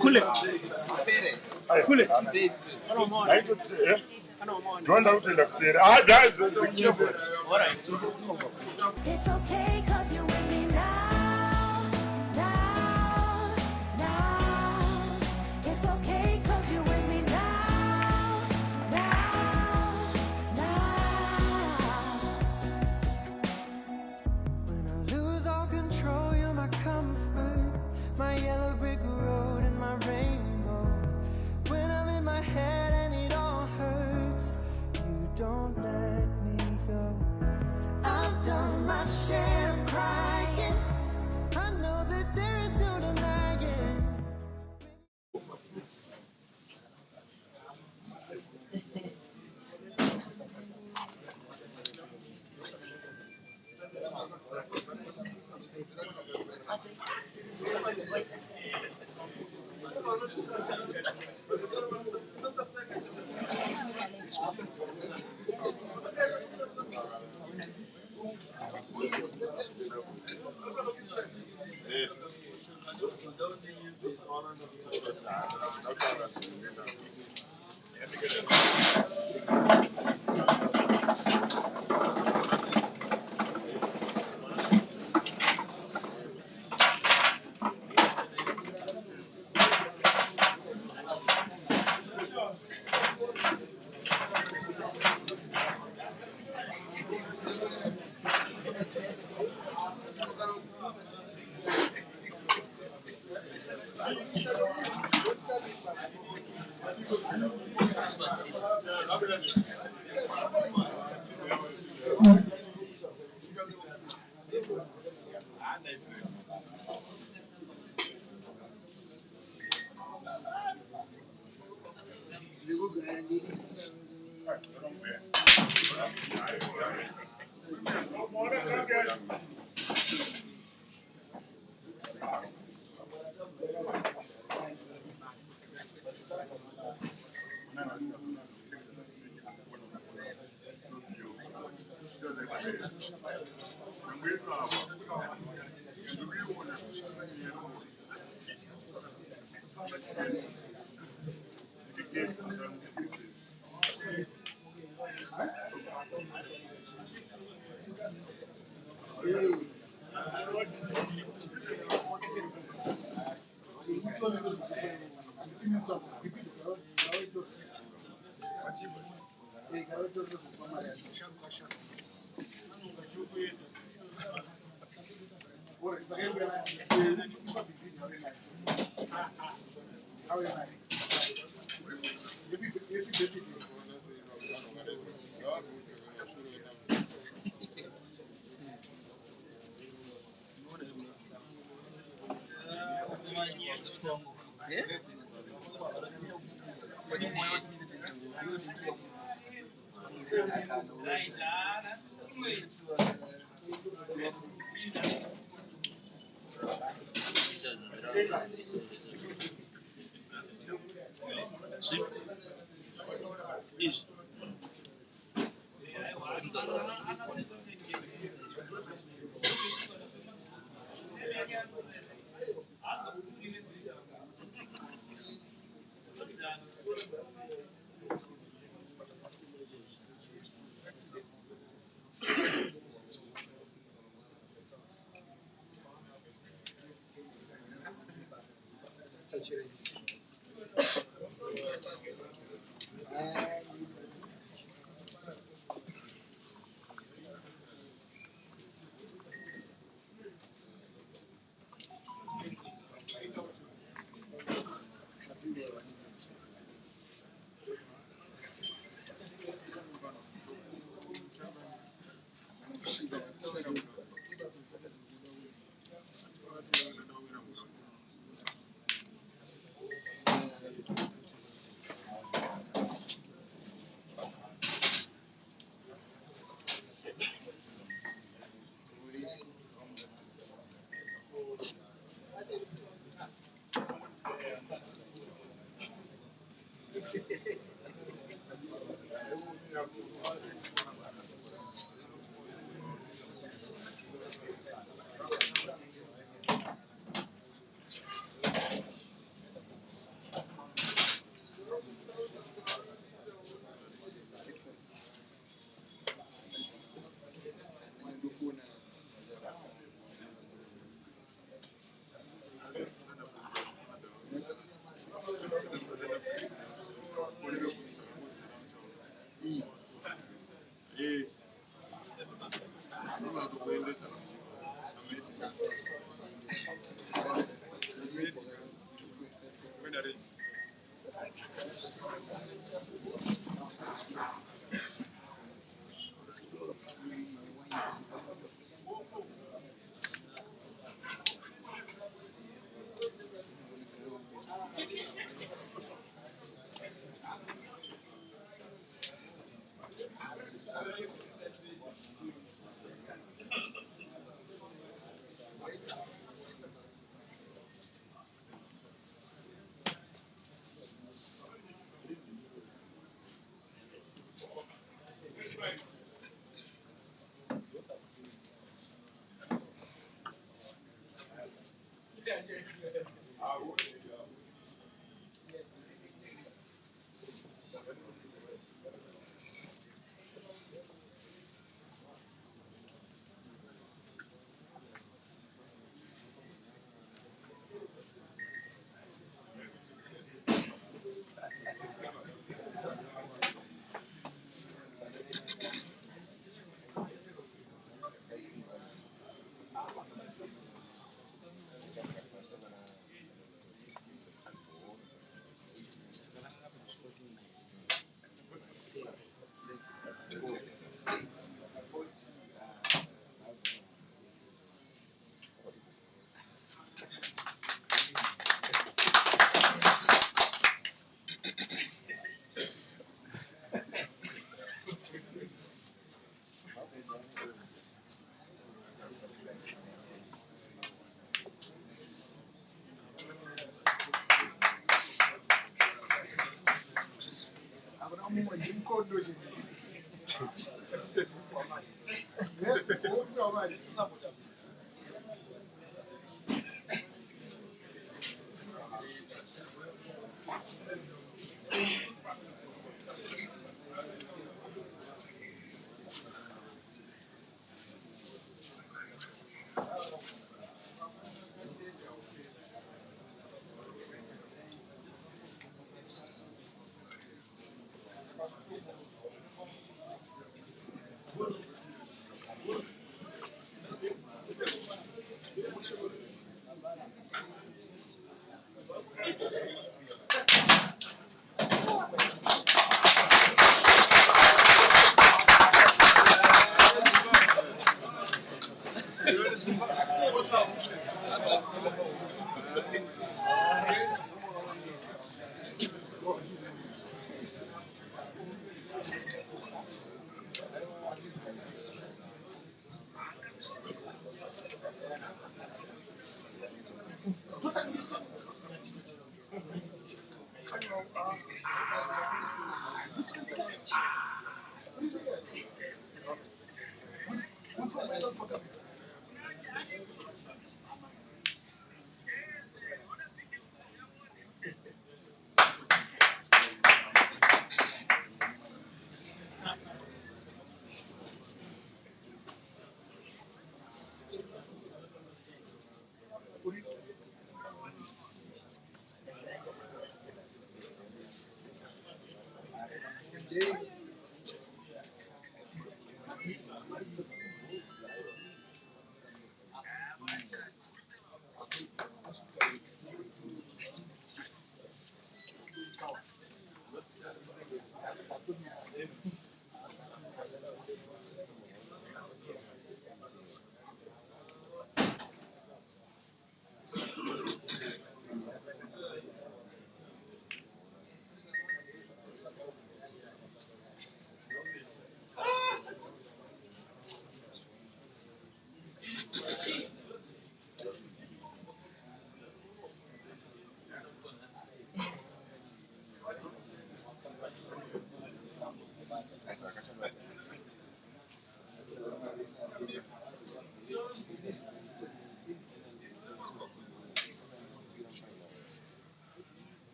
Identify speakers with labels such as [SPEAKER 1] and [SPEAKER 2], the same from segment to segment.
[SPEAKER 1] Kule. Kule.
[SPEAKER 2] Don't out in the city. Ah, that's the keyboard.
[SPEAKER 1] All right.
[SPEAKER 3] It's okay 'cause you're with me now, now, now. It's okay 'cause you're with me now, now, now. When I lose all control, you're my comfort, my yellow brick road and my rainbow. When I'm in my head and it all hurts, you don't let me go. I've done my share of crying. I know that there is no denying.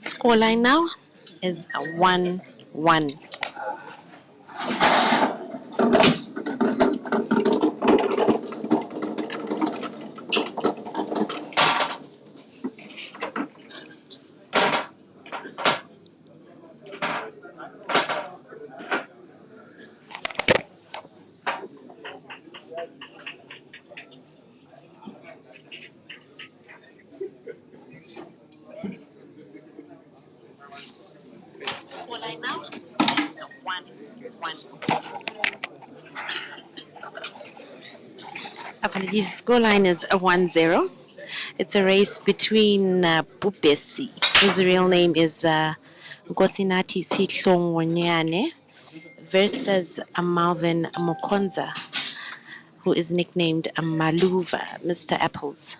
[SPEAKER 4] Scoreline now is a 1-1. Scoreline now is a 1-1. Apologies, scoreline is a 1-0. It's a race between Bhubesi, whose real name is Nkosinati Sihlongonyane, versus Malvin Mukonza, who is nicknamed Maluva, Mr. Apples.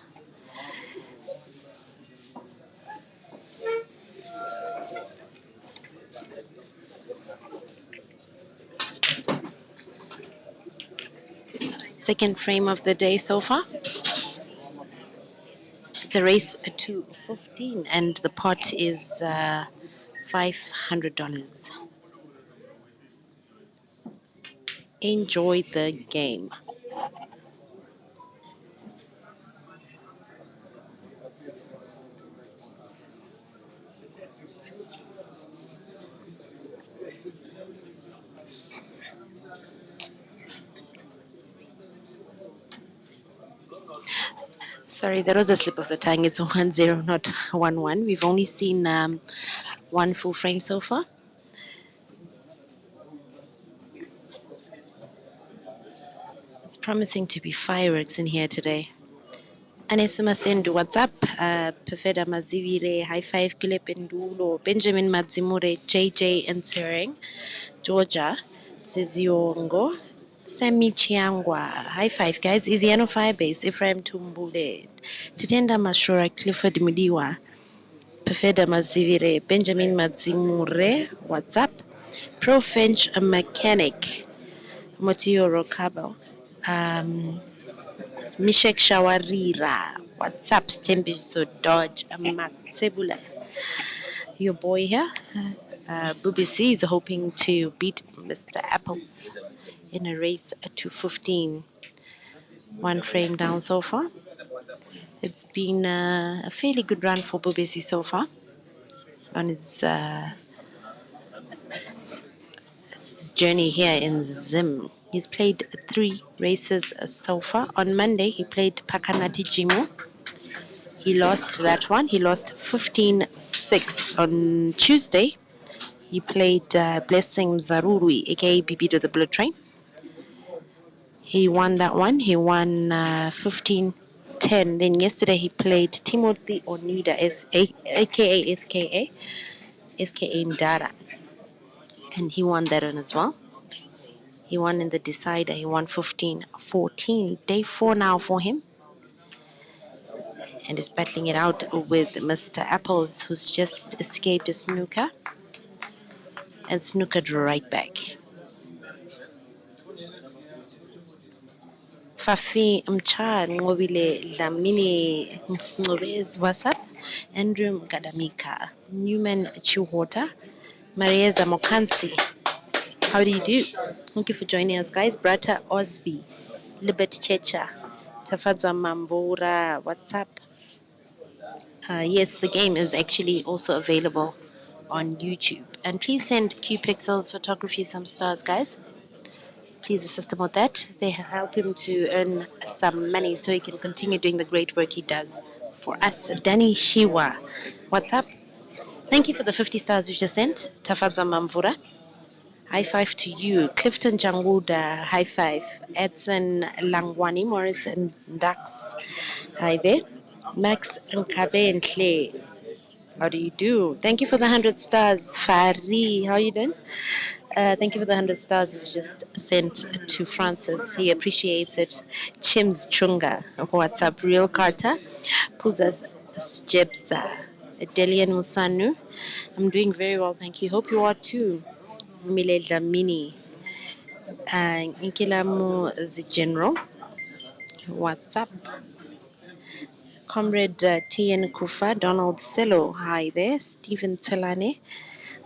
[SPEAKER 4] Second frame of the day so far. It's a race to 15, and the pot is $500. Enjoy the game. Sorry, that was a slip of the tongue. It's 1-0, not 1-1. We've only seen 1 full frame so far. It's promising to be fireworks in here today. Anesuma Sendu, what's up? Pefeda Mazivire, High Five, Kilip Ndulo, Benjamin Madzimure, JJ Entering, Georgia, Siziongo, Semi Chiangwa, High Five, guys. Iziano Firebase, Ephraim Tumbule, Titenda Mashura, Clifford Mudiwa, Pefeda Mazivire, Benjamin Madzimure, what's up? Pro French Mechanic, Motio Rokabo, Mishek Shawarira, what's up, Stembizo Dodge, Matsebula, your boy here. Bhubesi is hoping to beat Mr. Apples in a race to 15. 1 frame down so far. It's been a fairly good run for Bhubesi so far on its journey here in Zim. He's played 3 races so far. On Monday, he played Pakanati Jimu. He lost that one. He lost 15-6. On Tuesday, he played Blessing Zaruri, aka Bibi to the Blood Train. He won that one. He won 15-10. Then yesterday he played Timothy Onida, aka SKA Mdara. And he won that one as well. He won in the decider. He won 15-14. Day 4 now for him. And is battling it out with Mr. Apples, who's just escaped a snooker. And snookered right back. Fafi Mcha Ngobile Lamini Nsnobes, what's up? Andrew Gadamika, Newman Chuhota, Marieza Mokansi. How do you do? Thank you for joining us, guys. Brata Osby, Libet Checha, Tafadzwa Mambura, what's up? Yes, the game is actually also available on YouTube. And please send Q Pixels Photography some stars, guys. Please assist him with that. They help him to earn some money so he can continue doing the great work he does for us. Danny Shiwa, what's up? Thank you for the 50 stars you just sent. Tafadzwa Mamvura. High five to you. Clifton Janguda, high five. Edson Langwani, Morris and Dax. Hi there. Max Nkabe and Clay. How do you do? Thank you for the 100 stars. Fari, how are you doing? Thank you for the 100 stars you've just sent to Francis. He appreciates it. Chims Chunga, what's up? Real Carter. Puzas Jebsa. Delian Musanu. I'm doing very well, thank you. Hope you are too. Vumile Dlamini. Nkilamu the General. What's up? Comrade Tien Kufa, Donald Sello. Hi there. Stephen Telane.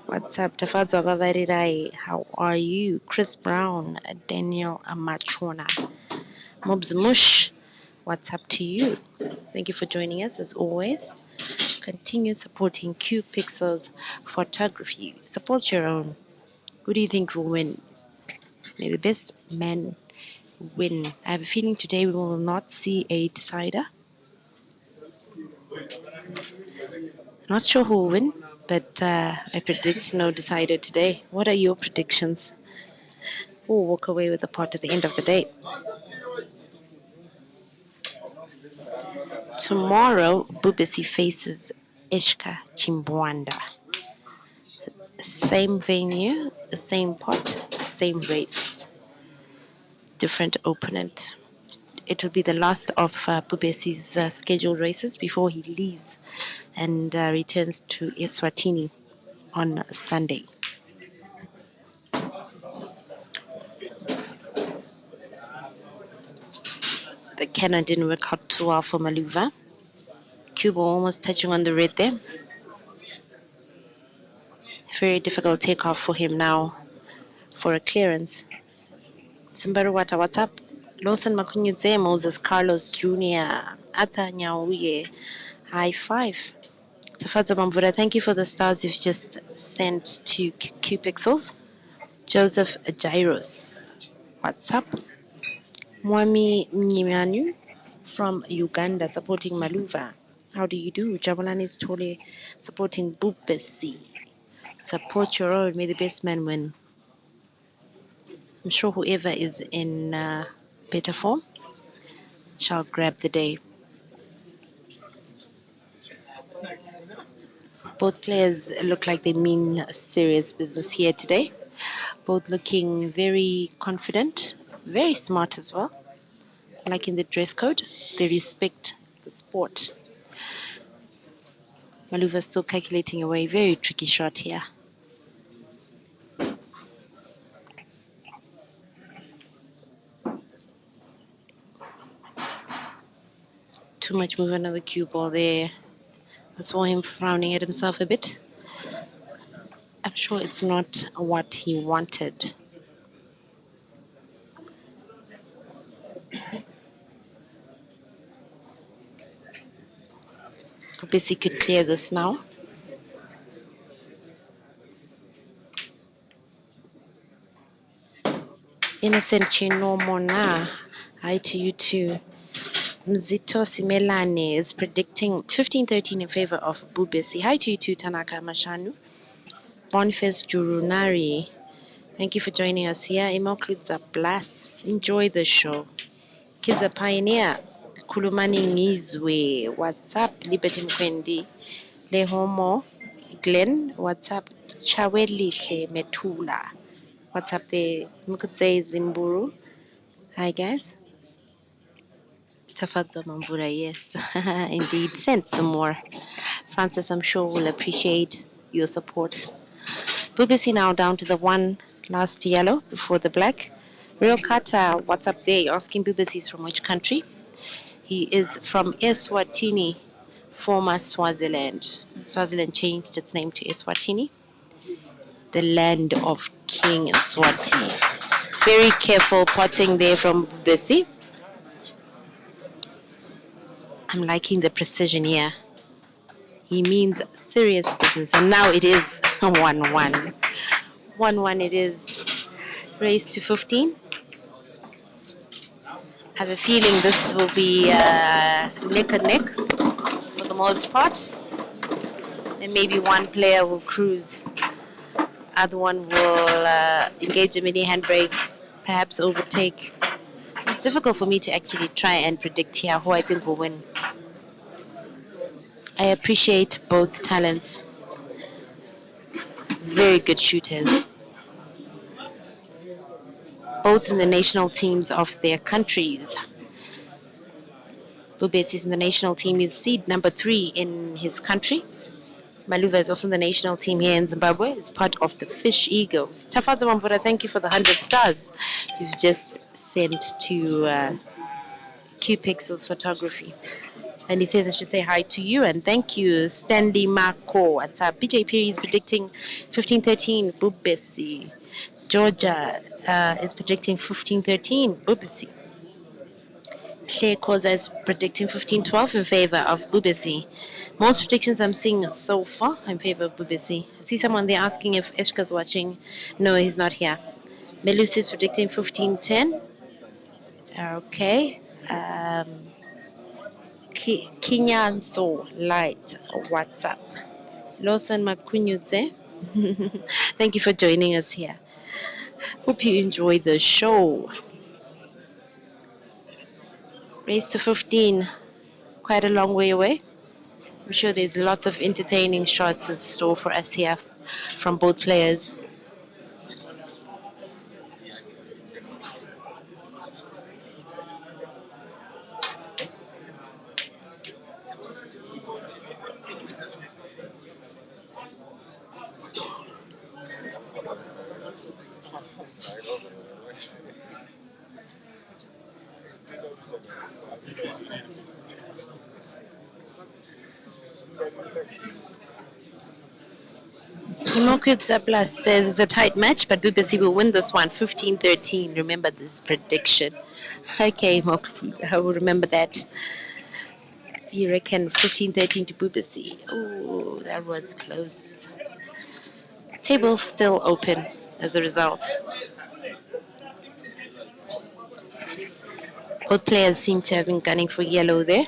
[SPEAKER 4] What's up? Tafadzwa Bavarirai. How are you? Chris Brown, Daniel Amachona. Mobs Mush. What's up to you? Thank you for joining us as always. Continue supporting Q Pixels Photography. Support your own. Who do you think will win? May the best man win. I have a feeling today we will not see a decider. Not sure who will win, but I predict no decider today. What are your predictions? Who will walk away with the pot at the end of the day? Tomorrow, Bhubesi faces Ishka Chimbwanda. Same venue, same pot, same race. Different opponent. It will be the last of Bhubesi's scheduled races before he leaves and returns to Eswatini on Sunday. The cannon didn't work out too well for Maluva. Cuba almost touching on the red there. Very difficult takeoff for him now for a clearance. Simbaruwata, what's up? Lawson Makunyudze, Moses Carlos Jr., Ata Nyauye, high five. Tafadzwa Mamvura, thank you for the stars you've just sent to Q Pixels. Joseph Jairos, what's up? Mwami Mnyimanu from Uganda supporting Maluva. How do you do? Jabulani is totally supporting Bhubesi. Support your own. May the best man win. I'm sure whoever is in better form shall grab the day. Both players look like they mean serious business here today. Both looking very confident, very smart as well. Like in the dress code, they respect the sport. Maluva still calculating away. Very tricky shot here. Too much movement on the cue ball there. I saw him frowning at himself a bit. I'm sure it's not what he wanted. Bhubesi could clear this now. Innocent Chinomona. Hi to you too. Mzito Simelane is predicting 15-13 in favor of Bhubesi. Hi to you too, Tanaka Mashanu. Boniface Jurunari. Thank you for joining us here. Imokluza Blast. Enjoy the show. Kiza Pioneer. Kulumani Ngizwe. What's up? Liberty Mkwendi. Lehomo. Glenn. What's up? Chawelihle Metula. What's up there? Mukutse Zimburu. Hi guys. Tafadzo Mamvura, yes. Indeed. Send some more. Francis, I'm sure will appreciate your support. Bhubesi now down to the one last yellow before the black. Real Kata, what's up there? You're asking Bhubesi is from which country? He is from Eswatini, former Swaziland. Swaziland changed its name to Eswatini, the land of King Swati. Very careful potting there from Bhubesi. I'm liking the precision here. He means serious business. And now it is 1-1. 1-1 it is. Raised to 15. I have a feeling this will be neck and neck for the most part. Then maybe one player will cruise. Other one will engage a mini handbrake, perhaps overtake. It's difficult for me to actually try and predict here who I think will win. I appreciate both talents. Very good shooters. Both in the national teams of their countries. Bhubesi is in the national team. He's seed number 3 in his country. Maluva is also in the national team here in Zimbabwe. It's part of the Fish Eagles. Tafadzo Mamvura, thank you for the 100 stars you've just sent to Q Pixels Photography. And he says I should say hi to you and thank you, Stanley Marco. What's up? BJ Perry is predicting 15-13 Bhubesi. Georgia is predicting 15-13 Bhubesi. Claire Koza is predicting 15-12 in favor of Bhubesi. Most predictions I'm seeing so far in favor of Bhubesi. I see someone there asking if Eshka's watching. No, he's not here. Melus is predicting 15-10. Okay. Kinyanso Light, what's up? Lawson Makunyudze. Thank you for joining us here. Hope you enjoy the show. Race to 15, quite a long way away. I'm sure there's lots of entertaining shots in store for us here from both players. Plus says it's a tight match, but Bhubesi will win this one 15-13. Remember this prediction. Okay, I will remember that. You reckon 15-13 to Bhubesi? Oh, that was close. Table still open as a result. Both players seem to have been gunning for yellow there,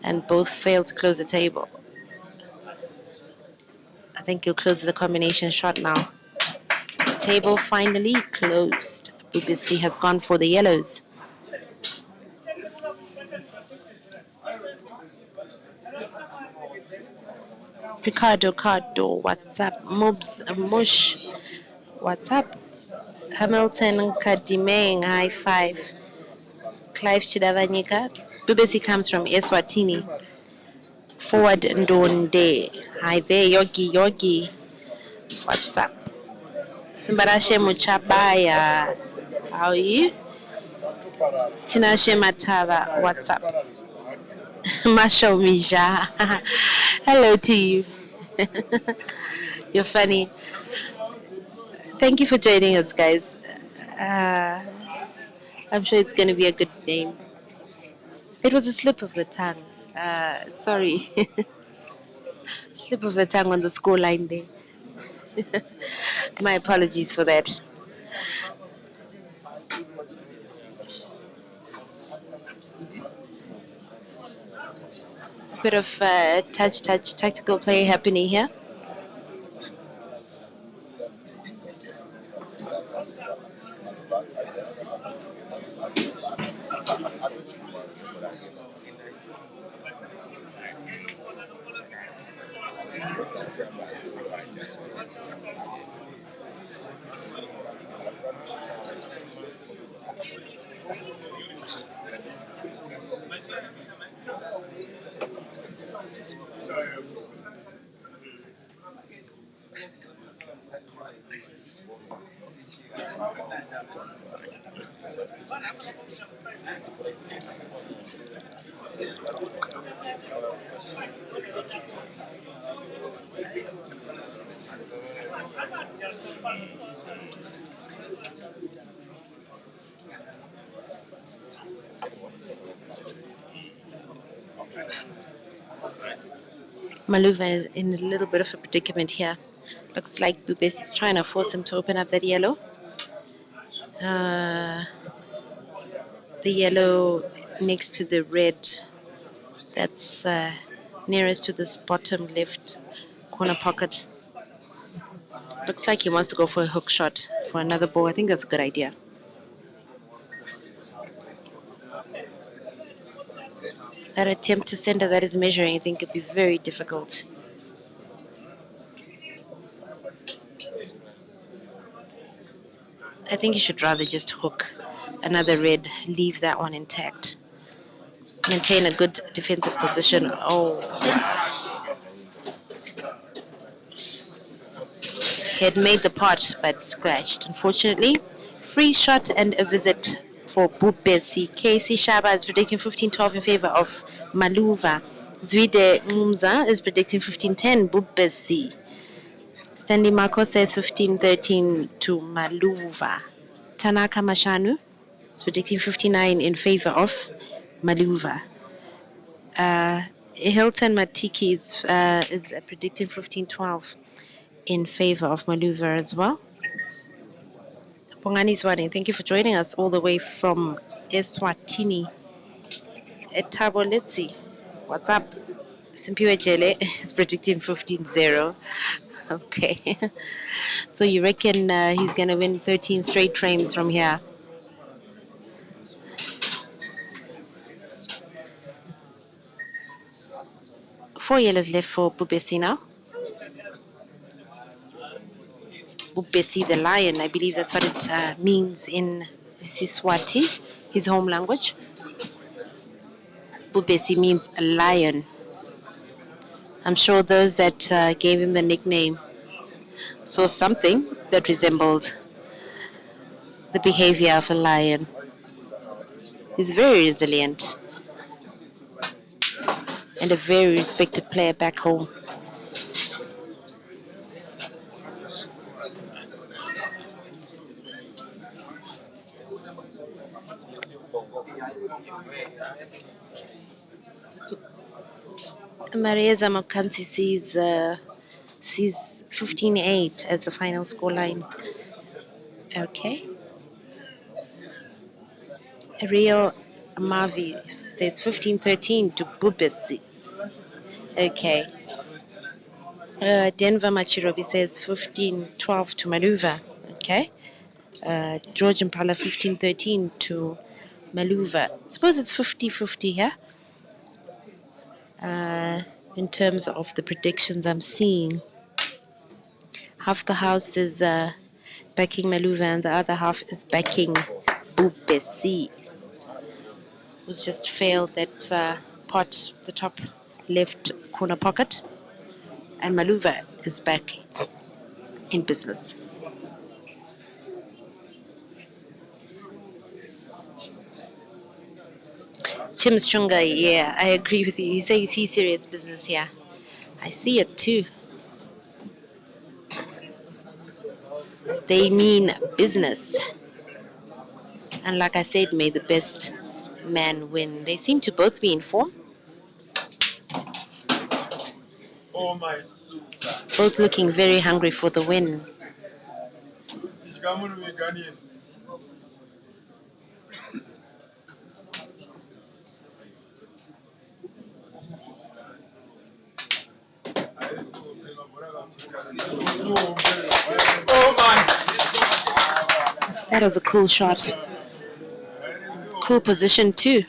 [SPEAKER 4] and both failed to close the table. think he'll close the combination shot now. Table finally closed. Bhubesi has gone for the yellows. Ricardo Cardo, what's up? Mobs Mush, what's up? Hamilton Kadimeng, high five. Clive Chidavanyika. Bhubesi comes from Eswatini. Forward Ndonde. Hi there, Yogi. What's up? Simbarashe Muchabaya. How are you? Tinashe Matava. What's up? Marshall Mija. Hello to you. You're funny. Thank you for joining us, guys. I'm sure it's going to be a good game. It was a slip of the tongue. Sorry. Slip of the tongue on the score line there. My apologies for that. Bit of touch, tactical play happening here. Maluva is in a little bit of a predicament here. Looks like Bhubesi is trying to force him to open up that yellow. The yellow next to the red that's nearest to this bottom left corner pocket. Looks like he wants to go for a hook shot for another ball. I think that's a good idea. That attempt to center that is measuring, I think, could be very difficult. I think you should rather just hook another red, leave that one intact. Maintain a good defensive position. Oh. He had made the pot, but scratched, unfortunately. Free shot and a visit for Bhubesi. KC Shaba is predicting 15-12 in favor of Maluva. Zwide Ngumza is predicting 15-10 Bhubesi. Stanley Marco says 15-13 to Maluva. Tanaka Mashanu is predicting 59 in favor of Maluva. Hilton Matiki is predicting 15-12 in favor of Maluva as well. Pongani Swani, thank you for joining us all the way from Eswatini. Etabolitsi, what's up? Simpiwe Jele is predicting 15-0. Okay. So you reckon he's going to win 13 straight frames from here? Four yellows left for Bhubesi now. Bhubesi the lion, I believe that's what it means in Siswati, his home language. Bhubesi means a lion. I'm sure those that gave him the nickname saw something that resembled the behavior of a lion. He's very resilient and a very respected player back home. Maria Zamokansi sees 15-8 as the final scoreline. Okay. Real Mavi says 15-13 to Bhubesi. Okay. Denver Machirobi says 15-12 to Maluva. Okay. George Impala 15-13 to Maluva. Suppose it's 50-50 here. In terms of the predictions I'm seeing, half the house is backing Maluva and the other half is backing Bhubesi. Who's just failed that pot, the top left corner pocket, and Maluva is back in business. Chim Strunga, yeah, I agree with you. You say you see serious business here. I see it too. They mean business. And like I said, may the best man win. They seem to both be in form. Both looking very hungry for the win. That was a cool shot. Cool position too.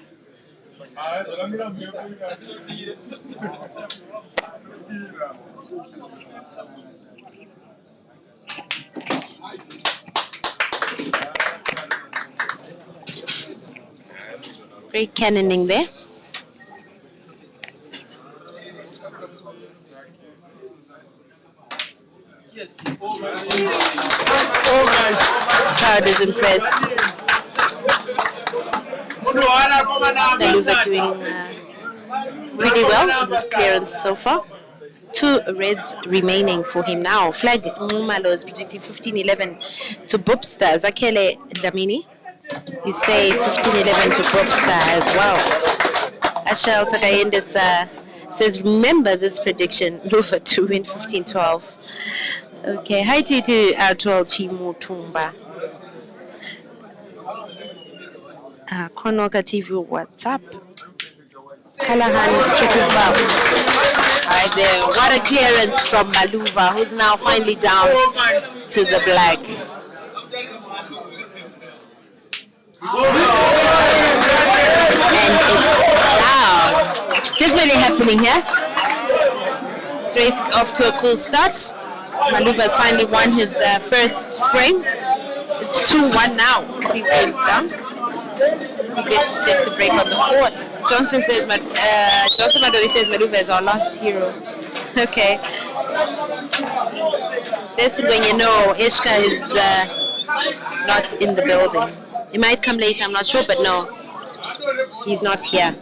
[SPEAKER 4] Great cannoning there. Crowd is impressed. Maluva doing really well in this clearance so far. 2 reds remaining for him now. Flag Ngumalo is predicting 15-11 to Bobstar. Zakele Dlamini, you say 15-11 to Bobstar as well. Ashel Takayendis says, remember this prediction, Lufa to win 15-12. Okay, hi to Artwell Chimutumba. Konoka TV WhatsApp. Callahan Chikuva. Right there. What a clearance from Maluva, who's now finally down to the black. And it's down. It's definitely happening here. This race is off to a cool start. Maluva has finally won his first frame. It's 2-1 now. 3 frames down. Bhubesi is set to break on the 4th. Johnson says, Johnson Madovi says Maluva is our last hero. Okay. Best when you know Ishka is not in the building. He might come later, I'm not sure, but no, he's not here.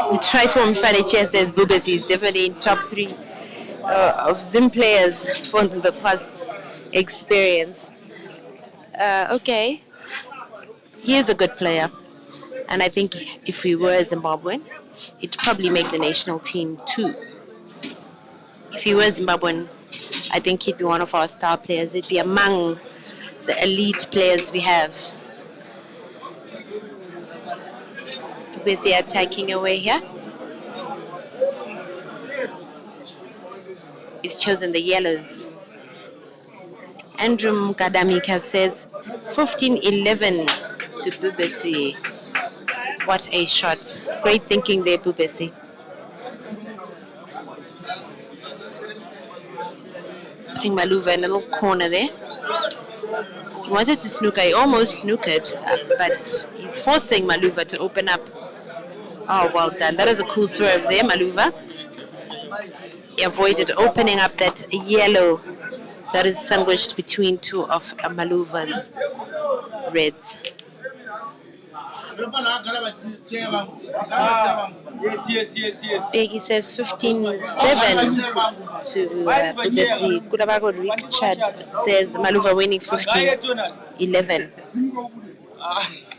[SPEAKER 4] The Triform Fadiche says Bhubesi is definitely in top 3 of Zim players from the past experience. Okay, he is a good player, and I think if he were Zimbabwean, he'd probably make the national team too. If he were Zimbabwean, I think he'd be one of our star players. He'd be among the elite players we have. Bhubesi attacking away here. He's chosen the yellows. Andrew Mkadamika says 15-11 to Bhubesi. What a shot. Great thinking there, Bhubesi. Putting Maluva in a little corner there. He wanted to snooker. He almost snookered, but he's forcing Maluva to open up. Oh, well done. That was a cool swerve there, Maluva. He avoided opening up that yellow that is sandwiched between 2 of Maluva's reds. Peggy says 15-7 to Bhubesi. Kulabago Richard says Maluva winning 15-11.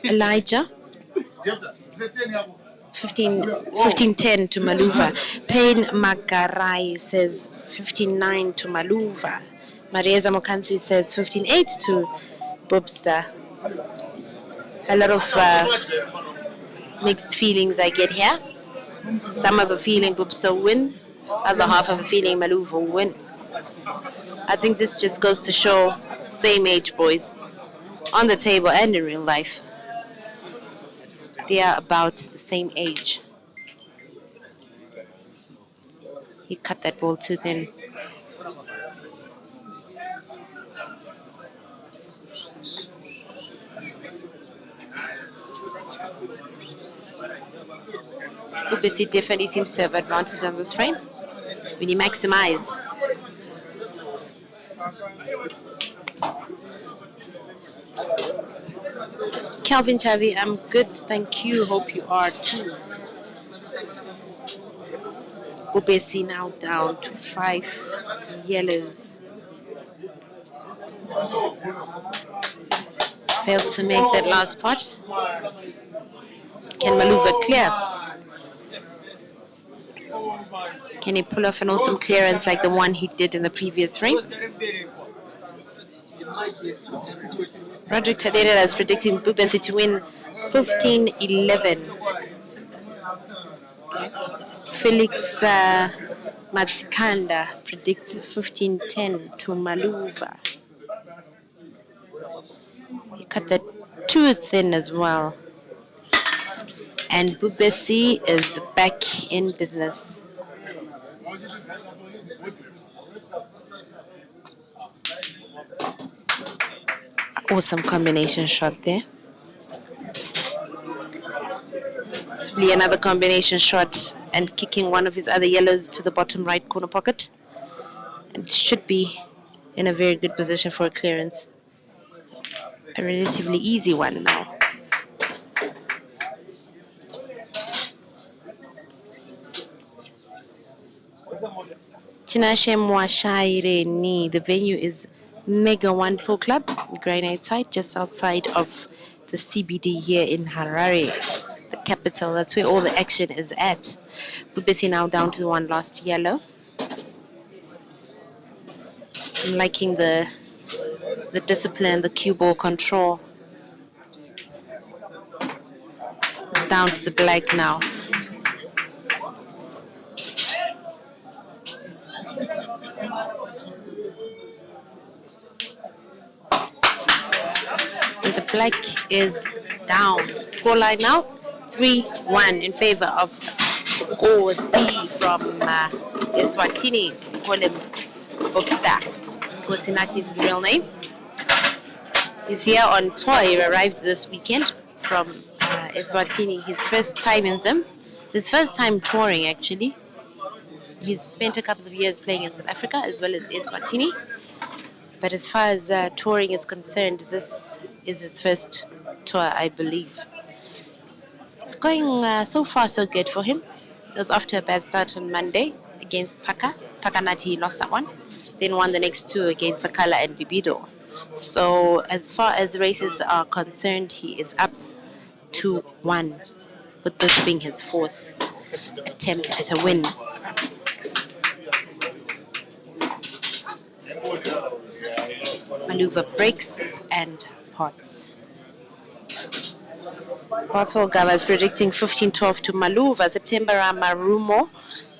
[SPEAKER 4] Elijah 15-10 to Maluva. Payne Magarai says 15-9 to Maluva. Marieza Mokansi says 15-8 to Bobster. A lot of mixed feelings I get here. Some have a feeling Bobster will win, other half have a feeling Maluva will win. I think this just goes to show same age boys on the table and in real life. They are about the same age. He cut that ball too thin. Bhubesi definitely seems to have advantage on this frame. When you maximize. Calvin Chavi, I'm good, thank you. Hope you are too. Bhubesi now down to 5 yellows. Failed to make that last pot. Can Maluva clear? Can he pull off an awesome clearance like the one he did in the previous frame? Roderick Tadera is predicting Bhubesi to win 15-11. Felix Matikanda predicts 15-10 to Maluva. He cut that too thin as well. And Bhubesi is back in business. Awesome combination shot there. Possibly another combination shot and kicking one of his other yellows to the bottom right corner pocket. And should be in a very good position for a clearance. A relatively easy one now. Tinashe Mwashaireni. The venue is Mega One Pool Club, Granite side, just outside of the CBD here in Harare, the capital. That's where all the action is at. Bhubesi now down to the one last yellow. I'm liking the discipline, the cue ball control. It's down to the black now. And the black is down. Scoreline now 3-1 in favor of Bhubesi from Eswatini. We call him Bobster. Kosinati is his real name. He's here on tour. He arrived this weekend from Eswatini. His first time in Zim. His first time touring actually. He's spent a couple of years playing in South Africa as well as Eswatini. But as far as touring is concerned, this is his first tour, I believe. It's going so far so good for him. It was off to a bad start on Monday against Paka. Pakanati lost that one. Then won the next two against Sakala and Bibido. So as far as races are concerned, he is up 2-1, with this being his fourth attempt at a win. Maluva breaks and pots. Bothwell Gava is predicting 15-12 to Maluva. September Marumo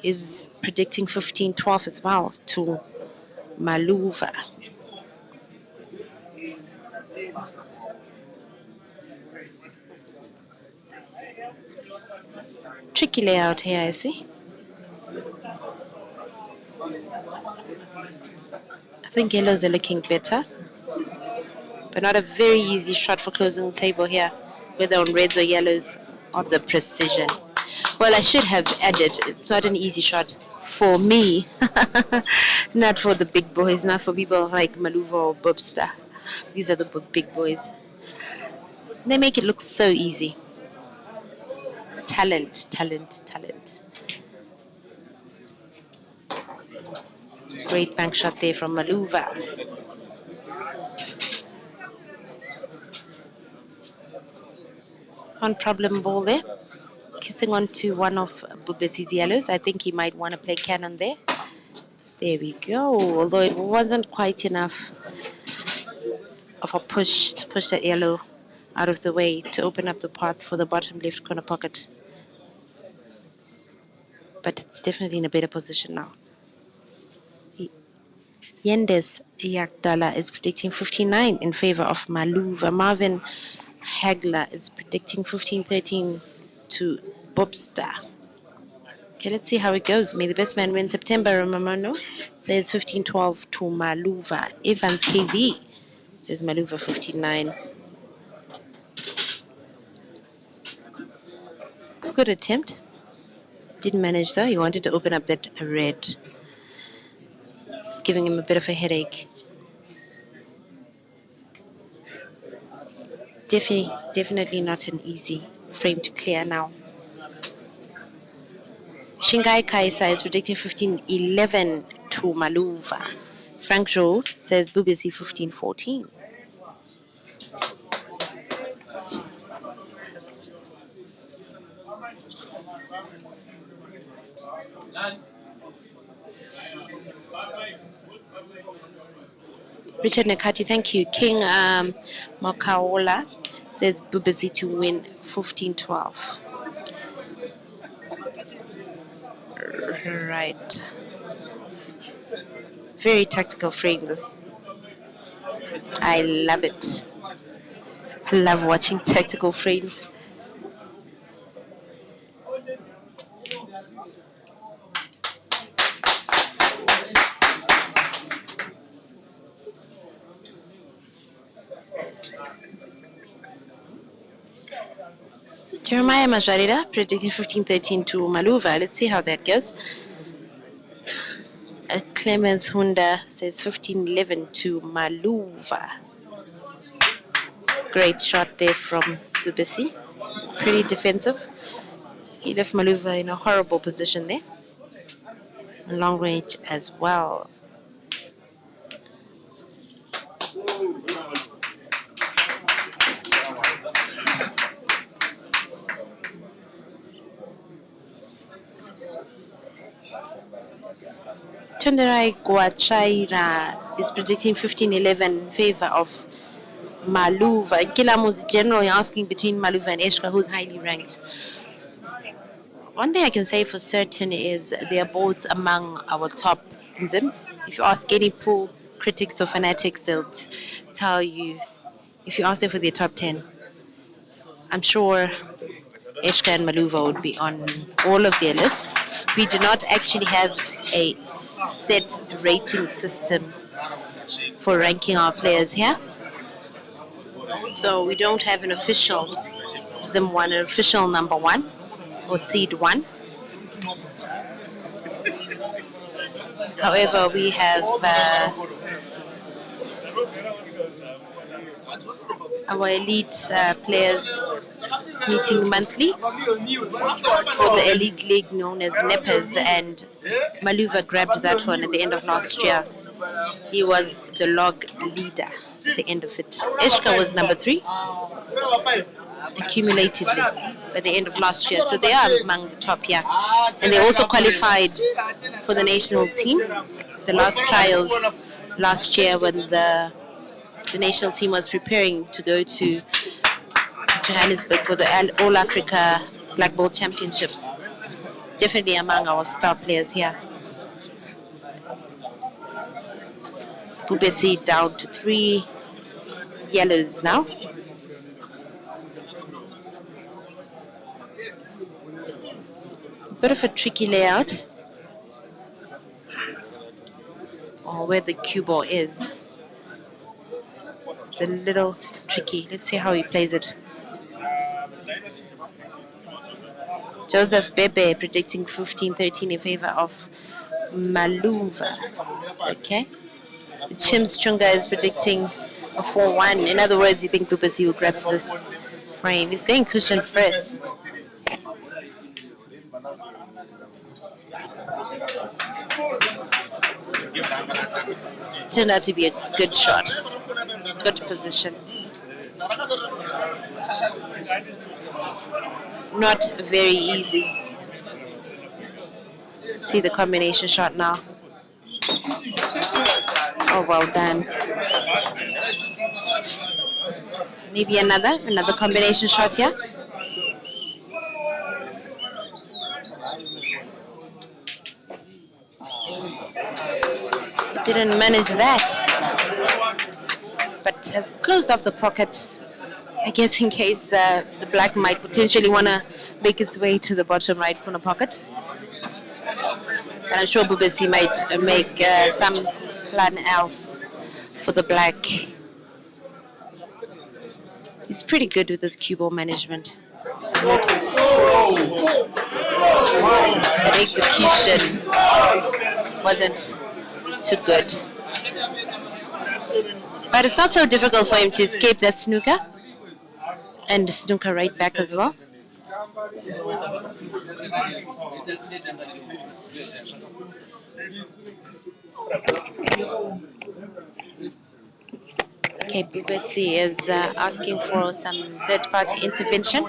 [SPEAKER 4] is predicting 15-12 as well to Maluva. Tricky layout here, I see. I think yellows are looking better, but not a very easy shot for closing the table here, whether on reds or yellows, of the precision. Well, I should have added, it's not an easy shot for me, not for the big boys, not for people like Maluva or Bobster. These are the big boys. They make it look so easy. Talent, talent, talent. Great bank shot there from Maluva. On problem ball there. Kissing on to one of Bhubesi's yellows. I think he might want to play cannon there. There we go. Although it wasn't quite enough. of a push to push that yellow out of the way to open up the path for the bottom left corner pocket. But it's definitely in a better position now. Yendes Yakdala is predicting 59 in favor of Maluva. Marvin Hagler is predicting 15-13 to Bobster. Okay, let's see how it goes. May the best man win. September Romano says 15-12 to Maluva. Evans KV says Maluva 15-9. Good attempt. Didn't manage though. He wanted to open up that red. It's giving him a bit of a headache. Definitely not an easy frame to clear now. Shingai Kaisa is predicting 15-11 to Maluva. Frank Joe says Bhubesi 15-14. Richard Nekati, thank you. King Makaola says Bhubesi to win 15-12. Right. Very tactical frame this. I love it. I love watching tactical frames. Jeremiah Majarida predicting 15-13 to Maluva. Let's see how that goes. Clemens Hunda says 15-11 to Maluva. Great shot there from Bhubesi. Pretty defensive. He left Maluva in a horrible position there. Long range as well. Chandarai Guachaira is predicting 15-11 in favor of Maluva. Kilamu's generally asking between Maluva and Eshka, who's highly ranked. One thing I can say for certain is they are both among our top in Zim. If you ask any pool critics or fanatics, they'll tell you, if you ask them for their top 10, I'm sure Eshka and Maluva would be on all of their lists. We do not actually have a set rating system for ranking our players here. So we don't have an official Zim 1, an official number 1 or seed 1. However, we have our elite players meeting monthly for the elite league known as NEPAs, and Maluva grabbed that one at the end of last year. He was the log leader at the end of it. Eshka was number 3 cumulatively by the end of last year, so they are among the top here. And they also qualified for the national team. The last trials last year when the national team was preparing to go to Johannesburg for the All Africa Black Ball Championships. Definitely among our star players here. Bhubesi down to 3 yellows now. Bit of a tricky layout, or where the cue ball is. It's a little tricky. Let's see how he plays it. Joseph Bebe predicting 15-13 in favor of Maluva. Okay. Chims Chunga is predicting a 4-1. In other words, you think Bhubesi will grab this frame. He's going cushion first. Turned out to be a good shot. Good position. Not very easy. See the combination shot now. Oh, well done. Maybe another combination shot here. Didn't manage that, but has closed off the pocket, I guess, in case the black might potentially want to make its way to the bottom right corner pocket. And I'm sure Bhubesi might make some plan else for the black. He's pretty good with his cue ball management. I've noticed that execution wasn't too good. But it's not so difficult for him to escape that snooker. And snooker right back as well. Okay, Bhubesi is asking for some third-party intervention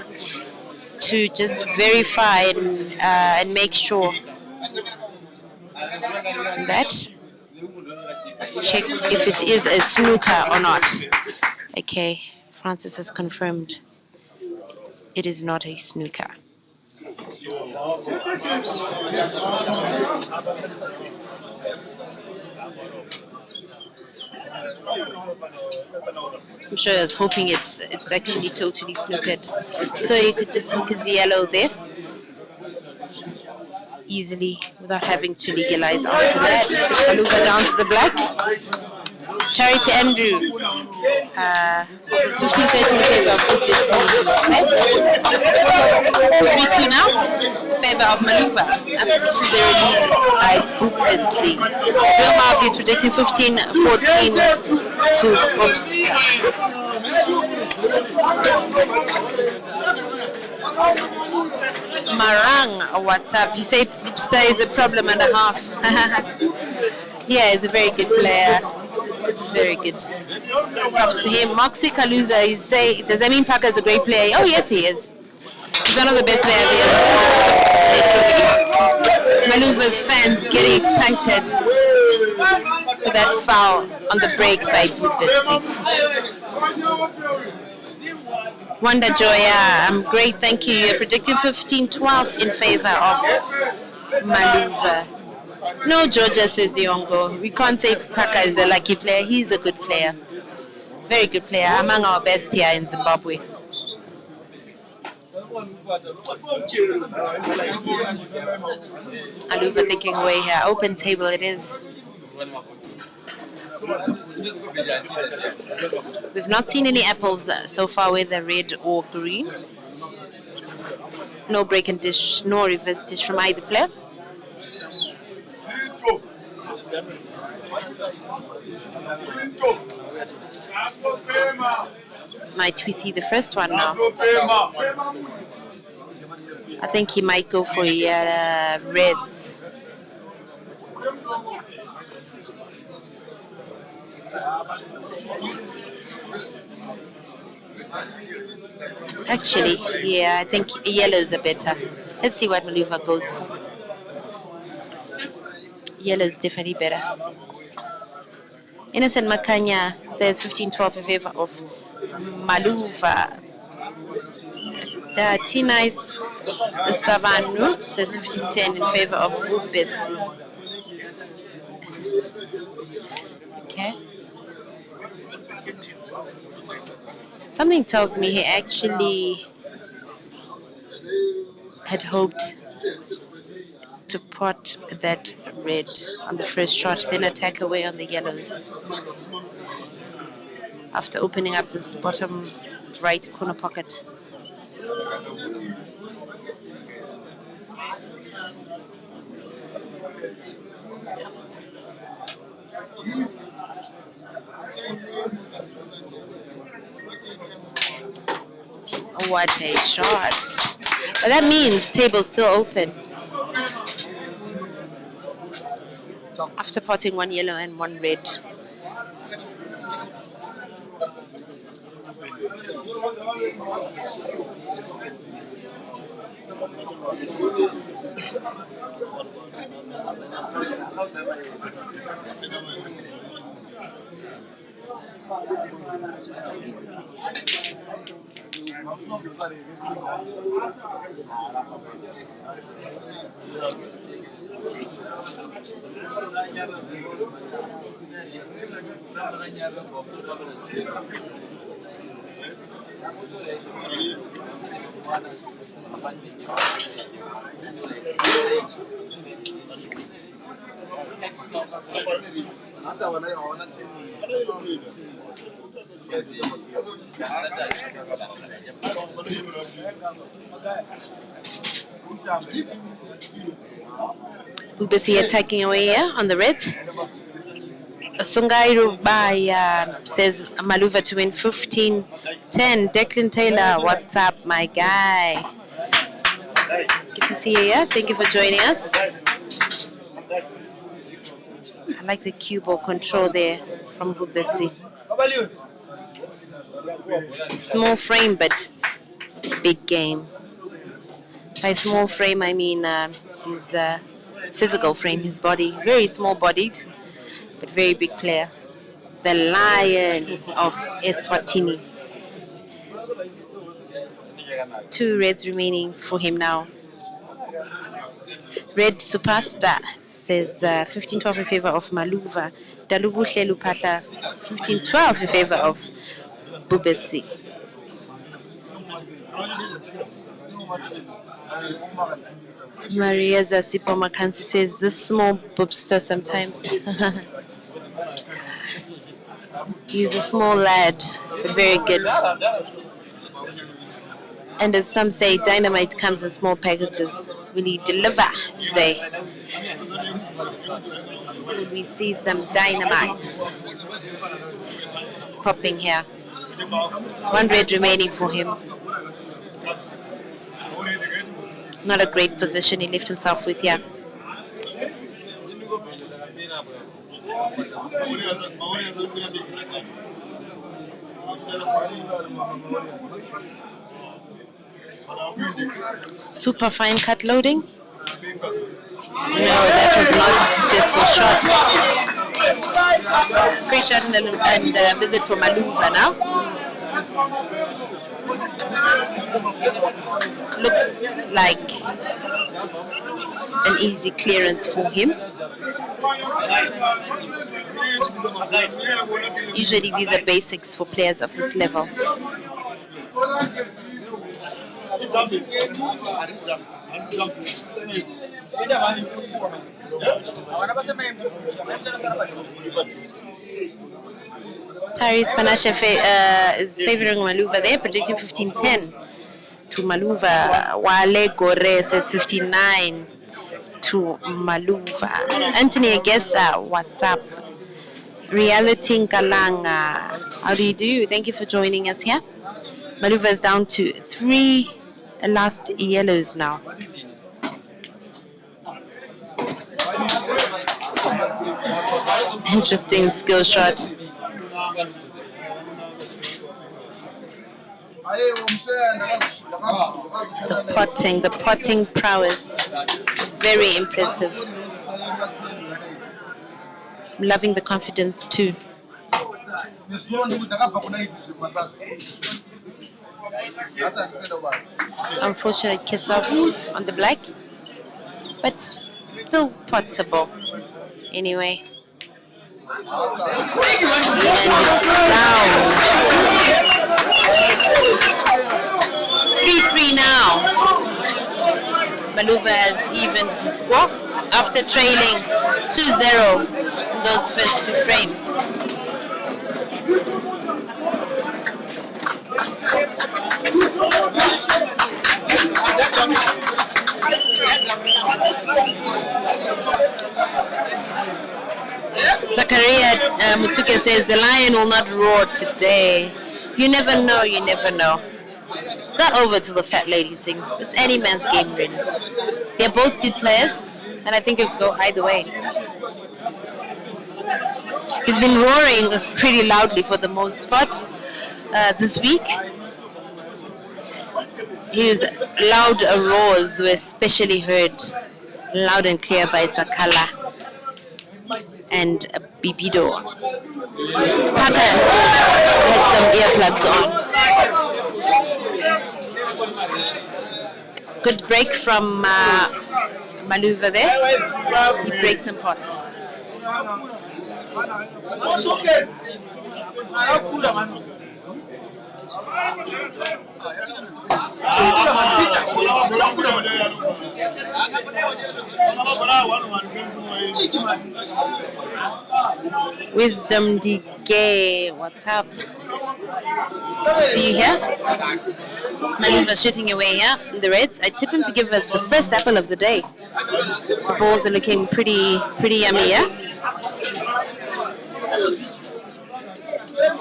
[SPEAKER 4] to just verify and make sure that. Let's check if it is a snooker or not. Okay, Francis has confirmed it is not a snooker. I'm sure I was hoping it's actually totally snookered. So you could just hook his yellow there easily without having to legalize after that. Maluva down to the black. Charity Andrew. 15-13 in favor of Bhubesi. 3-2 now. Favor of Maluva. After the 2-0 lead by Bhubesi. Real Mark is predicting 15-14 to Bhubesi. Marang, what's up? You say Bhubesi is a problem and a half. Yeah, he's a very good player. Very good. Props to him. Moxie Kaluza, you say, does that mean Parker is a great player? Oh, yes, he is. He's one of the best players ever. Maluva's fans getting excited for that foul on the break by Bhubesi. Wonder Joya, I'm great, thank you. You're predicting 15-12 in favor of Maluva. No, Georgia says Yongo. We can't say Paka is a lucky player. He's a good player. Very good player. Among our best here in Zimbabwe. Maluva taking away here. Open table it is. We've not seen any apples so far, whether red or green. No break and dish, nor reverse dish from either player. Might we see the first one now? I think he might go for reds. Actually, yeah, I think yellows are better. Let's see what Maluva goes for. Yellow is definitely better. Innocent Makanya says 15-12 in favor of Maluva. Tinais Savanu says 15-10 in favor of Bhubesi. Okay. Something tells me he actually had hoped to pot that red on the first shot, then attack away on the yellows. After opening up this bottom right corner pocket. What a shot. But that means table's still open. After potting one yellow and one red. Bhubesi attacking away here on the red. Sungairu by says Maluva to win 15-10. Declan Taylor, what's up, my guy? Good to see you here. Thank you for joining us. I like the cue ball control there from Bhubesi. Small frame, but big game. By small frame, I mean his physical frame, his body. Very small-bodied, but very big player. The Lion of Eswatini. 2 reds remaining for him now. Red Superstar says 15-12 in favor of Maluva. Dalubuhle Lupatla 15-12 in favor of Bhubesi. Maria Zasipo Makansi says this small boobster sometimes. He's a small lad, but very good. And as some say, dynamite comes in small packages. Will he deliver today? Will we see some dynamite popping here? 1 red remaining for him. Not a great position he left himself with here. Super fine cut loading. No, that was not a successful shot. Free shot and visit for Maluva now. Looks like an easy clearance for him. Usually these are basics for players of this level. Tyrese Panashe is favoring Maluva there, predicting 15-10 to Maluva. Wale Gore says 59 to Maluva. Anthony Agesa, what's up? Reality Kalanga, how do you do? Thank you for joining us here. Maluva is down to 3 last yellows now. Interesting skill shot. The potting prowess, very impressive. I'm loving the confidence too. Unfortunate kiss off on the black, but still potable anyway. And it's down. 3-3 now. Maluva has evened the score after trailing 2-0 in those first 2 frames. Zakaria Mutuke says the lion will not roar today. You never know, you never know. It's not over till the fat lady sings. It's any man's game, really. They're both good players, and I think it could go either way. He's been roaring pretty loudly for the most part this week. His loud roars were especially heard loud and clear by Sakala and Bibido. Papa had some earplugs on. Good break from Maluva there. He breaks some pots. Wisdom DK, what's up? Good to see you here. Maluva shooting away here in the reds. I tip him to give us the first apple of the day. The balls are looking pretty yummy here.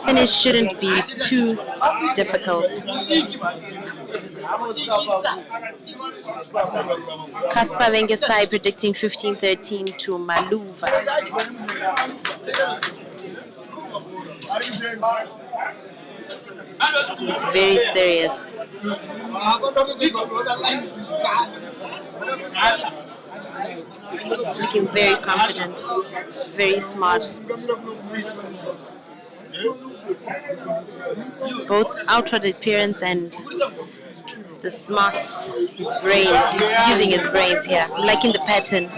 [SPEAKER 4] Finish shouldn't be too difficult. Kaspar Vengesai predicting 15-13 to Maluva. He's very serious. Looking very confident, very smart. Both outward appearance and the smarts, his brains. He's using his brains here. I'm liking the pattern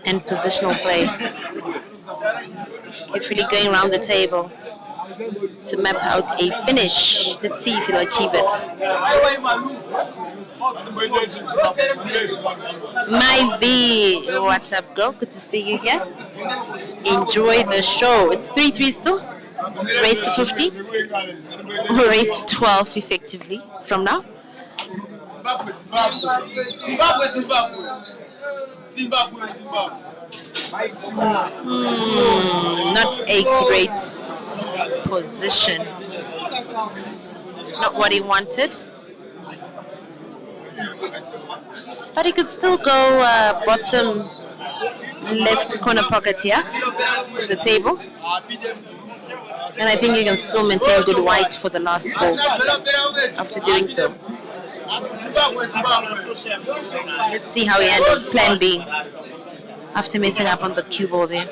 [SPEAKER 4] and positional play. Carefully going around the table to map out a finish. Let's see if he'll achieve it. My V, what's up, girl? Good to see you here. Enjoy the show. It's 3-3 still. Race to 50 or race to 12 effectively from now. Not a great position. Not what he wanted. But he could still go bottom left corner pocket here, the table. And I think he can still maintain good white for the last ball after doing so. Let's see how he handles plan B after messing up on the cue ball there.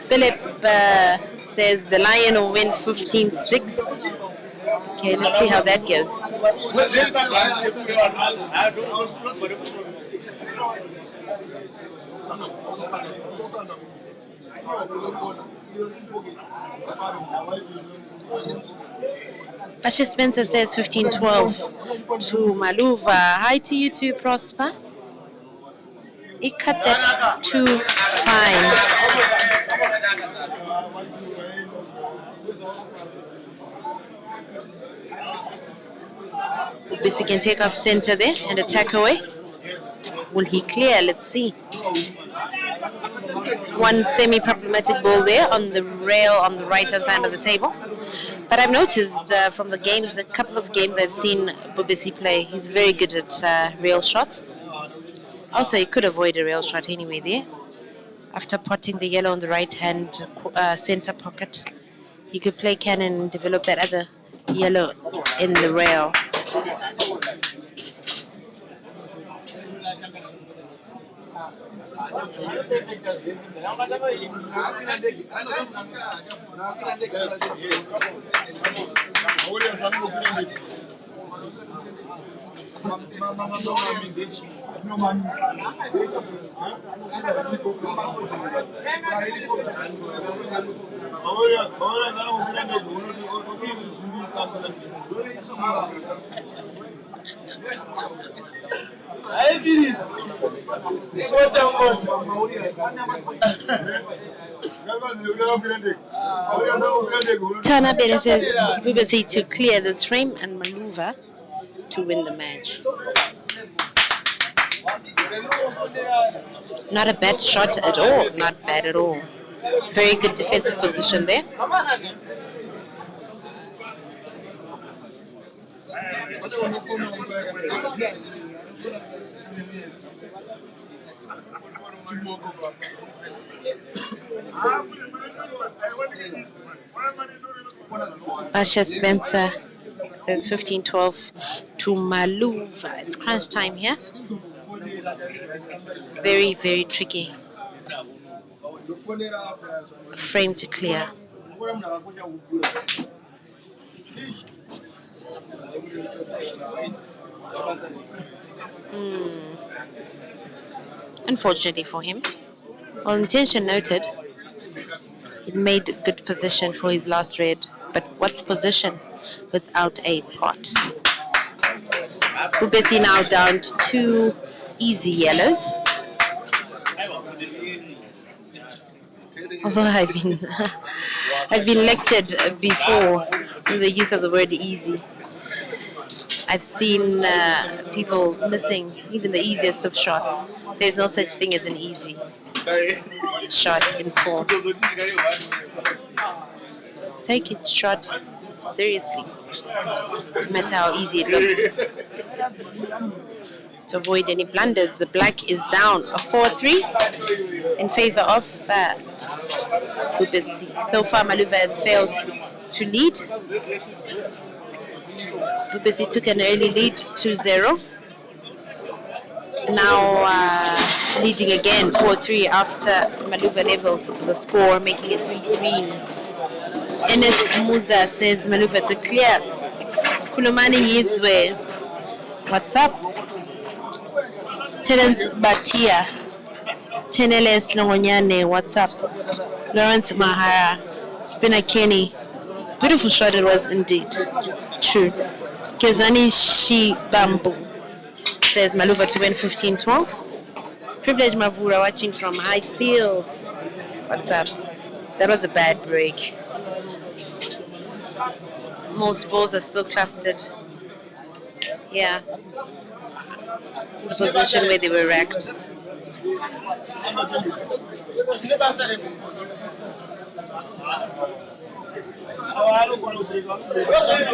[SPEAKER 4] Philip says the Lion will win 15-6. Okay, let's see how that goes. Asha Spencer says 15-12 to Maluva. Hi to you too, Prosper. He cut that too fine. Bhubesi can take off center there and attack away. Will he clear? Let's see. One semi-problematic ball there on the rail on the right-hand side of the table. But I've noticed from the games, a couple of games I've seen Bhubesi play, he's very good at rail shots. Also, he could avoid a rail shot anyway there. After potting the yellow on the right-hand center pocket, he could play cannon and develop that other yellow in the rail. Tana Bene says Bhubesi to clear this frame and Maluva to win the match. Not a bad shot at all. Not bad at all. Very good defensive position there. Basha Spencer says 15-12 to Maluva. It's crunch time here. Very, very tricky. frame to clear. Unfortunately for him, well, intention noted, it made good position for his last red, but what's position without a pot? Bhubesi now down to 2 easy yellows. Although I've been lectured before through the use of the word easy. I've seen people missing even the easiest of shots. There's no such thing as an easy shot in pool. Take it shot seriously, no matter how easy it looks. To avoid any blunders, the black is down a 4-3 in favor of Bhubesi. So far, Maluva has failed to lead. Bhubesi took an early lead 2-0. Now leading again 4-3 after Maluva leveled the score, making it 3-3. Ernest Musa says Maluva to clear. Kulumani Yizwe. What's up? Terence Batia. Teneles Longonyane. What's up? Lawrence Mahara. Spinner Kenny. Beautiful shot it was indeed. True. Kezani Shibambu says Maluva to win 15-12. Privilege Mavura watching from High Fields. What's up? That was a bad break. Most balls are still clustered. Yeah. In the position where they were racked.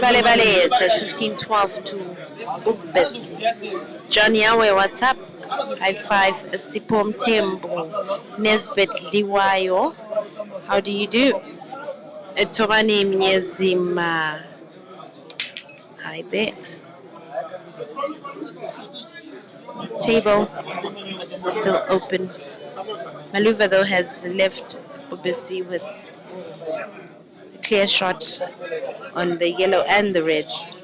[SPEAKER 4] Bale says 15-12 to Bhubesi. John Yahweh, what's up? High five, Sipom Tembo. Nesbet Liwayo. How do you do? Torani Mnyezima. Hi there. Table still open. Maluva though has left Bhubesi with a clear shot on the yellow and the reds,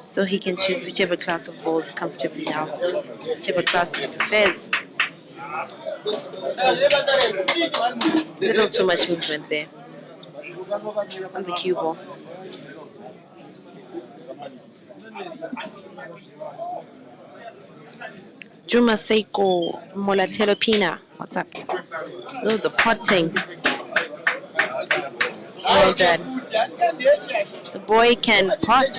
[SPEAKER 4] so he can choose whichever class of balls comfortably now, whichever class he prefers. Little too much movement there on the cue ball. Juma Seiko Molatelo Pina. What's up? Oh, the potting. Well done. The boy can pot.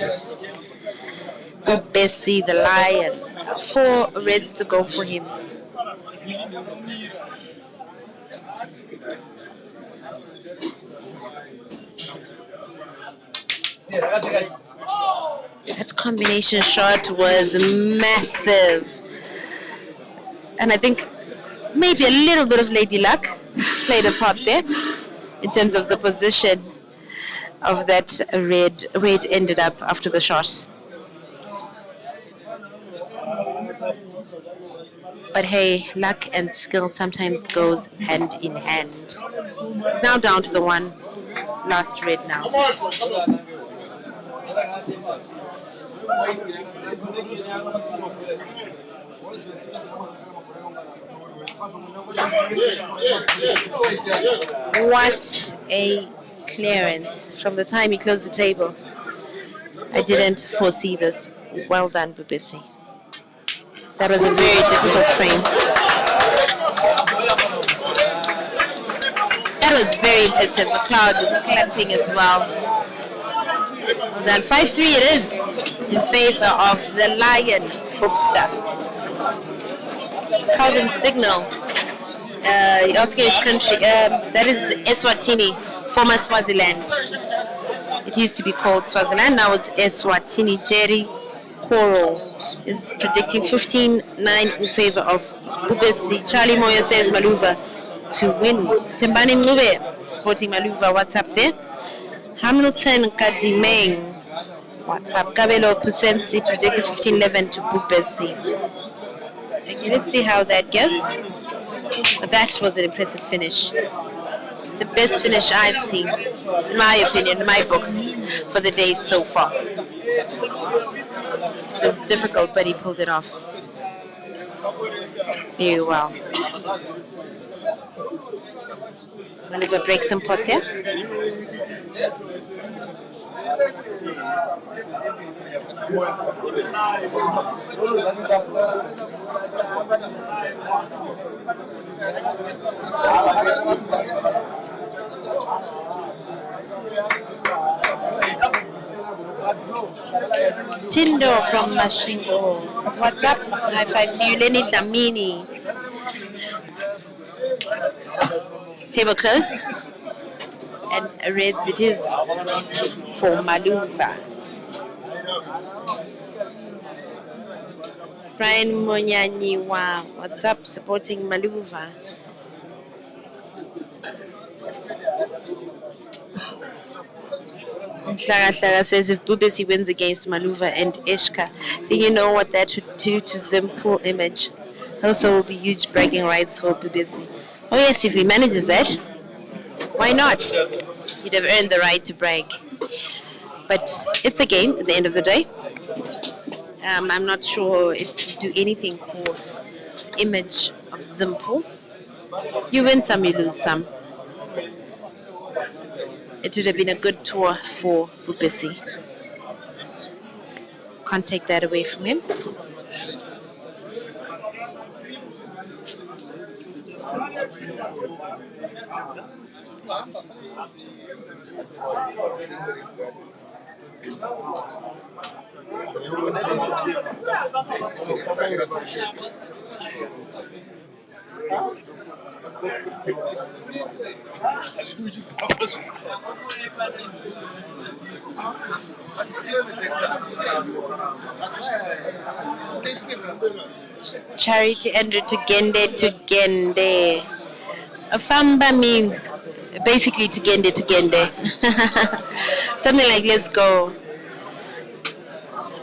[SPEAKER 4] Bhubesi the lion. 4 reds to go for him. That combination shot was massive. And I think maybe a little bit of lady luck played a part there in terms of the position of that red, where it ended up after the shot. But hey, luck and skill sometimes goes hand in hand. It's now down to the one last red now. What a clearance from the time he closed the table. I didn't foresee this. Well done, Bhubesi. That was a very difficult frame. That was very impressive. The crowd is clapping as well. Then 5-3 it is in favor of the Lion Hoopster. Calvin Signal. Asking which country? That is Eswatini, former Swaziland. It used to be called Swaziland, now it's Eswatini. Jerry Coral is predicting 15-9 in favor of Bhubesi. Charlie Moyo says Maluva to win. Tembani Ngube supporting Maluva. What's up there? Hamilton Kadimeng. What's up? Kabelo Pusensi predicting 15-11 to Bhubesi. Okay, let's see how that goes. But that was an impressive finish. The best finish I've seen, in my opinion, in my books, for the day so far. It was difficult, but he pulled it off very well. Maluva breaks some pots here. Tindo from Mashingo. What's up? High five to you, Lenny Dlamini. Table closed. And reds it is for Maluva. Brian Monyanyiwa, what's up? Supporting Maluva. Hlaga says if Bhubesi wins against Maluva and Ishka, then you know what that would do to Zimpool image. Also will be huge bragging rights for Bhubesi. Oh yes, if he manages that, why not? He'd have earned the right to brag. But it's a game at the end of the day. I'm not sure it would do anything for the image of Zimpool. You win some, you lose some. It would have been a good tour for Bhubesi. Can't take that away from him. Charity ended to Gende. Afamba means basically to Gende. Something like let's go.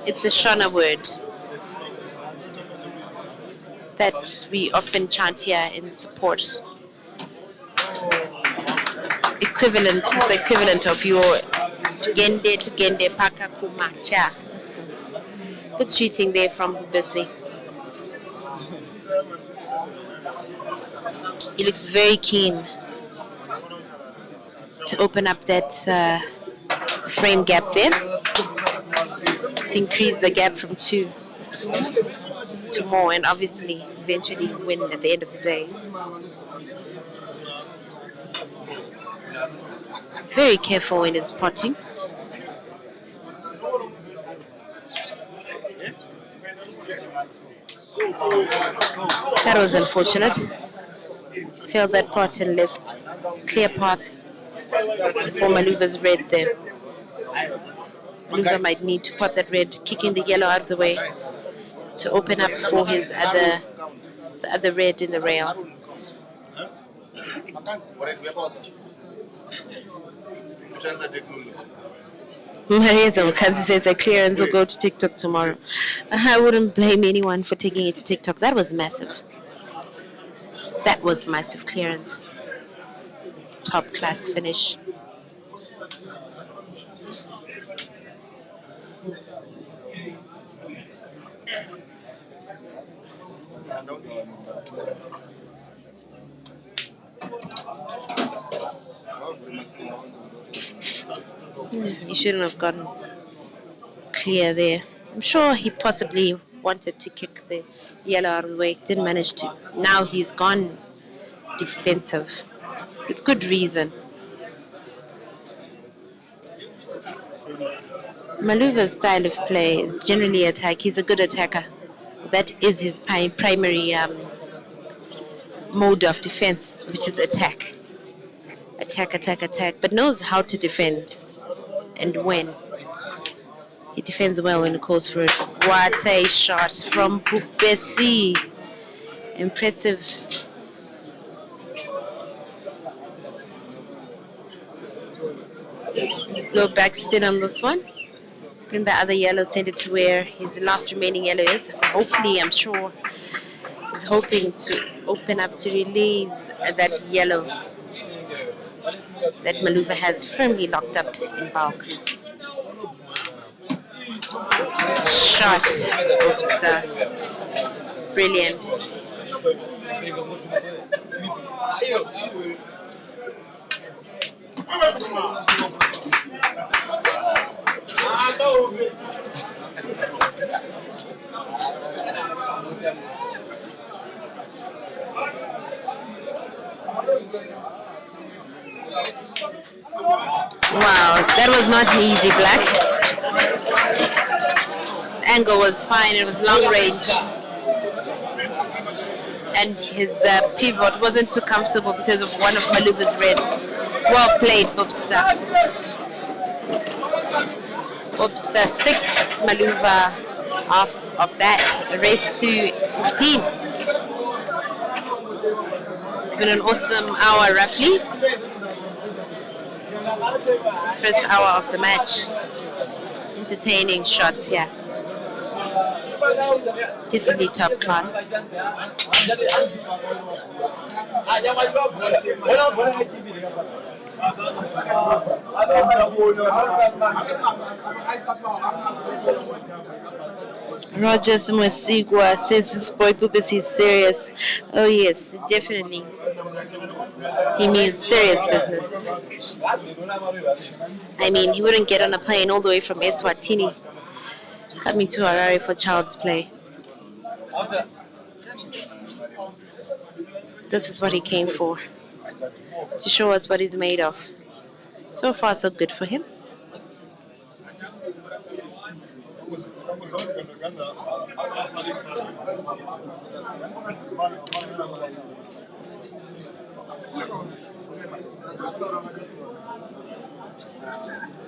[SPEAKER 4] It's a Shona word that we often chant here in support. Equivalent is the equivalent of your Gende Paka Kumacha. Good shooting there from Bhubesi. He looks very keen to open up that frame gap there, to increase the gap from 2 to more, and obviously eventually win at the end of the day. Very careful when it's potting. That was unfortunate. Failed that pot and left clear path for Maluva's red there. Maluva might need to pot that red, kicking the yellow out of the way to open up for his the other red in the rail. Maria's Kansi says that clearance will go to TikTok tomorrow. I wouldn't blame anyone for taking it to TikTok. That was massive. That was massive clearance. Top class finish. He shouldn't have gotten clear there. I'm sure he possibly wanted to kick the yellow out of the way. Didn't manage to. Now he's gone defensive with good reason. Maluva's style of play is generally attack. He's a good attacker. That is his primary mode of defense, which is attack. Attack, but knows how to defend and when. He defends well when he calls for it. What a shot from Bhubesi. Impressive. Low backspin on this one. Then the other yellow send it to where his last remaining yellow is. Hopefully, I'm sure is hoping to open up to release that yellow that Maluva has firmly locked up in bulk. Shot, Bhubesi. Brilliant. Wow, that was not an easy black. The angle was fine, it was long range. And his pivot wasn't too comfortable because of one of Maluva's reds. Well played, Bhubesi. Bhubesi 6, Maluva off of that. A race to 15. It's been an awesome hour roughly. First hour of the match. Entertaining shots here. Definitely top class. Rogers Mwesigwa says this boy Bhubesi is serious. Oh yes, definitely. He means serious business. I mean, he wouldn't get on a plane all the way from Eswatini coming to Harare for child's play. This is what he came for, to show us what he's made of. So far, so good for him.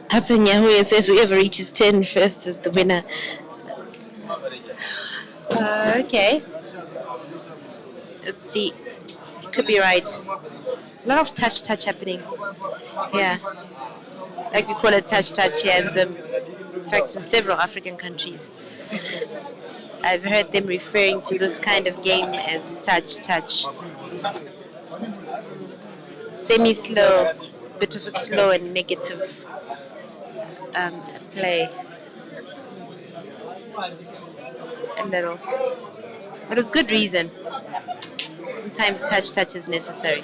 [SPEAKER 4] Apanyahuya says whoever reaches 10 first is the winner. Okay. Let's see. You could be right. A lot of touch happening. Yeah. Like we call it touch here in fact in several African countries. I've heard them referring to this kind of game as touch. Semi-slow, bit of a slow and negative play. A little. But with good reason. Sometimes touch is necessary.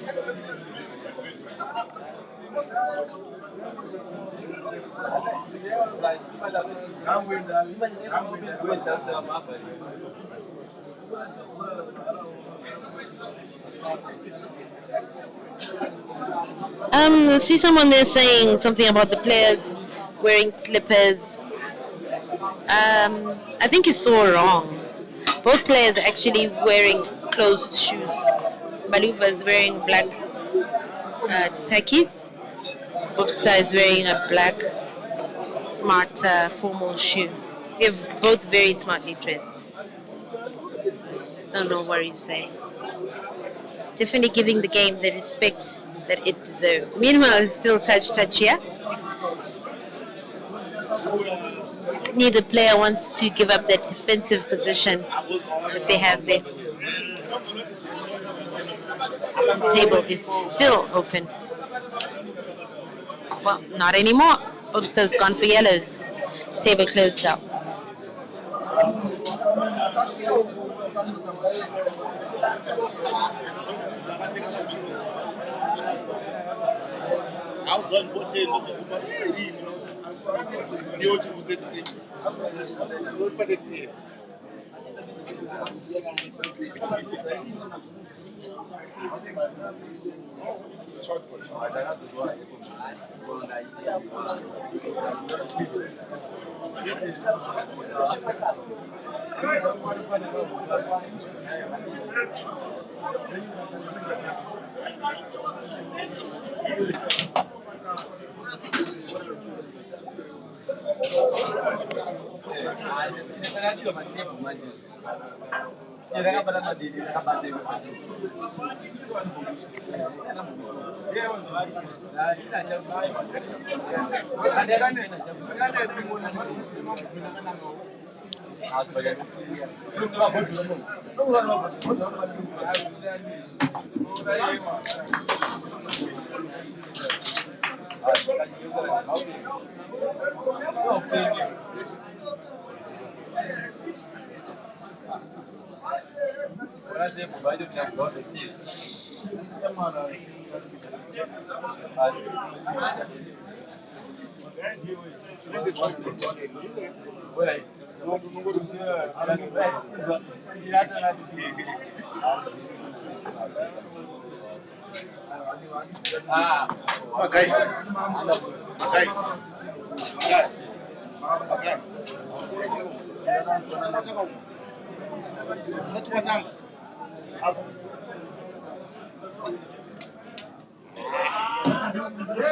[SPEAKER 4] I see someone there saying something about the players wearing slippers. I think you saw wrong. Both players are actually wearing closed shoes. Maluva is wearing black tackies. Bhubesi is wearing a black smart formal shoe. They're both very smartly dressed. So no worries there. Definitely giving the game the respect that it deserves. Meanwhile, it's still touch here. Neither player wants to give up that defensive position that they have there. The table is still open. Well, not anymore. Bhubesi's gone for yellows. Table closed up.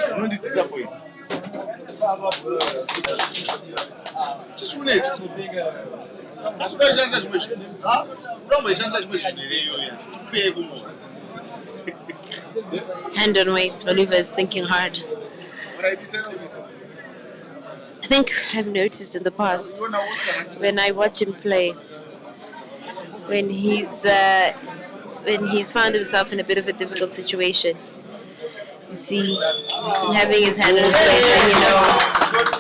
[SPEAKER 2] Don't disappoint. Just win it. That's what I chance much. Huh? Don't be chance much.
[SPEAKER 4] Hand on waist, Maluva is thinking hard. I think I've noticed in the past when I watch him play, when he's found himself in a bit of a difficult situation, you see him having his hand on his waist,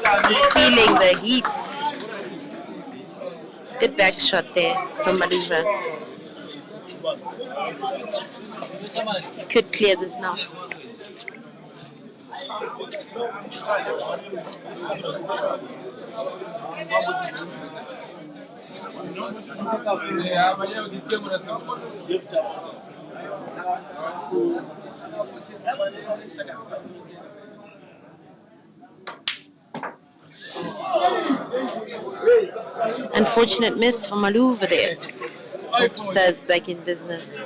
[SPEAKER 4] and he's feeling the heat. Good back shot there from Maluva. He could clear this now. Unfortunate miss for Maluva there. Hope Stars back in business.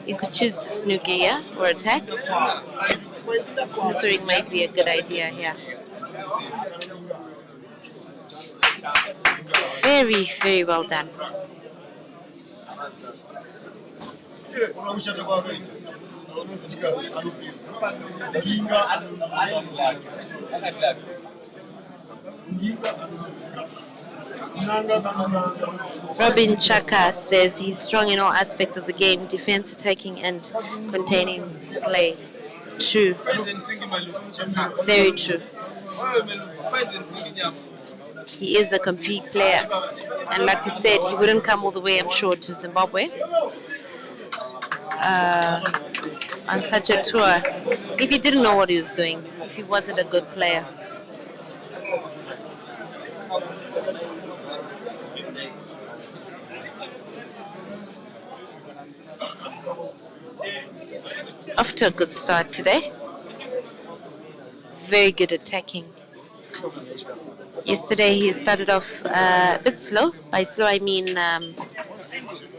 [SPEAKER 4] You could choose to snooker here or attack. Snookering might be a good idea here. Very, very well done. Robin Chaka says he's strong in all aspects of the game, defense, attacking, and containing play. True. Very true. He is a complete player. And like he said, he wouldn't come all the way, I'm sure, to Zimbabwe on such a tour if he didn't know what he was doing, if he wasn't a good player. It's off to a good start today. Very good attacking. Yesterday he started off a bit slow. By slow I mean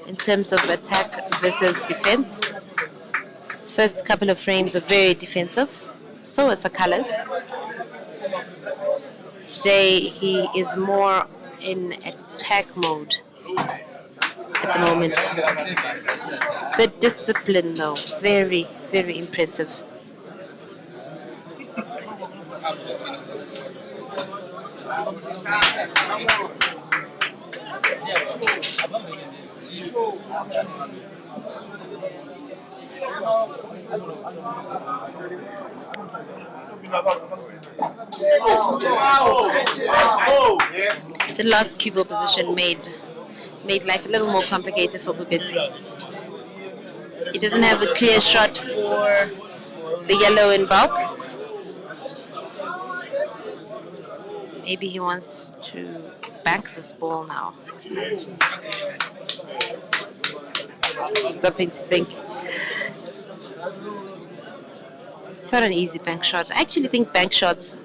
[SPEAKER 4] in terms of attack versus defense. His first couple of frames were very defensive. So was Sakala's. Today he is more in attack mode at the moment. The discipline though, very, very impressive. The last cube position made life a little more complicated for Bhubesi. He doesn't have a clear shot for the yellow in bulk. Maybe he wants to bank this ball now. Stopping to think. It's not an easy bank shot. I actually think bank shots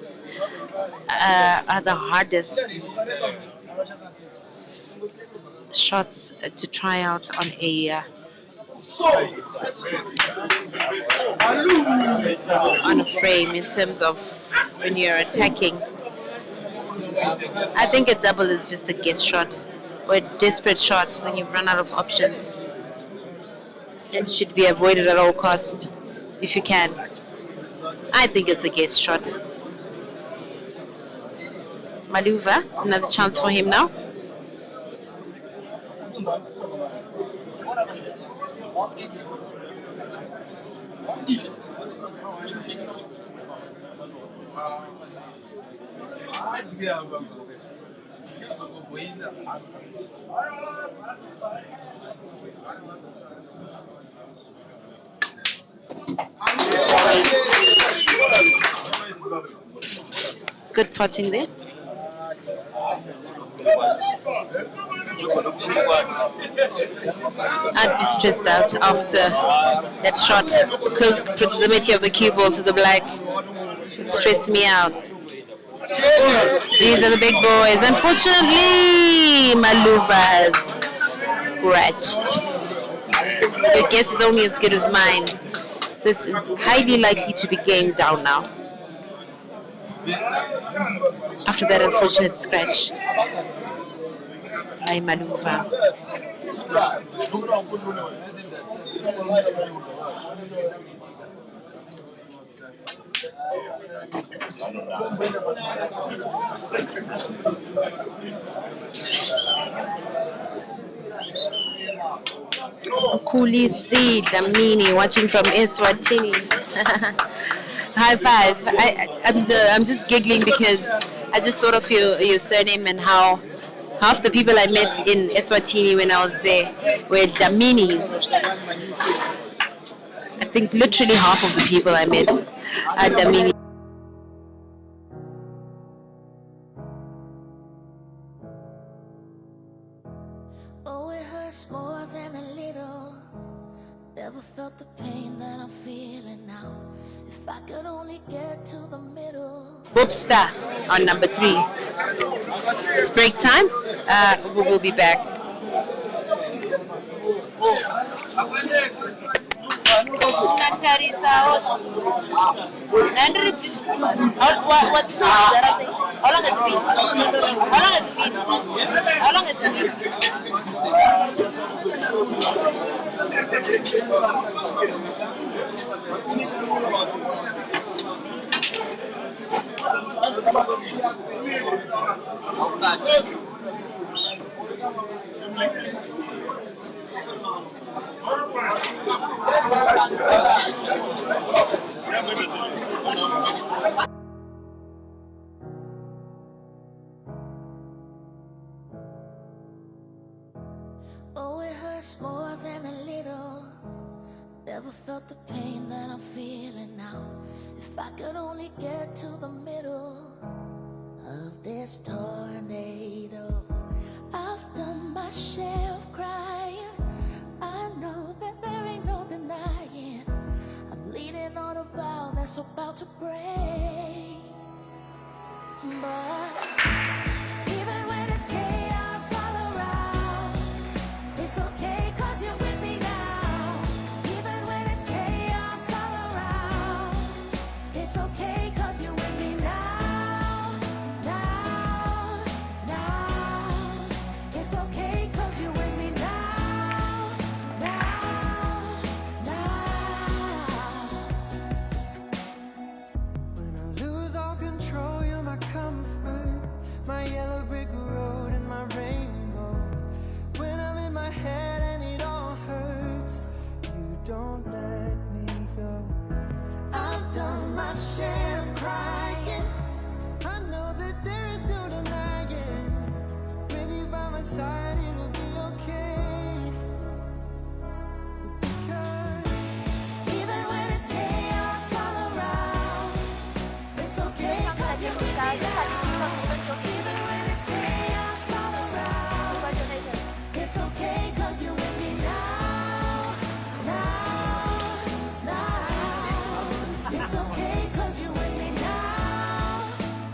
[SPEAKER 4] are the hardest shots to try out on a frame in terms of when you're attacking. I think a double is just a guess shot or a desperate shot when you run out of options. It should be avoided at all costs if you can. I think it's a guess shot. Maluva, another chance for him now. Good potting there. I'd be stressed out after that shot. Close proximity of the cue ball to the black. It stressed me out. These are the big boys. Unfortunately, Maluva has scratched. Your guess is only as good as mine. This is highly likely to be game down now. After that unfortunate scratch by Maluva. Kulisi Dlamini watching from Eswatini. High five. I'm just giggling because I just thought of your surname and how half the people I met in Eswatini when I was there were Dlaminis. I think literally half of the people I met are Dlamini.
[SPEAKER 3] Oh, it hurts more than a little. Never felt the pain that I'm feeling now. If I could only get to the middle.
[SPEAKER 4] Whoopster on number 3. It's break time. We will be back.
[SPEAKER 5] How long has it been? How long has it been? How long has it
[SPEAKER 3] Oh, it hurts more than a little. Never felt the pain that I'm feeling now. If I could only get to the middle of this tornado. I've done my share of crying. I know that there ain't no denying. I'm leaning on a bow that's about to break. But even when it's chaos all around, it's okay 'cause you're with me now. Even when it's chaos all around, it's okay 'cause you're with me now. Now, now, it's okay 'cause you're with me now. Now, now. When I lose all control, you're my comfort, my yellow brick road and my rainbow. When I'm in my head and it all hurts, you don't let me go. I've done my share of crying. I know that there is no denying. With you by my side, it'll be okay. Because even when it's chaos all around, it's okay 'cause you're with me now. Even when it's chaos all around, it's okay 'cause you're with me now. Now, now, it's okay 'cause you're with me now.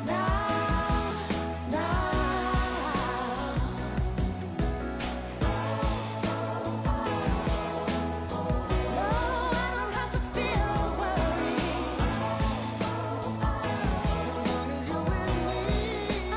[SPEAKER 3] Now, now. No, I don't have to fear or worry. As long as you're with me, I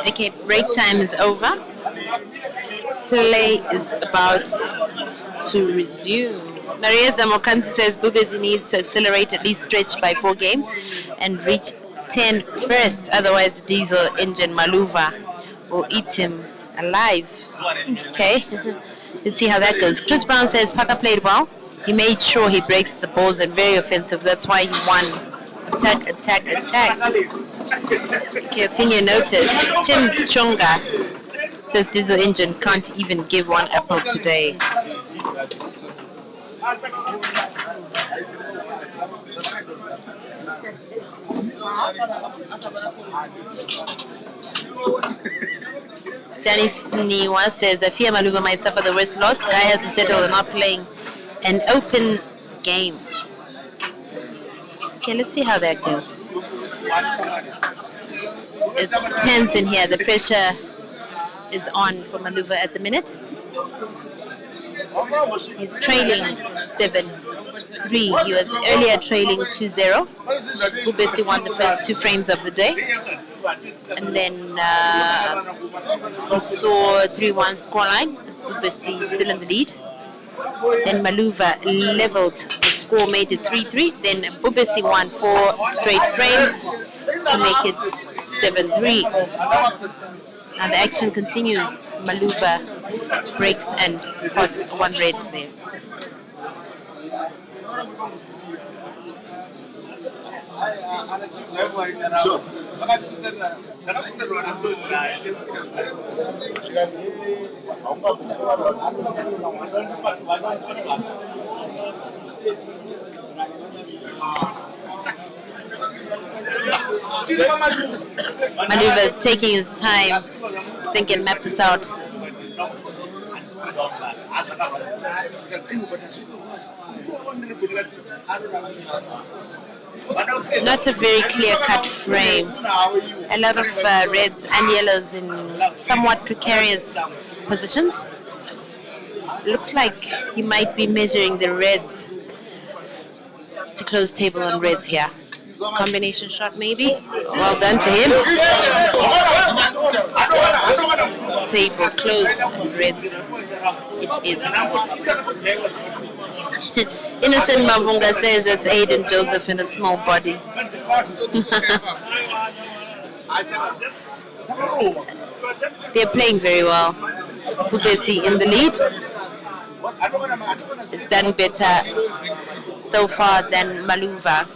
[SPEAKER 4] Okay, break time is over. Play is about to resume. Maria Zamokanti says Bhubesi needs to accelerate, at least stretch by 4 games and reach 10 first. Otherwise, diesel engine Maluva will eat him alive. Okay, let's see how that goes. Chris Brown says Paka played well. He made sure he breaks the balls and very offensive. That's why he won. Attack, attack, attack. Okay, opinion noted. James Chonga says diesel engine can't even give one apple today. Danny Sniwa says, I fear Maluva might suffer the worst loss. Guy hasn't settled and not playing an open game. Okay, let's see how that goes. It's tense in here. The pressure is on for Maluva at the minute. He's trailing 7-3. He was earlier trailing 2-0. Bhubesi won the first 2 frames of the day. And then we saw 3-1 scoreline. Bhubesi still in the lead. Then Maluva leveled the score, made it 3-3. Then Bhubesi won 4 straight frames to make it 7-3. Now the action continues. Maluva breaks and pots 1 red there. Maluva taking his time to think and map this out. Not a very clear-cut frame. A lot of reds and yellows in somewhat precarious positions. Looks like he might be measuring the reds to close table on reds here. Combination shot maybe. Well done to him. Table closed on reds. It is. Innocent Mavunga says it's Aiden Joseph in a small body. They're playing very well. Bhubesi in the lead. Has done better so far than Maluva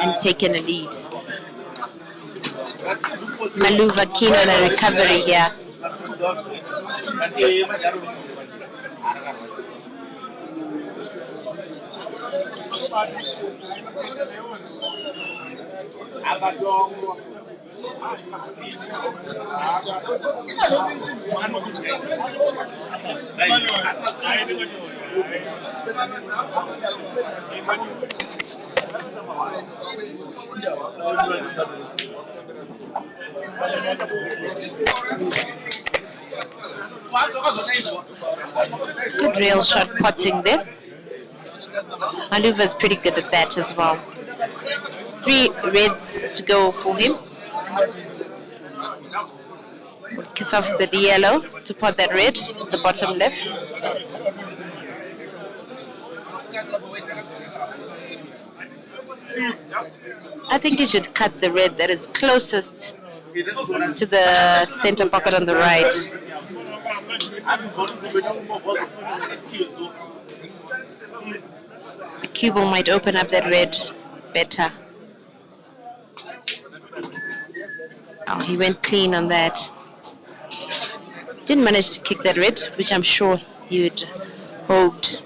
[SPEAKER 4] and taken a lead. Maluva keen on a recovery here. Good rail shot potting there. Maluva is pretty good at that as well. 3 reds to go for him. We'll kiss off the yellow to pot that red, the bottom left. I think you should cut the red that is closest to the center pocket on the right. The cue ball might open up that red better. Oh, he went clean on that. Didn't manage to kick that red, which I'm sure he would hoped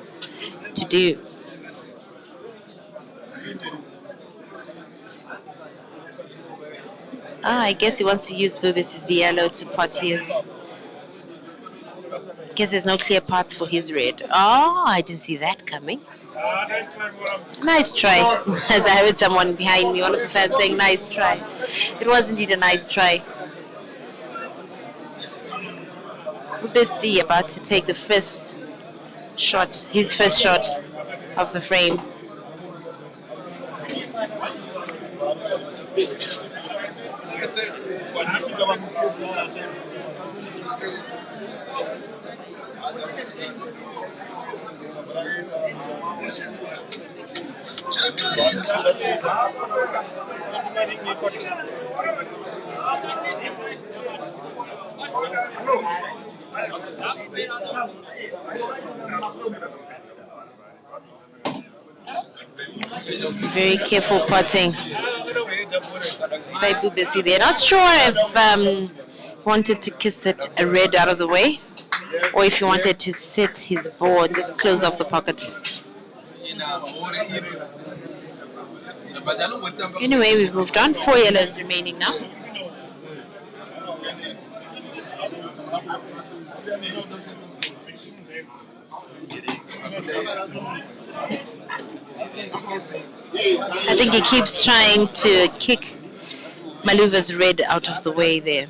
[SPEAKER 4] to do. I guess he wants to use Bhubesi's yellow to pot his. I guess there's no clear path for his red. Oh, I didn't see that coming. Nice try. As I heard someone behind me, one of the fans saying, nice try. It was indeed a nice try. Bhubesi about to take the first shot, his first shot of the frame. Very careful potting by Bhubesi. They're not sure if wanted to kiss it a red out of the way, or if he wanted to set his ball and just close off the pocket. Anyway, we've moved on. 4 yellows remaining now. I think he keeps trying to kick Maluva's red out of the way there.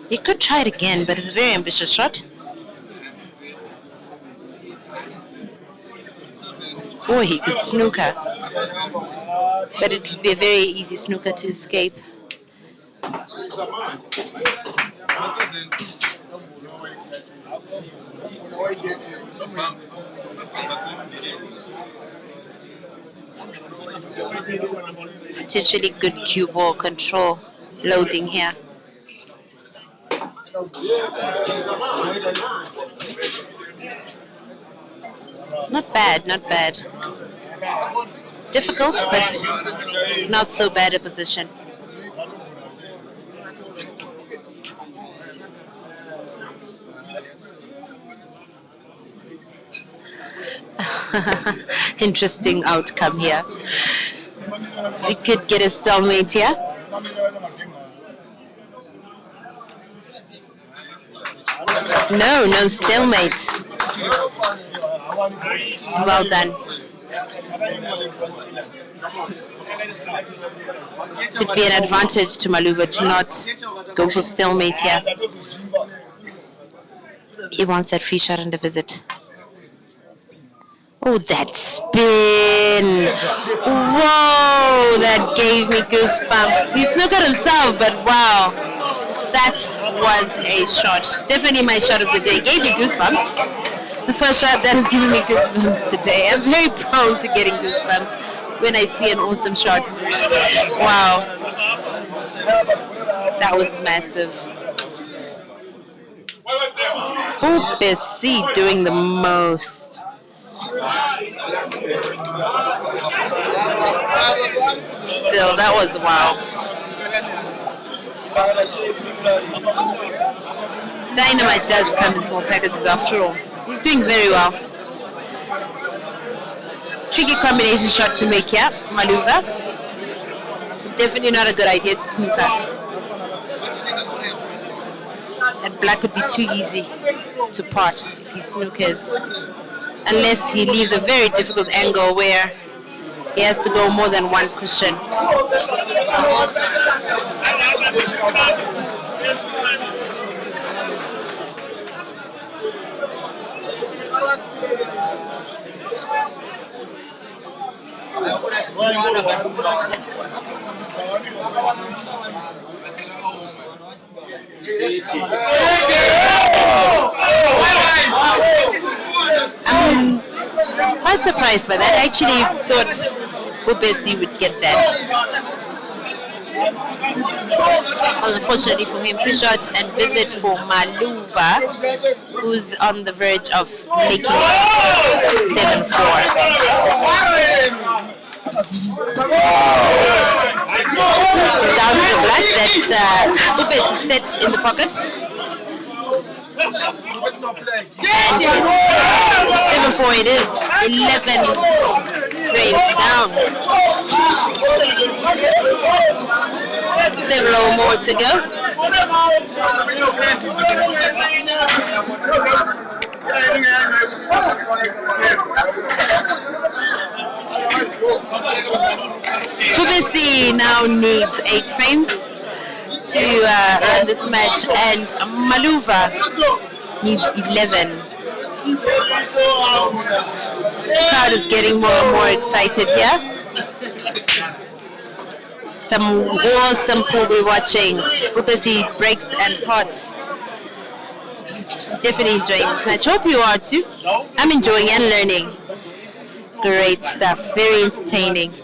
[SPEAKER 4] He could try it again, but it's a very ambitious shot. Or he could snooker, but it would be a very easy snooker to escape. Potentially good cue ball control loading here. Not bad, not bad. Difficult, but not so bad a position. Interesting outcome here. We could get a stalemate here. No stalemate. Well done. It would be an advantage to Maluva to not go for stalemate here. He wants that free shot and a visit. Oh, that spin. Whoa, that gave me goosebumps. He snookered himself, but wow. That was a shot. Definitely my shot of the day. Gave me goosebumps. The first shot that has given me goosebumps today. I'm very prone to getting goosebumps when I see an awesome shot. Wow. That was massive. Bhubesi doing the most. Still, that was wow. Dynamite does come in small packages after all. He's doing very well. Tricky combination shot to make here, Maluva. Definitely not a good idea to snooker. That black would be too easy to pot if he snookers. Unless he leaves a very difficult angle where he has to go more than one cushion. I'm quite surprised by that. I actually thought Bhubesi would get that. Unfortunately for him, free shot and visit for Maluva, who's on the verge of making it 7-4. Down to the black that Bhubesi sets in the pocket. And it's 7-4 it is. 11 frames down. Several more to go. Bhubesi now needs 8 frames to run this match, and Maluva needs 11. The crowd is getting more and more excited here. Some awesome pool we're watching. Bhubesi breaks and pots. Definitely enjoying this match. Hope you are too. I'm enjoying and learning. Great stuff. Very entertaining.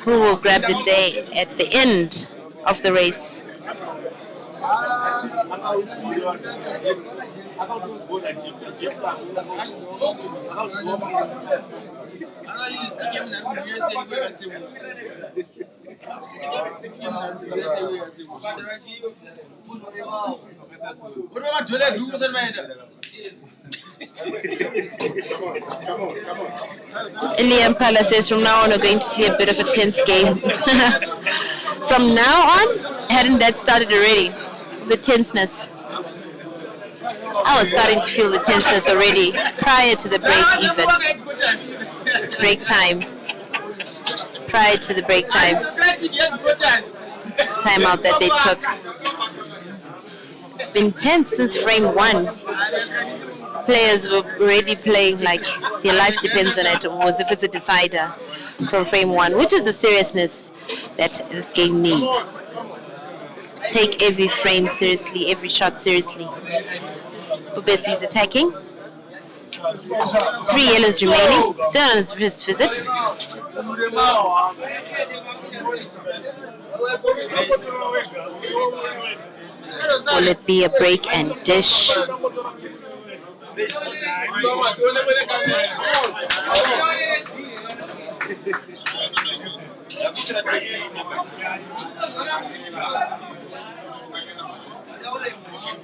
[SPEAKER 4] Who will grab the day at the end of the race? Eliam Pala says from now on we're going to see a bit of a tense game. From now on? Hadn't that started already? The tenseness. I was starting to feel the tenseness already prior to the break even. Break time. Prior to the break time. Time out that they took. It's been tense since frame 1. Players were already playing like their life depends on it, or as if it's a decider from frame 1, which is the seriousness that this game needs. Take every frame seriously, every shot seriously. Bhubesi is attacking. 3 yellows remaining, still on his first visit. Will it be a break and dish?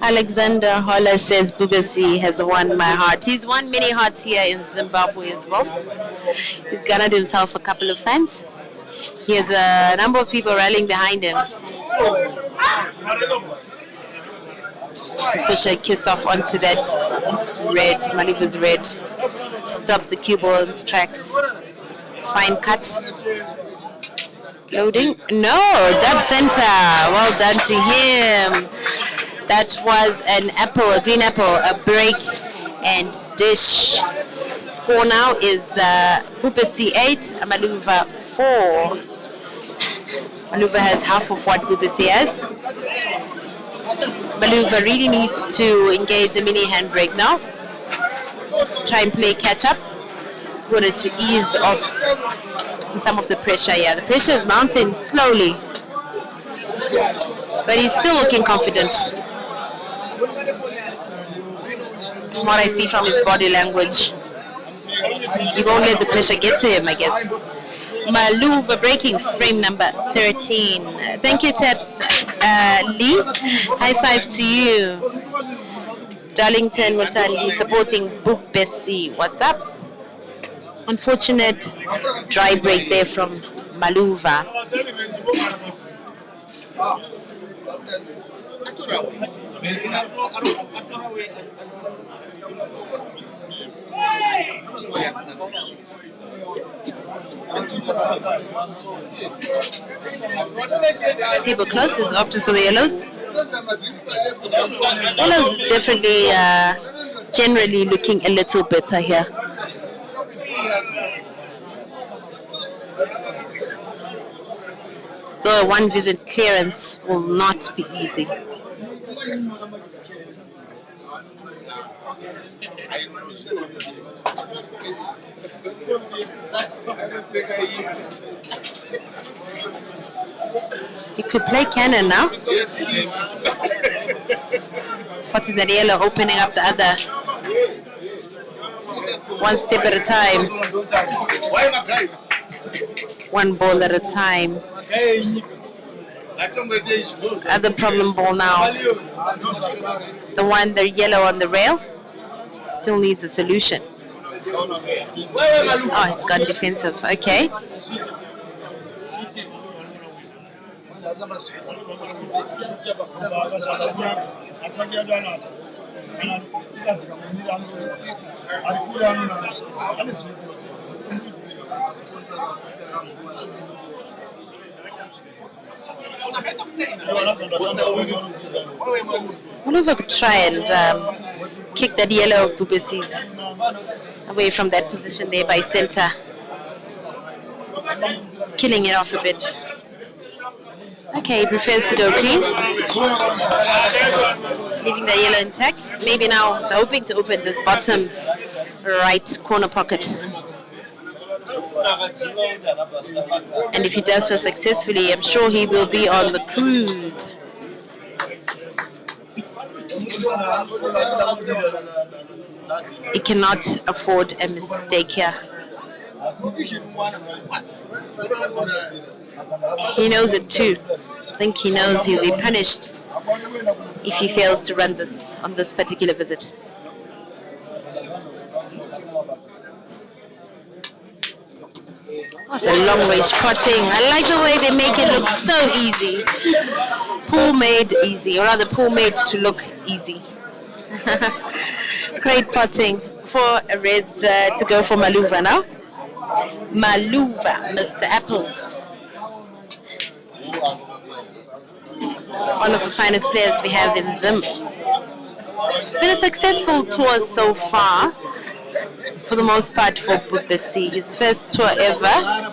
[SPEAKER 4] Alexander Holler says Bhubesi has won my heart. He's won many hearts here in Zimbabwe as well. He's garnered himself a couple of fans. He has a number of people rallying behind him. Fisher kiss off onto that red, Maluva's red. Stop the cue ball in his tracks. Fine cut. Loading. No, dub center. Well done to him. That was an apple, a green apple, a break and dish. Score now is Bhubesi 8, Maluva 4. Maluva has half of what Bhubesi has. Maluva really needs to engage a mini handbrake now. Try and play catch up. Wanted to ease off some of the pressure. Yeah, the pressure is mounting slowly. But he's still looking confident. From what I see from his body language. He won't let the pressure get to him, I guess. Maluva breaking frame number 13. Thank you, Taps. Lee, high five to you. Darlington Mutali supporting Bhubesi. What's up? Unfortunate dry break there from Maluva. Table close is opted for the yellows. Yellows is definitely generally looking a little better here. Though a 1 visit clearance will not be easy. You could play cannon now. What's in that yellow opening up the other? One step at a time. One ball at a time. Other problem ball now. The one, the yellow on the rail, still needs a solution. Oh, it's gone defensive. Okay. Maluva could try and kick that yellow of Bhubesi's away from that position there by center, killing it off a bit. Okay, he prefers to go clean, leaving the yellow intact. Maybe now he's hoping to open this bottom right corner pocket. And if he does so successfully, I'm sure he will be on the cruise. He cannot afford a mistake here. He knows it too. I think he knows he'll be punished if he fails to run this on this particular visit. Oh, the long range potting. I like the way they make it look so easy. Pool made easy, or rather pool made to look easy. Great potting for Reds to go for Maluva now. Maluva, Mr. Apples. One of the finest players we have in Zim. It's been a successful tour so far, for the most part, for Bhubesi. His first tour ever.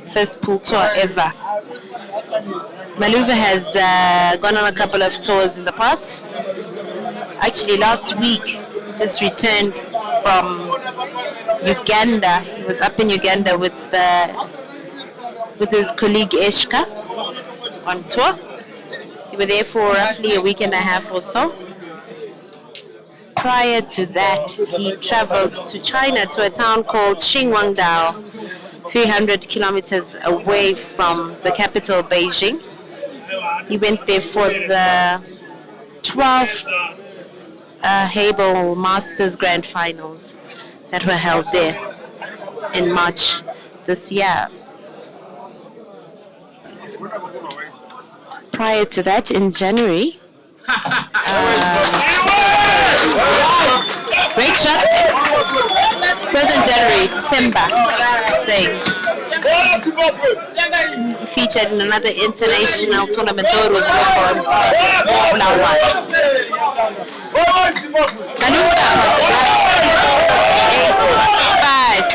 [SPEAKER 4] First pool tour ever. Maluva has gone on a couple of tours in the past. Actually, last week, just returned from Uganda. He was up in Uganda with his colleague Eshka on tour. They were there for roughly a week and a half or so. Prior to that, he traveled to China, to a town called Xinguangdao, 300 kilometers away from the capital, Beijing. He went there for the 12th Hable Masters Grand Finals that were held there in March this year. Prior to that, in January, great shot. Present January, December, featured in another international tournament, though it was called Formula 1. Maluva was black.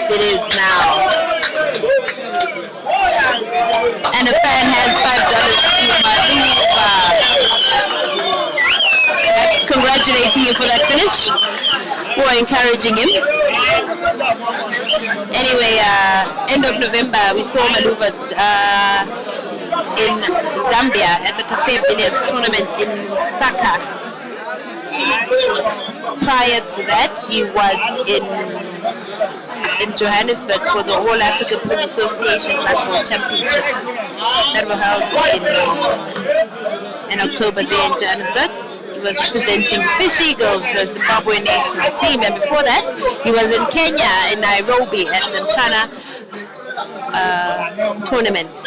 [SPEAKER 4] 8-5 it is now. And a fan has $5 to Maluva. Perhaps congratulating him for that finish, or encouraging him. Anyway, end of November, we saw Maluva in Zambia at the Cafe Billiards tournament in Lusaka. Prior to that, he was in Johannesburg for the All Africa Pool Association National Championships that were held in October there in Johannesburg. He was representing Fish Eagles, the Zimbabwe national team, and before that, he was in Kenya, in Nairobi, at the China tournament.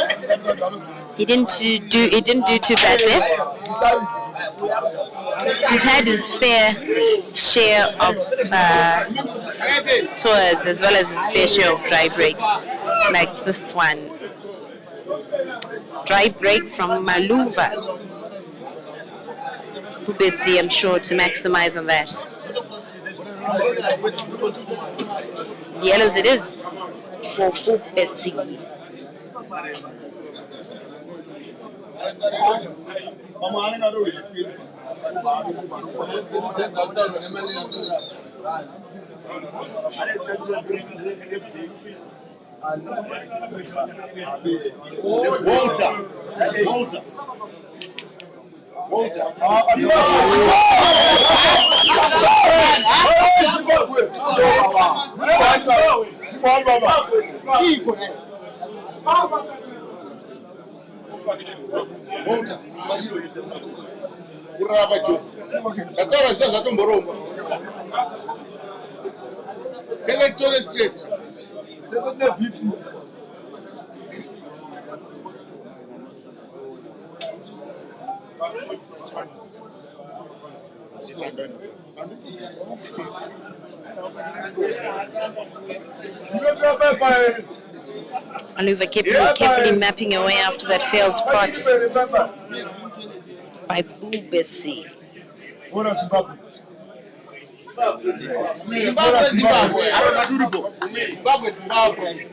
[SPEAKER 4] He didn't do too bad there. He's had his fair share of tours, as well as his fair share of dry breaks, like this one. Dry break from Maluva. Bhubesi, I'm sure, to maximize on that. Yellows it is for Bhubesi.
[SPEAKER 2] Walter. Kuraba jo. Satsara sha tomboromba. Tell story straight. Doesn't know beauty.
[SPEAKER 4] Maluva carefully mapping away after that failed pot by Bhubesi.
[SPEAKER 2] Zimbabwe.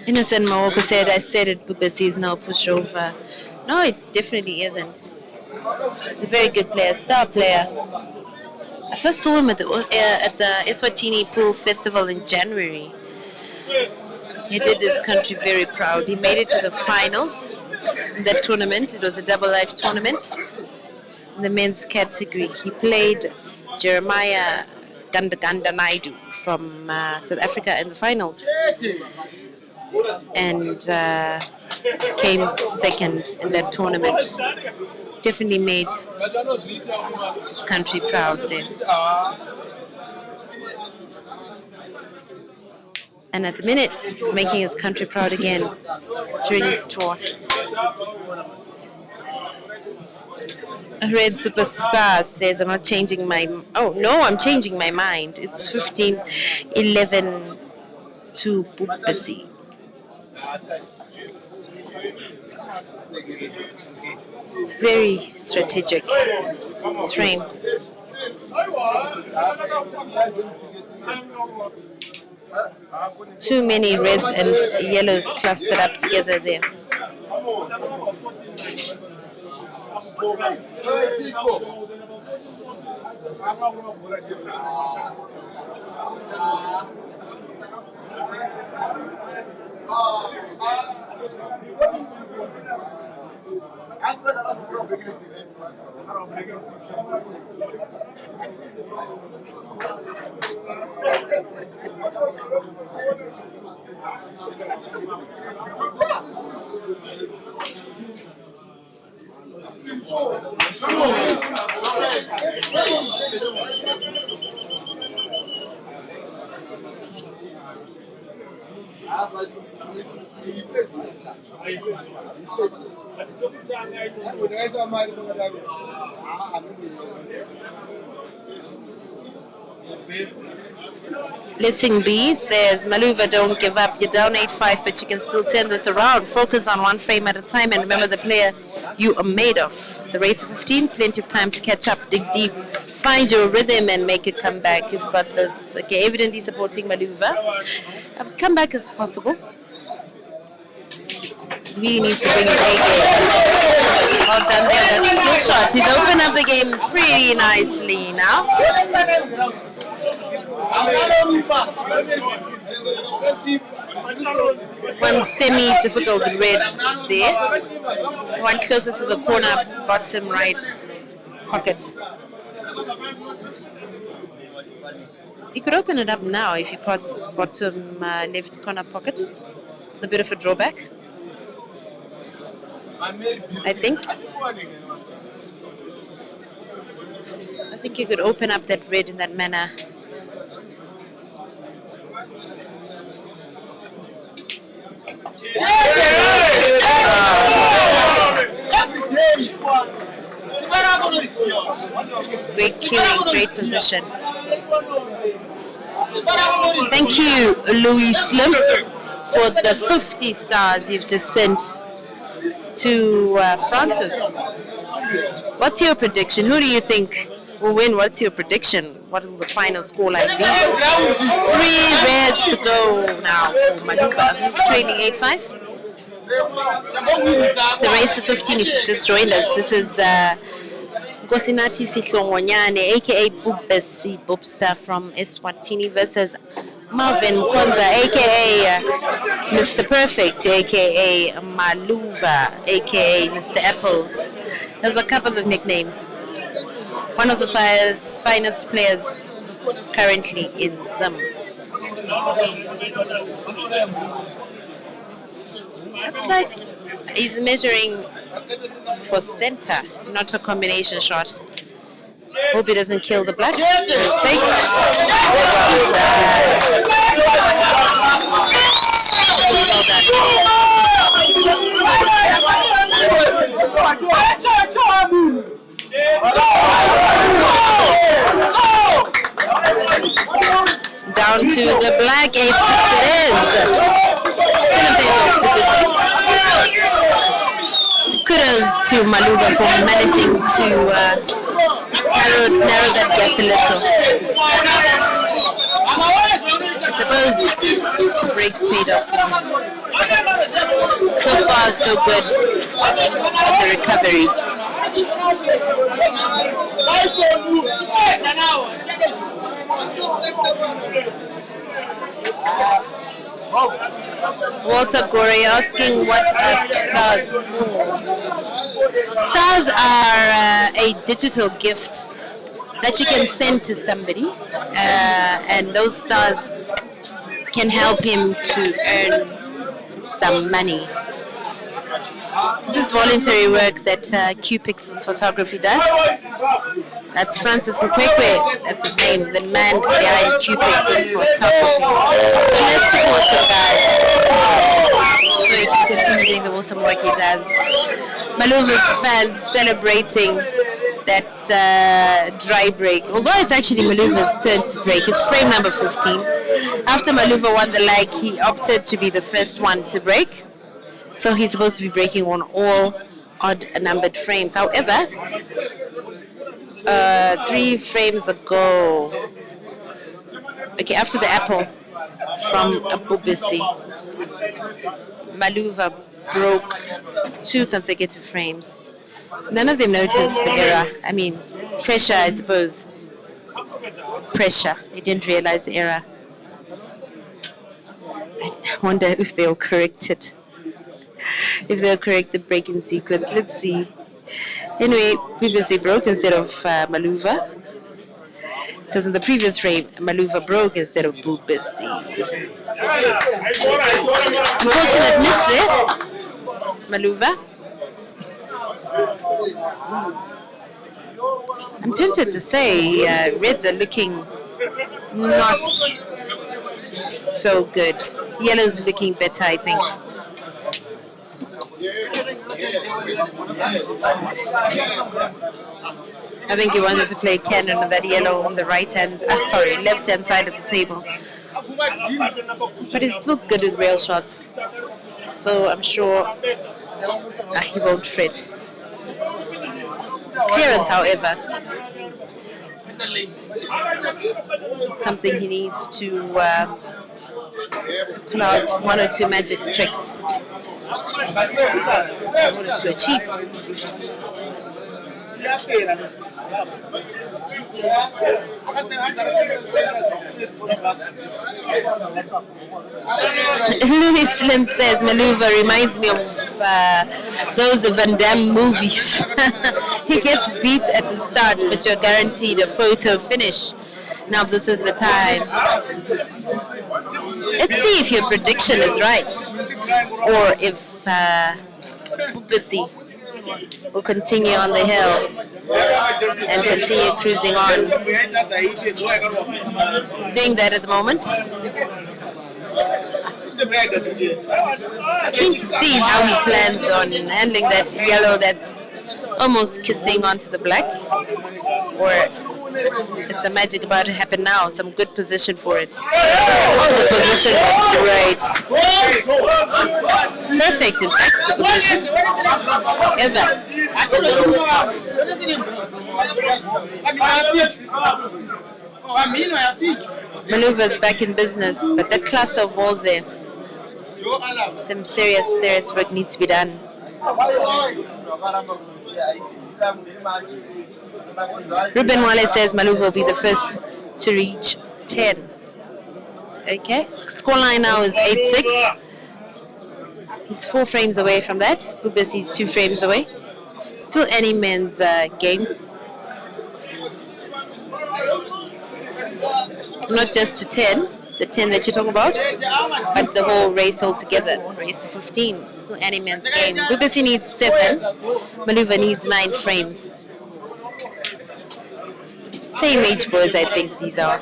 [SPEAKER 4] Innocent Mawoko said, I said it, Bhubesi is no pushover. No, it definitely isn't. He's a very good player, star player. I first saw him at the Eswatini Pool Festival in January. He did his country very proud. He made it to the finals in that tournament. It was a double life tournament in the men's category. He played Jeremiah Ganda Naidu from South Africa in the finals and came second in that tournament. Definitely made his country proud there. And at the minute, he's making his country proud again during his tour. Red Superstar says, I'm not changing my... Oh, no, I'm changing my mind. It's 15-11 to Bhubesi. Very strategic, this frame. Too many reds and yellows clustered up together there. Blessing B says, Maluva, don't give up. You're down 8-5, but you can still turn this around. Focus on one frame at a time and remember the player you are made of. It's a race of 15, plenty of time to catch up, dig deep, find your rhythm and make it come back. You've got this. Okay, evidently supporting Maluva. Come back as possible. Really needs to bring his A game. Well done there, that skill shot. He's opened up the game pretty nicely now. One semi-difficult red there. One closest to the corner, bottom right pocket. You could open it up now if you put bottom left corner pocket. It's a bit of a drawback, I think. I think you could open up that red in that manner. Great cueing, great position. Thank you, Louis Slim, for the 50 stars you've just sent to Francis. What's your prediction? Who do you think will win? What's your prediction? What will the final scoreline be? 3 reds to go now for Maluva. He's trailing 8-5. It's a race of 15 if you've just joined us. This is Nkosinati Sihlongonyane, aka Bhubesi Bobstar from Eswatini versus Marvin Kwanza, aka Mr. Perfect, aka Maluva, aka Mr. Apples. There's a couple of nicknames. One of the finest players currently in Zim. Looks like he's measuring for center, not a combination shot. Hope he doesn't kill the black for his sake. Well done. Down to the black 8-6 it is. Still in favor of Bhubesi. Kudos to Maluva for managing to narrow that gap a little. I suppose the break paid off. So far, so good at the recovery. Walter Gore asking what are stars for? Stars are a digital gift that you can send to somebody, and those stars can help him to earn some money. This is voluntary work that Q-Pixels Photography does. That's Francis Mkwekwe, that's his name, the man behind Q-Pixels Photography. So let's support him, guys, so he can continue doing the awesome work he does. Maluva's fans celebrating that dry break, although it's actually Maluva's turn to break. It's frame number 15. After Maluva won the leg, he opted to be the first one to break. So he's supposed to be breaking on all odd numbered frames. However, 3 frames ago, okay, after the apple from Bhubesi, Maluva broke 2 consecutive frames. None of them noticed the error. I mean, pressure, I suppose. Pressure. They didn't realize the error. I wonder if they'll correct it. If they'll correct the break-in sequence. Let's see. Anyway, previously broke instead of Maluva. Because in the previous frame, Maluva broke instead of Bhubesi. Unfortunate miss there, Maluva. I'm tempted to say reds are looking not so good. Yellow's looking better, I think. I think he wanted to play cannon on that yellow on the left hand side of the table. But he's still good with rail shots. So I'm sure he won't fret. Clearance, however, something he needs to pull out 1 or 2 magic tricks in order to achieve. Louis Slim says Maluva reminds me of those Van Damme movies. He gets beat at the start, but you're guaranteed a photo finish. Now this is the time. Let's see if your prediction is right, or if Bhubesi will continue on the hill and continue cruising on. He's doing that at the moment. Keen to see how he plans on handling that yellow that's almost kissing onto the black, or is some magic about to happen now? Some good position for it. Oh, the position was great. Perfect, in fact, the position ever. Maluva's back in business, but that cluster of balls there, some serious work needs to be done. Ruben Wale says Maluva will be the first to reach 10. Okay, scoreline now is 8-6. He's 4 frames away from that. Bhubesi's 2 frames away. Still any man's game. Not just to 10, the 10 that you talk about, but the whole race altogether, race to 15. Still any man's game. Bhubesi needs 7. Maluva needs 9 frames. Same age boys, I think these are.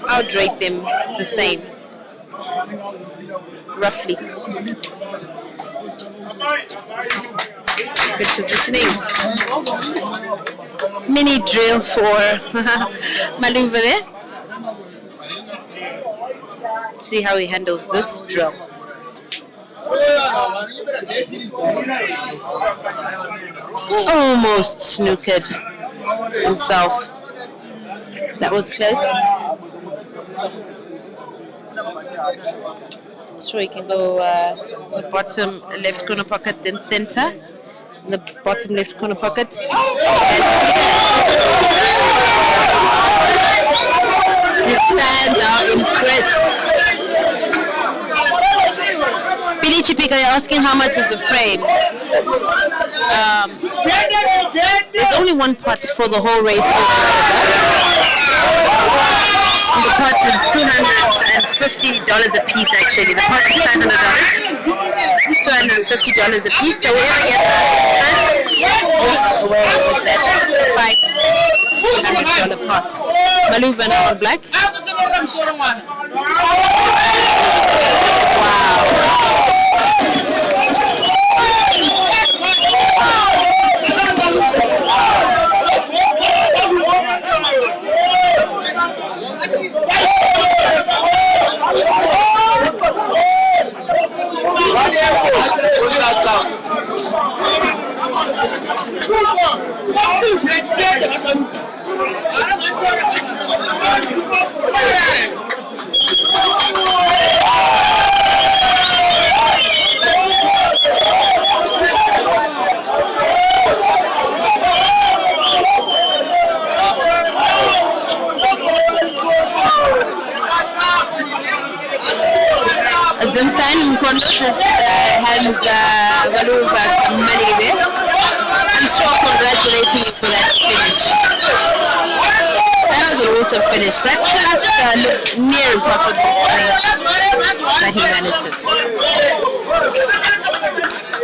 [SPEAKER 4] I would rate them the same, roughly. Good positioning. Mini drill for Maluva there. See how he handles this drill. Almost snookered himself. That was close. Sure, he can go the bottom left corner pocket, then center. The bottom left corner pocket. His fans are impressed. Billy Chipika, you're asking how much is the frame? There's only one pot for the whole race. And the pot is $250 a piece actually. The pot is $500. $250 a piece. So whoever gets first walks away with that $500 pot. Maluva now on black. Zimtan Kondos hands Maluva some money there. I'm sure congratulating you for that finish. That was an awesome finish. That class looked near impossible, but he managed it.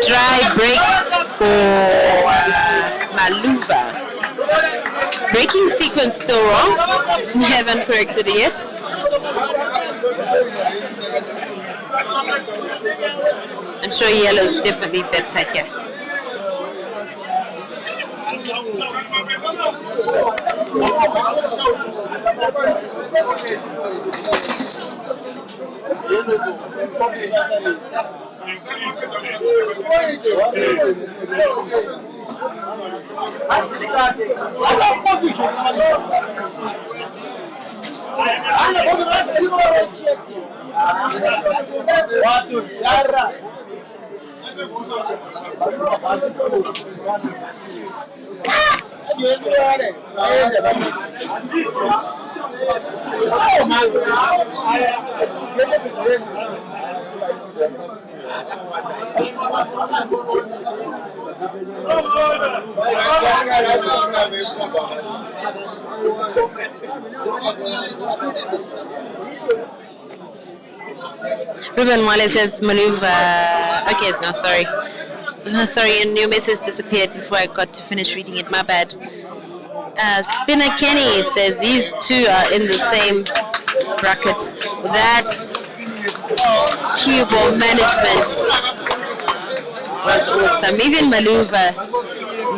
[SPEAKER 4] Dry break for Maluva. Braking sequence still wrong. We haven't corrected it yet. I'm sure yellow is definitely better here. Ruben Wale says Maluva. Okay, no, sorry. Sorry, a new message disappeared before I got to finish reading it. My bad. Spinner Kenny says these two are in the same brackets. That cue ball management was awesome. Even Maluva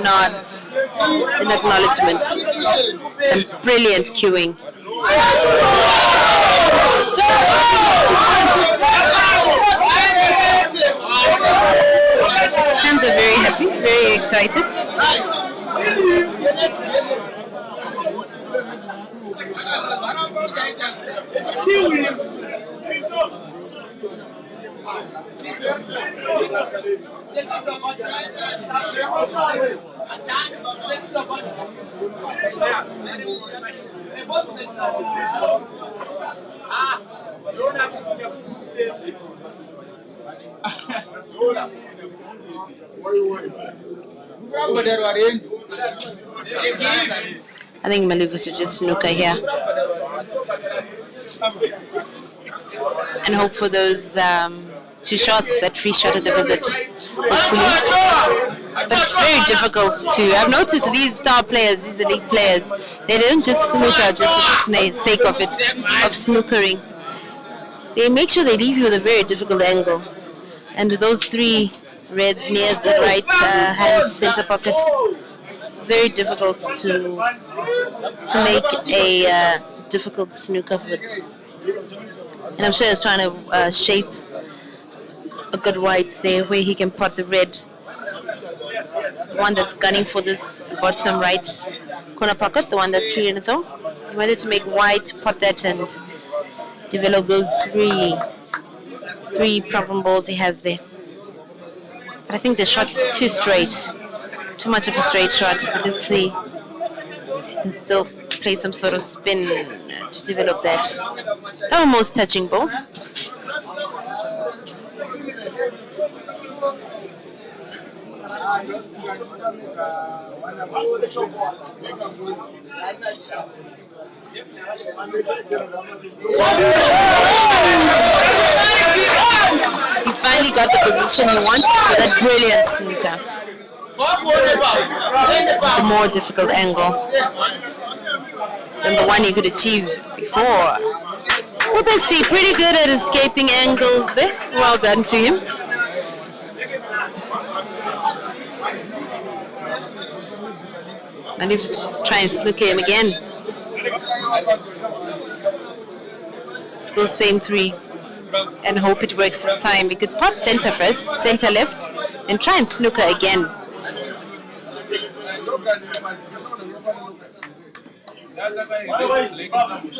[SPEAKER 4] nods in acknowledgement. Some brilliant cueing. Fans are very happy, very excited. I think Maluva should just snooker here and hope for those 2 shots, that free shot at the visit. Hopefully. but it's very difficult to. I've noticed these star players, these elite players, they don't just snooker just for the sake of it, of snookering. They make sure they leave you with a very difficult angle. And with those three reds near the right hand center pocket, very difficult to make a difficult snooker with. And I'm sure he's trying to shape a good white there where he can pot the red. One that's gunning for this bottom right corner pocket, the one that's free in its own. He wanted to make white pot that and develop those three problem balls he has there. But I think the shot is too straight. Too much of a straight shot. Let's see if he can still play some sort of spin to develop that. Almost touching balls. He finally got the position he wanted for that brilliant snooker. The more difficult angle than the one he could achieve before. Bhubesi pretty good at escaping angles there. Well done to him. And if he's just trying to snooker him again. Those same three. And hope it works this time. We could pot center first, center left, and try and snooker again.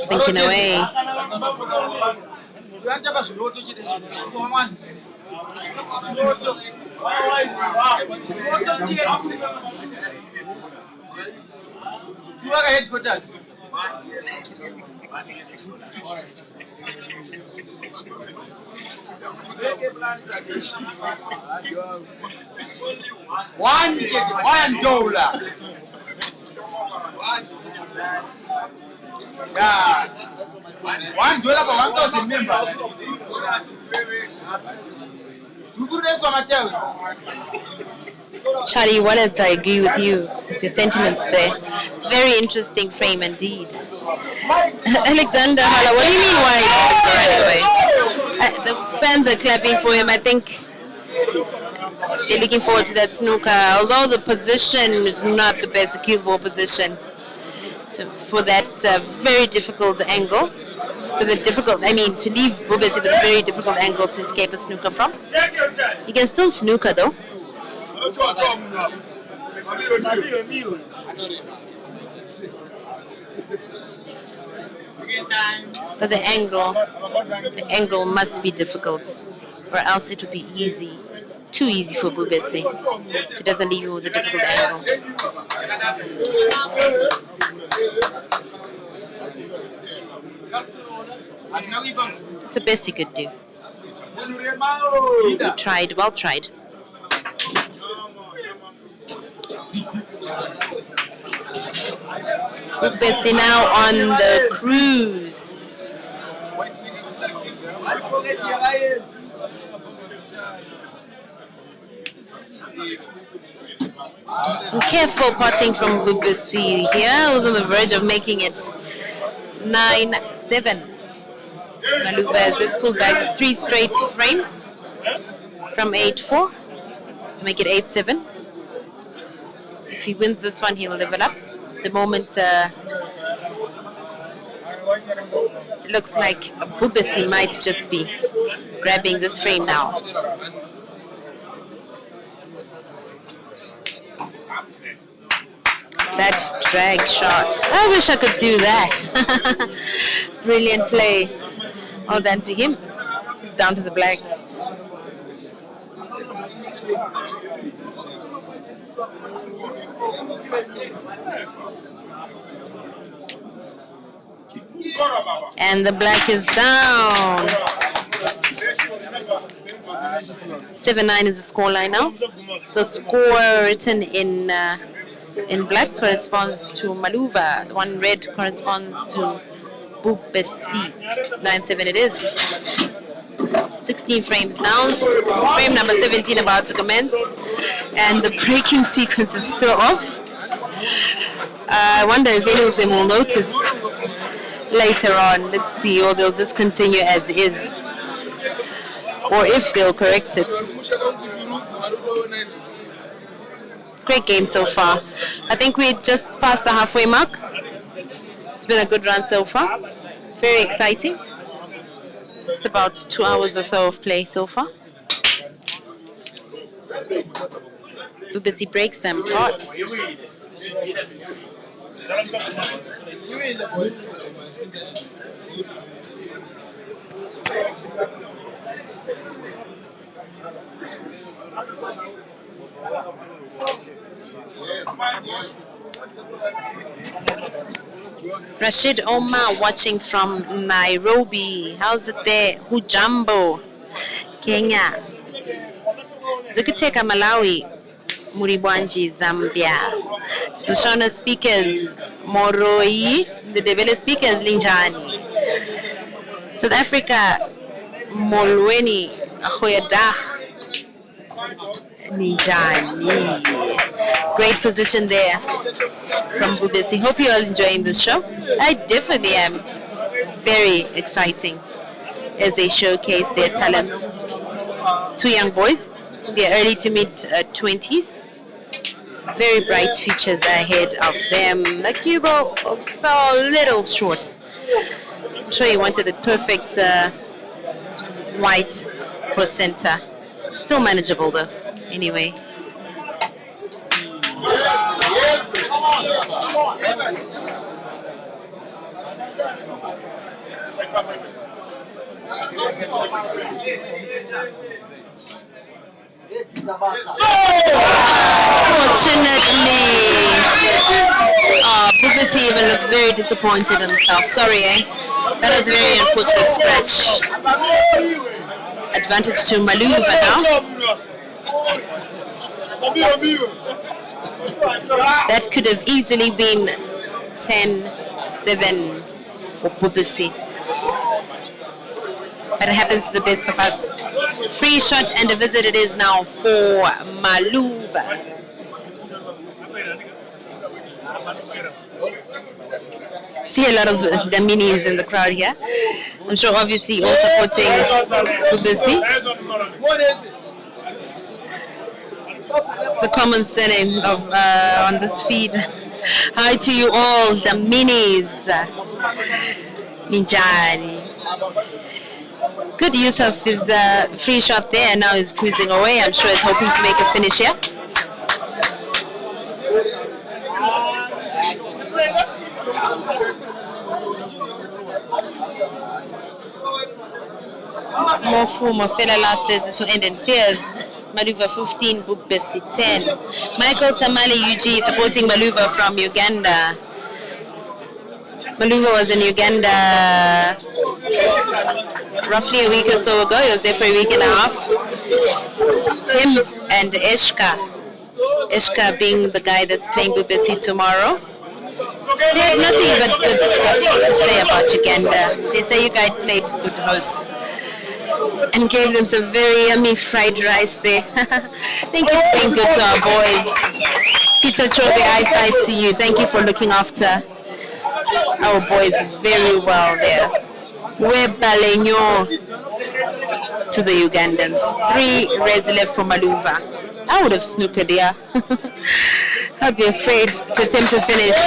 [SPEAKER 4] Thinking away.
[SPEAKER 1] One dollar. Yeah. $1 for 1,000 members.
[SPEAKER 4] Charlie Wallace, I agree with you. Your sentiments there. Very interesting frame indeed. Alexander Hala, what do you mean why? Anyway, the fans are clapping for him. I think they're looking forward to that snooker. Although the position is not the best, the cue ball position for that very difficult angle. To leave Bhubesi with a very difficult angle to escape a snooker from. He can still snooker though. But the angle must be difficult, or else it would be easy. Too easy for Bhubesi if he doesn't leave you with a difficult angle. It's the best he could do. He tried, well tried. Bhubesi now on the cruise. Some careful potting from Bhubesi here. I was on the verge of making it 9-7. Maluva has just pulled back 3 straight frames from 8-4 to make it 8-7. If he wins this one, he will level up. The moment it looks like Bhubesi might just be grabbing this frame now. That drag shot. I wish I could do that. Brilliant play. All done to him. It's down to the black. And the black is down. 7-9 is the scoreline now. The score written in black corresponds to Maluva. The one red corresponds to Bhubesi. 9-7 it is. 16 frames down. Frame number 17 about to commence. And the braking sequence is still off. I wonder if any of them will notice later on. Let's see, or they'll just continue as is. Or if they'll correct it. Great game so far. I think we just passed the halfway mark. It's been a good run so far. Very exciting. Just about 2 hours or so of play so far. Bhubesi breaks some parts. Rashid Omar watching from Nairobi. How's it there? Hujambo, Kenya. Zukuteka, Malawi. Muribwanji, Zambia. The Shona speakers, Moroi. The Debele speakers, Linjani. South Africa, Molweni, Ahoyadah, Linjani. Great position there from Bhubesi. Hope you all enjoying this show. I definitely am. Very exciting as they showcase their talents. It's 2 young boys. They're early to mid 20s. Very bright futures ahead of them. Makubo fell a little short. I'm sure he wanted a perfect white for center. Still manageable though. Anyway. Fortunately, Bhubesi even looks very disappointed in himself. Sorry, that was a very unfortunate scratch. Advantage to Maluva now. That could have easily been 10-7 for Bhubesi. But it happens to the best of us. Free shot and a visit it is now for Maluva. See a lot of the minis in the crowd here. I'm sure obviously all supporting Bhubesi. It's a common surname of on this feed. Hi to you all, the minis. Ninjari. Good use of his free shot there, and now he's cruising away. I'm sure he's hoping to make a finish here. Mofu Mofelala says this will end in tears. Maluva 15, Bhubesi 10. Michael Tamale UG supporting Maluva from Uganda. Maluva was in Uganda roughly a week or so ago. He was there for a week and a half. Him and Eshka. Eshka being the guy that's playing Bhubesi tomorrow. They had nothing but good stuff to say about Uganda. They say you guys played good hosts and gave them some very yummy fried rice there. Thank you for being good to our boys. Peter Chobe, high five to you. Thank you for looking after our boys very well there. We're Balenyo to the Ugandans. 3 reds left for Maluva. I would have snookered there. I'd be afraid to attempt to finish.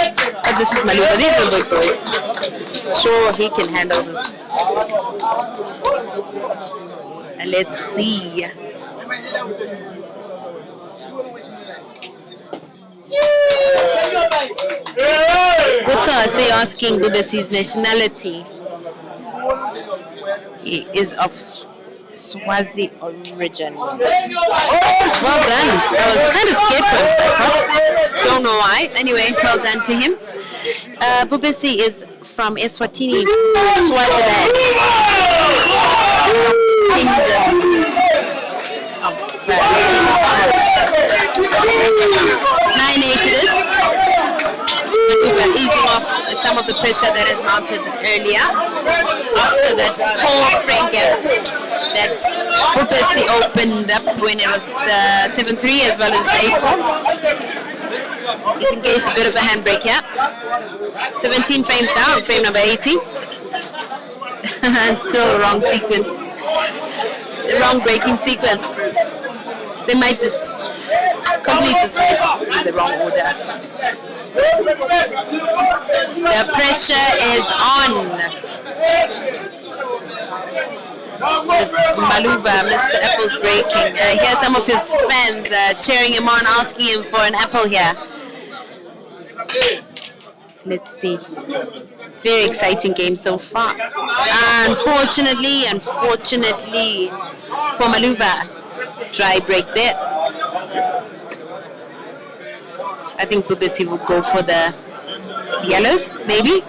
[SPEAKER 4] But this is Maluva. These are good boys. Sure, he can handle this. Let's see. What's I say asking Bhubesi's nationality? He is of Swazi origin. Well done. I was kind of scared for him, I thought. Don't know why. Anyway, well done to him. Bhubesi is from Eswatini, Swaziland. Kingdom of 9-8 it is. We're easing off some of the pressure that had mounted earlier after that 4 frame gap that Bhubesi opened up when it was 7-3 as well as 8-4. He's engaged a bit of a handbrake here. 17 frames down, frame number 80. And still the wrong sequence. The wrong braking sequence. They might just complete this race in the wrong order. The pressure is on. Maluva, Mr. Apple's braking. Here's some of his fans cheering him on, asking him for an apple here. Let's see. Very exciting game so far. Unfortunately for Maluva, dry break there. I think Bhubesi will go for the yellows, maybe.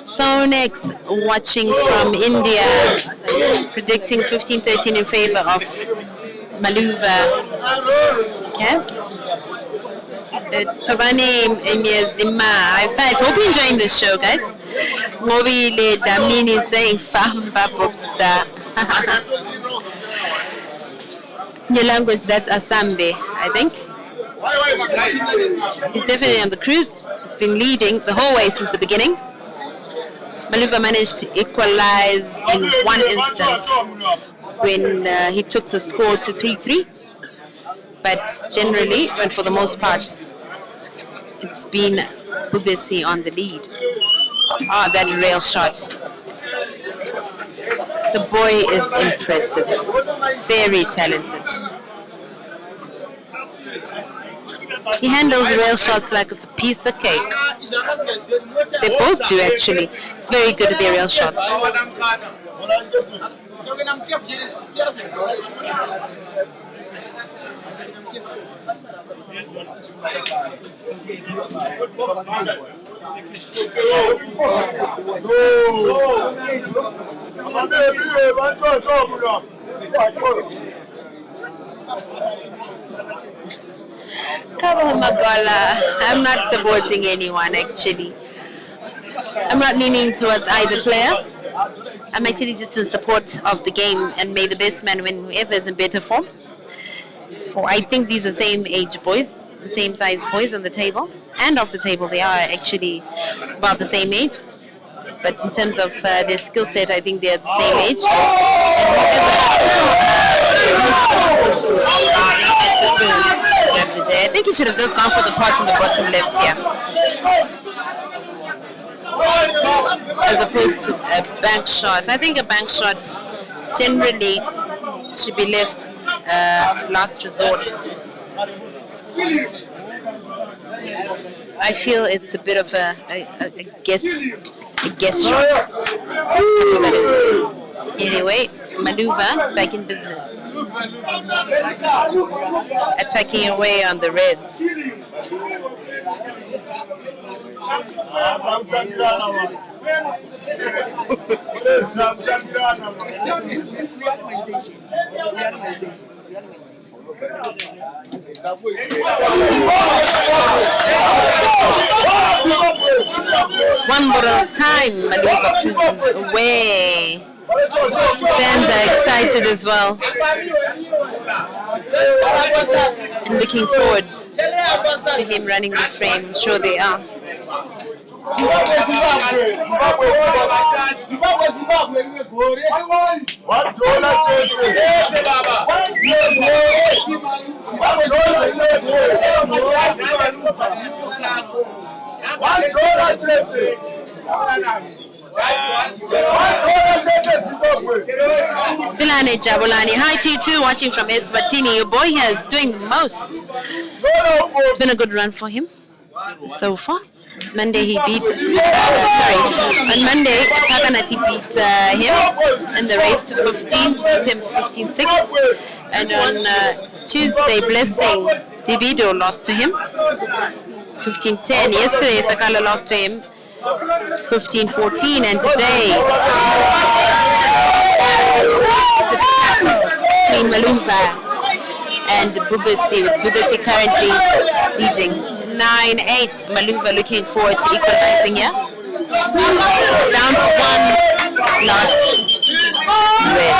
[SPEAKER 4] So next, watching from India, predicting 15-13 in favor of Maluva. Okay. Tobani Nyezima. I hope you're enjoying this show, guys. Mobile Damini saying Famba Popstar. Your language, that's Asambe, I think. He's definitely on the cruise. He's been leading the whole way since the beginning. Maluva managed to equalize in one instance when he took the score to 3-3. But generally, and for the most part, it's been Bhubesi on the lead. Ah, that rail shot. The boy is impressive. Very talented. He handles rail shots like it's a piece of cake. They both do, actually. Very good at their rail shots. I'm not supporting anyone, actually. I'm not leaning towards either player. I'm actually just in support of the game, and may the best man win, whoever is in better form. For I think these are same age boys, the same size boys on the table, and off the table they are actually about the same age. But in terms of their skill set, I think they're the same age. I think he should have just gone for the parts in the bottom left here, as opposed to a bank shot. I think a bank shot generally should be left last resort. I feel it's a bit of a guess shot. That is. Anyway, Maluva back in business, attacking away on the Reds. One more time, Maluva cruises away. Fans are excited as well and looking forward to him running this frame. I'm sure they are. Filane Jabulani, hi to you too, watching from Eswatini. Your boy here is doing the most. It's been a good run for him so far. Monday he beat, on Monday Paganati beat him in the race to 15, beat him 15-6. And on Tuesday, Blessing Bibido lost to him 15-10. Yesterday Sakala lost to him 15-14, and today it's a battle between Maluva and Bhubesi, with Bhubesi currently leading 9-8. Maluva looking forward to equalizing here. Down to 1. Last red.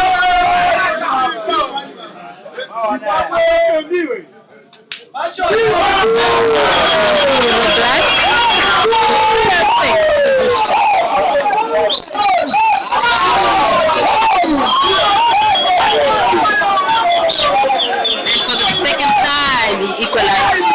[SPEAKER 4] The black. Perfect position. And for the second time, he equalized.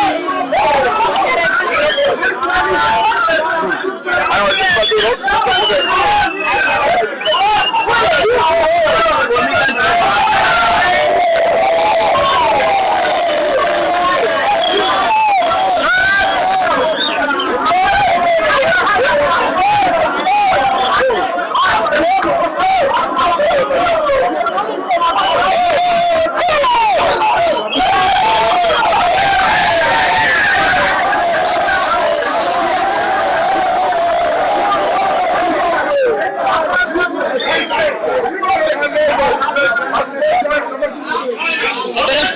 [SPEAKER 4] A bit of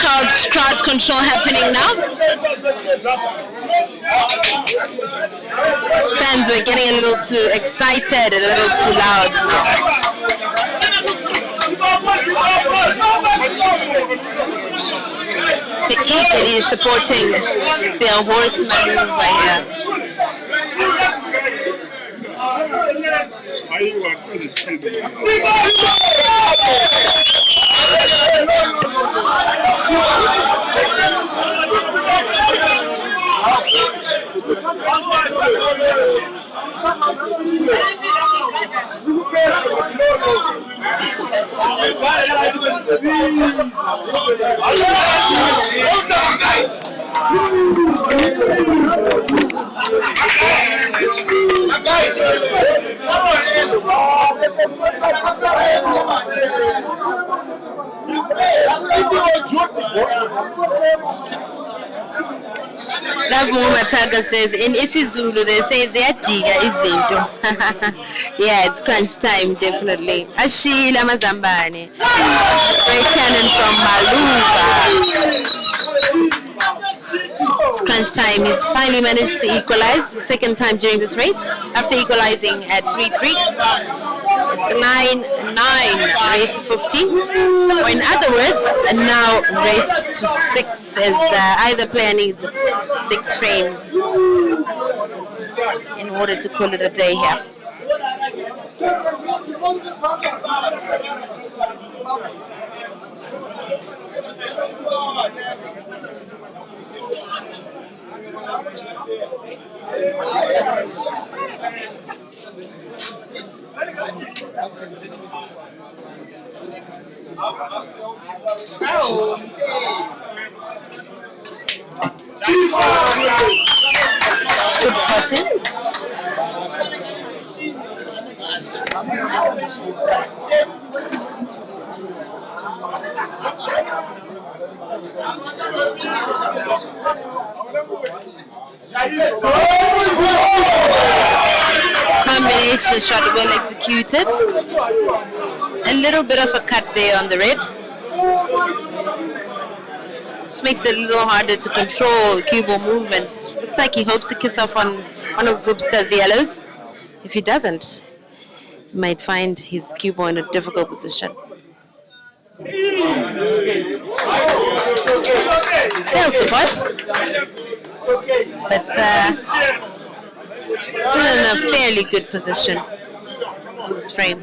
[SPEAKER 4] crowd control happening now. Fans were getting a little too excited, a little too loud now. They're eagerly supporting their horse Maluva here. Love Mataga says in isiZulu they say ziyadiga izinto. Yeah, it's crunch time definitely. Ashila Mazambane. Great cannon from Maluva. It's crunch time. He's finally managed to equalize the second time during this race after equalizing at 3-3. It's 9-9, race 15. Or in other words, now race to 6 as either player needs 6 frames in order to call it a day here. Good button. Combination shot well executed. A little bit of a cut there on the red. This makes it a little harder to control cue ball movement. Looks like he hopes to kiss off on one of Bhubesi's yellows. If he doesn't, he might find his cue ball in a difficult position. Failed to push, but still in a fairly good position. This frame.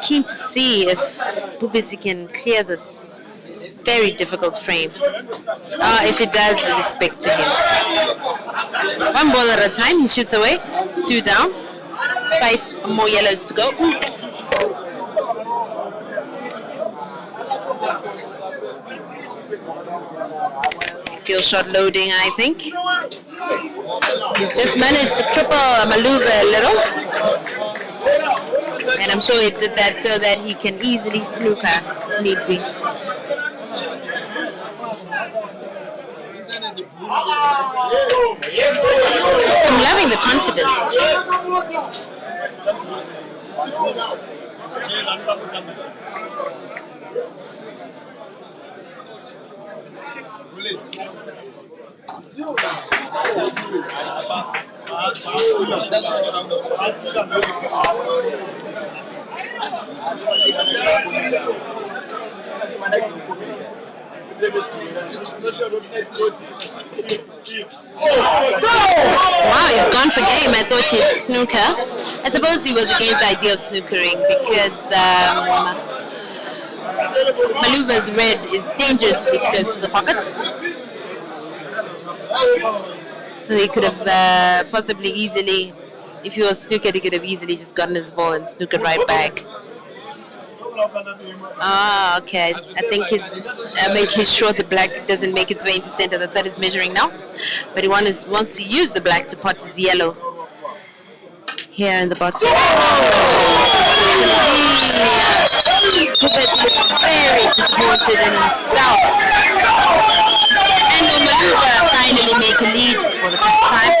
[SPEAKER 4] Keen to see if Bhubesi can clear this very difficult frame. If it does, respect to him. 1 ball at a time, he shoots away. 2 down. 5 more yellows to go. Skill shot loading, I think. He's just managed to cripple Maluva a little. And I'm sure he did that so that he can easily snooker need be. I'm loving the confidence. Wow, he's gone for game. I thought he'd snooker. I suppose he was against the idea of snookering because Maluva's red is dangerously close to the pocket. So he could have possibly easily, if he was snookered, he could have easily just gotten his ball and snookered right back. Ah, okay. I think he's just making sure the black doesn't make its way into center. That's what he's measuring now. But he wants to use the black to pot his yellow here in the bottom. Bhubesi is very disappointed in himself. And Maluva finally make a lead for the first time.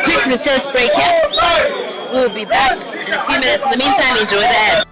[SPEAKER 4] Quick recess break here. We'll be back in a few minutes. In the meantime, enjoy the ad.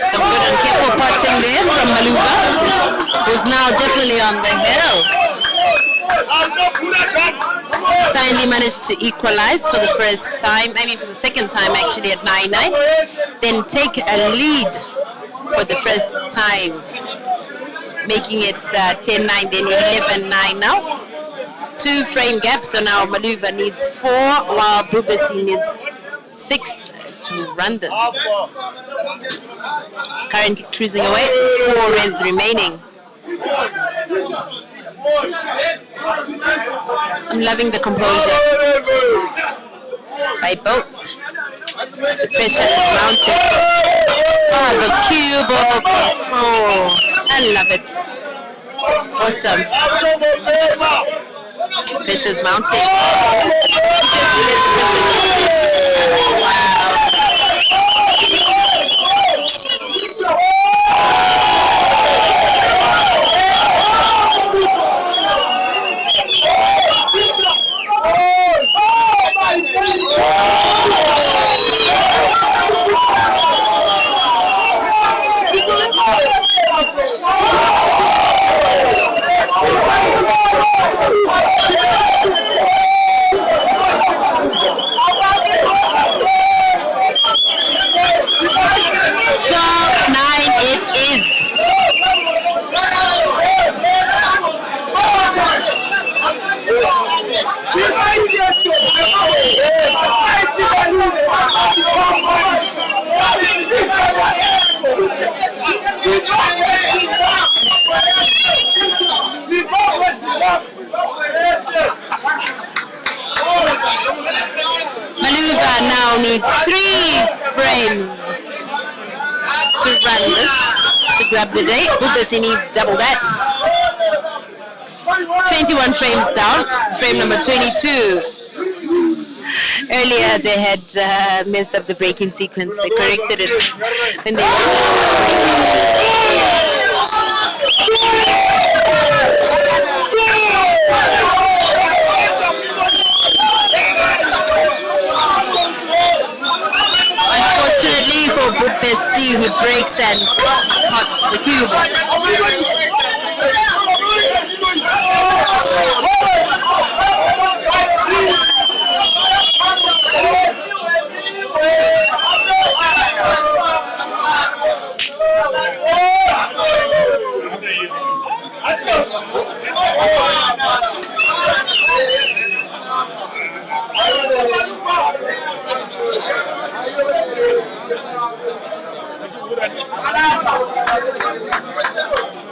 [SPEAKER 4] Some good and careful potting there from Maluva, who's now definitely on the hill. Finally managed to equalize for the first time, for the second time actually at 9-9. Then take a lead for the first time, making it 10-9, then 11-9 now. 2 frame gaps, so now Maluva needs 4, while Bhubesi needs 6 to run this. It's currently cruising away, 4 reds remaining. I'm loving the composure by both. The pressure is mounted. Oh, the cue ball. Oh, I love it. Awesome. Pressure's mounting. Maluva now needs 3 frames to run this, to grab the day. Bhubesi needs double that. 21 frames down, frame number 22. Earlier they had messed up the braking sequence. They corrected it when they unfortunately for Bhubesi, who breaks and cuts the cube.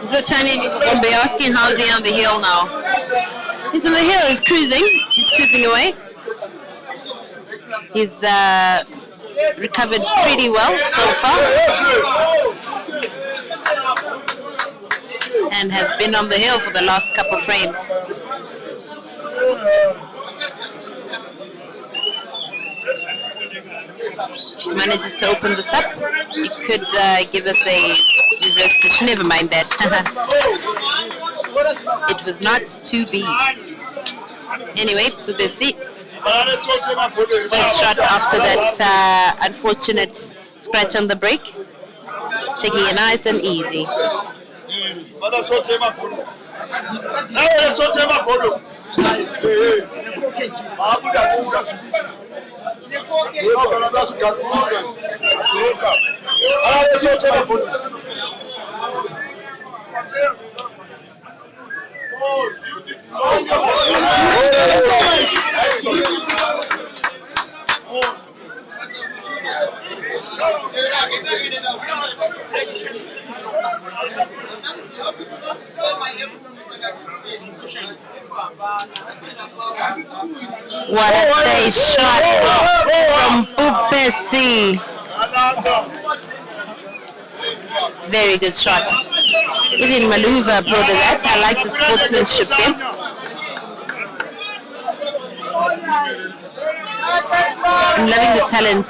[SPEAKER 4] So Tani, we'll be asking how's he on the hill now. He's on the hill, he's cruising away. He's recovered pretty well so far and has been on the hill for the last couple frames. If he manages to open this up, he could give us a reverse. Never mind that. It was not to be. Anyway, Bhubesi. First shot after that unfortunate scratch on the brake. Taking it nice and easy. What a shot from Bhubesi. Very good shot. Even Maluva applauded that. I like the sportsmanship there. I'm loving the talent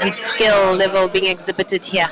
[SPEAKER 4] and skill level being exhibited here.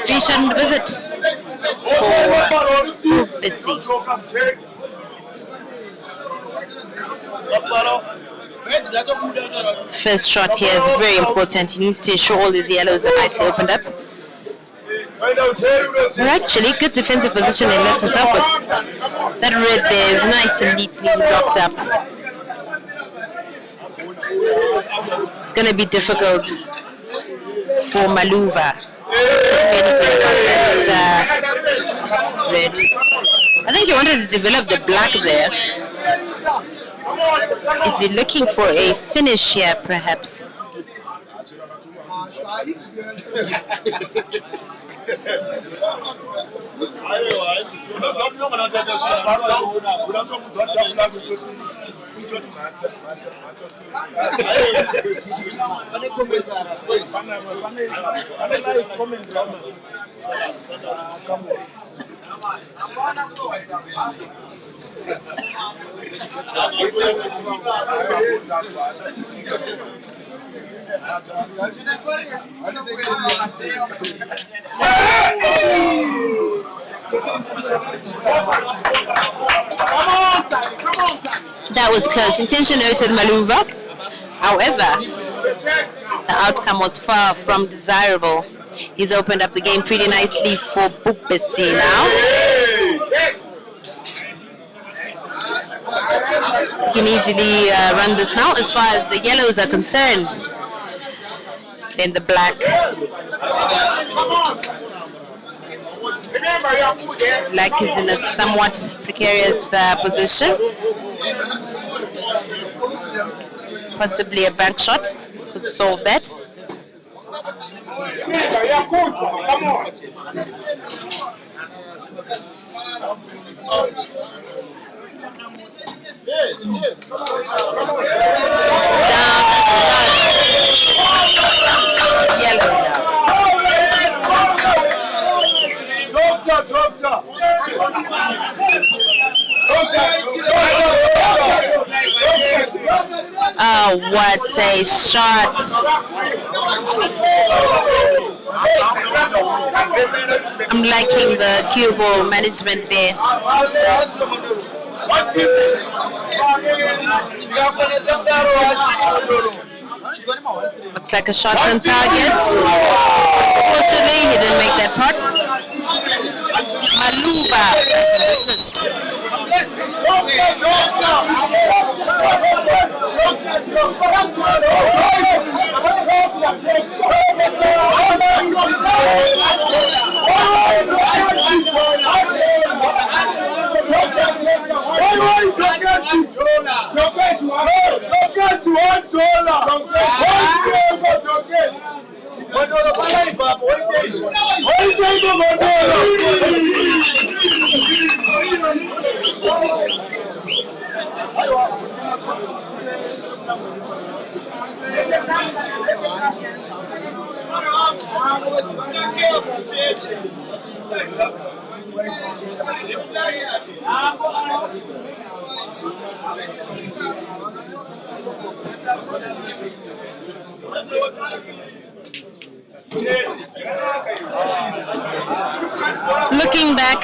[SPEAKER 4] Patient visit for Bhubesi. First shot here is very important. He needs to ensure all his yellows are nicely opened up. They're actually good defensive position they left us up with. That red there is nice and neatly locked up. It's going to be difficult for Maluva. Red. I think he wanted to develop the black there. Is he looking for a finish here, perhaps? That was close. Intention noted Maluva. However, the outcome was far from desirable. He's opened up the game pretty nicely for Bhubesi now. He can easily run this now as far as the yellows are concerned. Then the black. Black is in a somewhat precarious position. Possibly a back shot could solve that. Yellow now. What a shot. I'm liking the cue ball management there. Looks like a shot on target. Fortunately, he didn't make that putt. Maluva. Looking back,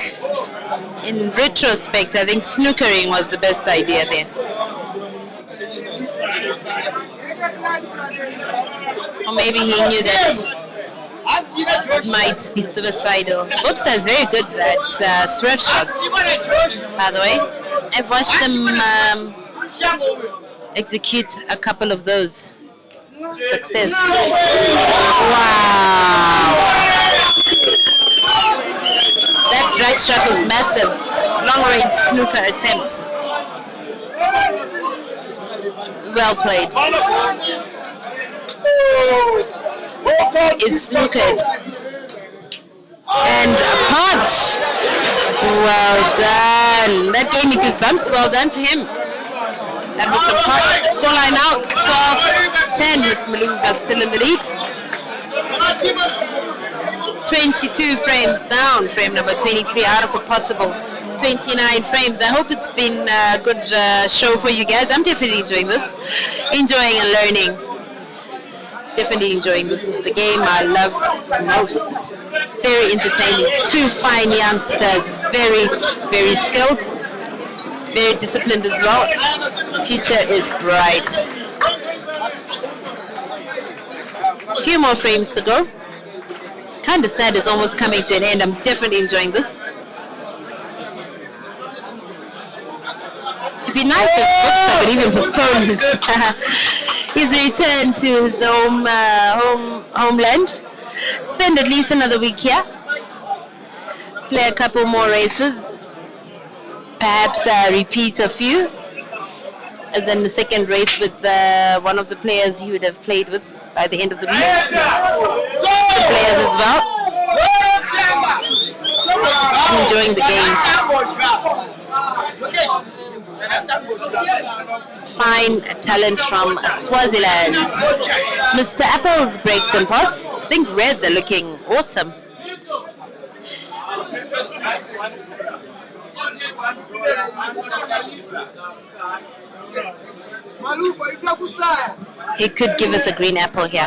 [SPEAKER 4] in retrospect, I think snookering was the best idea there. Or maybe he knew that it might be suicidal. Bhubesi is very good at swerve shots, by the way. I've watched him execute a couple of those. Success. Wow. That drag shot was massive. Long range snooker attempt. Well played. Is snookered. And pods. Well done. That gave me goosebumps. Well done to him. That was the pot. Scoreline now 12-10 with Maluva still in the lead. 22 frames down. Frame number 23 out of a possible 29 frames. I hope it's been a good show for you guys. I'm definitely enjoying this. Enjoying and learning. Definitely enjoying this. The game I love most. Very entertaining. Two fine youngsters. Very, very skilled. Very disciplined as well. Future is bright. A few more frames to go. Kind of sad it's almost coming to an end. I'm definitely enjoying this. To be nice if Bhubesi could even postpone his return to his homeland. Spend at least another week here. Play a couple more races. Perhaps repeat a few. As in the second race with one of the players he would have played with by the end of the week. The players as well. I'm enjoying the games. Fine talent from Swaziland. Mr. Apple's breaks and pots. I think reds are looking awesome. He could give us a green apple here.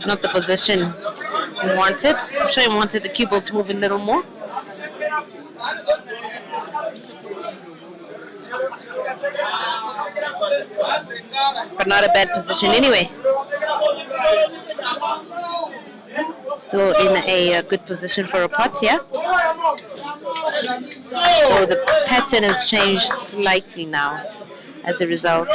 [SPEAKER 4] Not the position he wanted. I'm sure he wanted the cue ball to move a little more. But not a bad position anyway. Still in a good position for a pot here. So the pattern has changed slightly now as a result.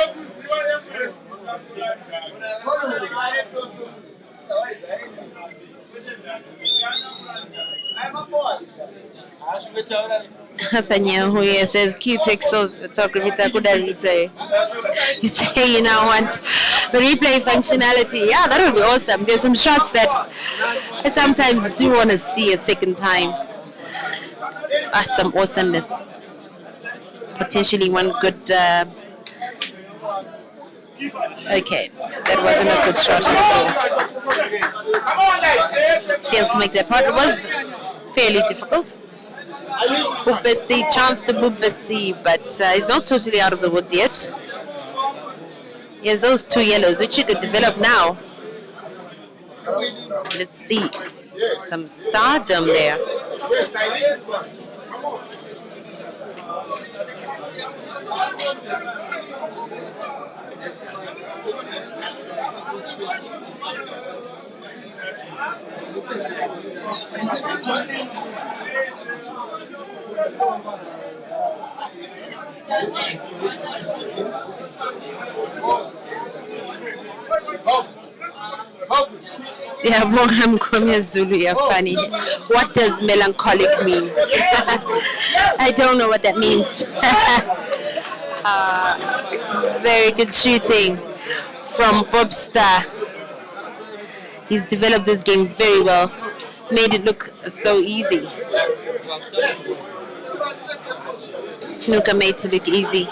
[SPEAKER 4] Nathaniel here says Q Pixels photography Takuda replay. You say you now want the replay functionality. Yeah, that would be awesome. There's some shots that I sometimes do want to see a second time. Some awesomeness. Potentially one good. Okay, that wasn't a good shot at all. Failed to make that part. It was fairly difficult. Bhubesi, chance to Bhubesi, but he's not totally out of the woods yet. He has those two yellows, which you could develop now. Let's see. Some stardom there. Siyabonga Mkhomya Zulu, you're funny. What does melancholic mean? I don't know what that means. Very good shooting from Bobstar. He's developed this game very well. Made it look so easy. Snooker made to look easy.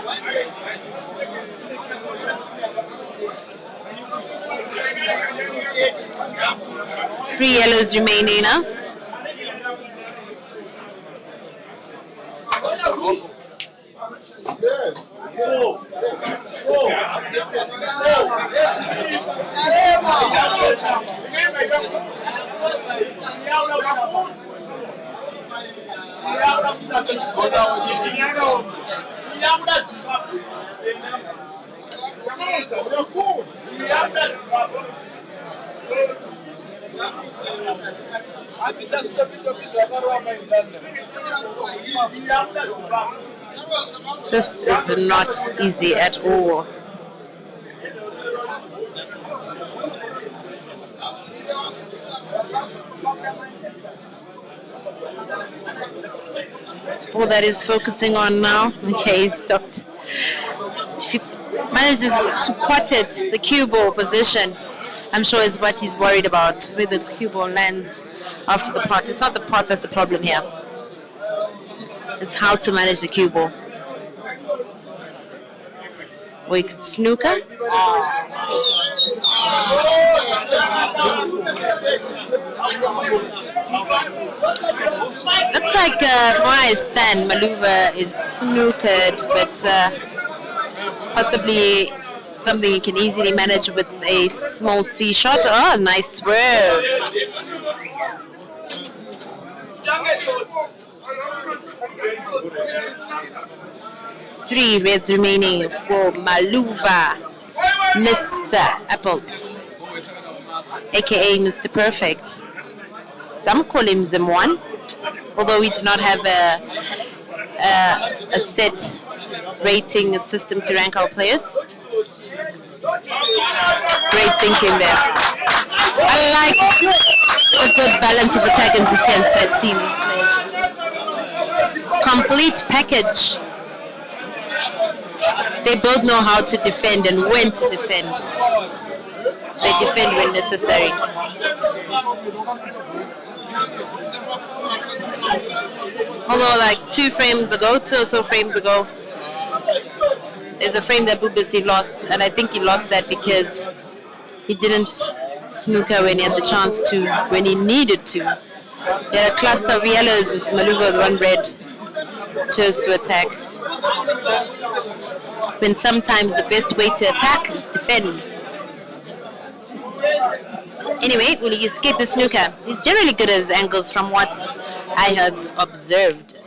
[SPEAKER 4] Three yellows remaining now. This is not easy at all. All that is focusing on now. Okay, he stopped. If he manages to pot it, the cue ball position, I'm sure is what he's worried about, where the cue ball lands after the pot. It's not the pot that's the problem here. It's how to manage the cue ball. Or you could snooker. Looks like from where I stand, Maluva is snookered, but possibly something you can easily manage with a small C shot. Oh, nice swerve. Three reds remaining for Maluva, Mr. Apples, aka Mr. Perfect. Some call him Zim1, although we do not have a set rating system to rank our players. Great thinking there. I like the good balance of attack and defense I see in these players. Complete package. They both know how to defend and when to defend. They defend when necessary. Although like two or so frames ago, there's a frame that Bhubesi lost, and I think he lost that because he didn't snooker when he had the chance to, when he needed to. He had a cluster of yellows, Maluva with one red, chose to attack. When sometimes the best way to attack is defend. Anyway, will he escape the snooker? He's generally good at his angles from what I have observed.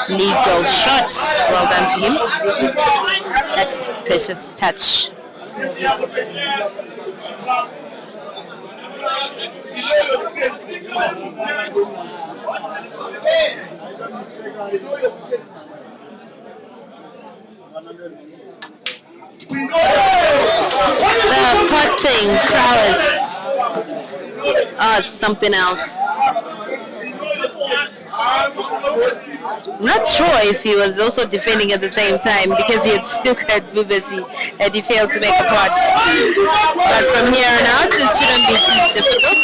[SPEAKER 4] Legal shots. Well done to him. That precious touch. The potting prowess. Oh, it's something else. I'm not sure if he was also defending at the same time because he had snookered at Bhubesi and he failed to make a pot. But from here on out, this shouldn't be too difficult.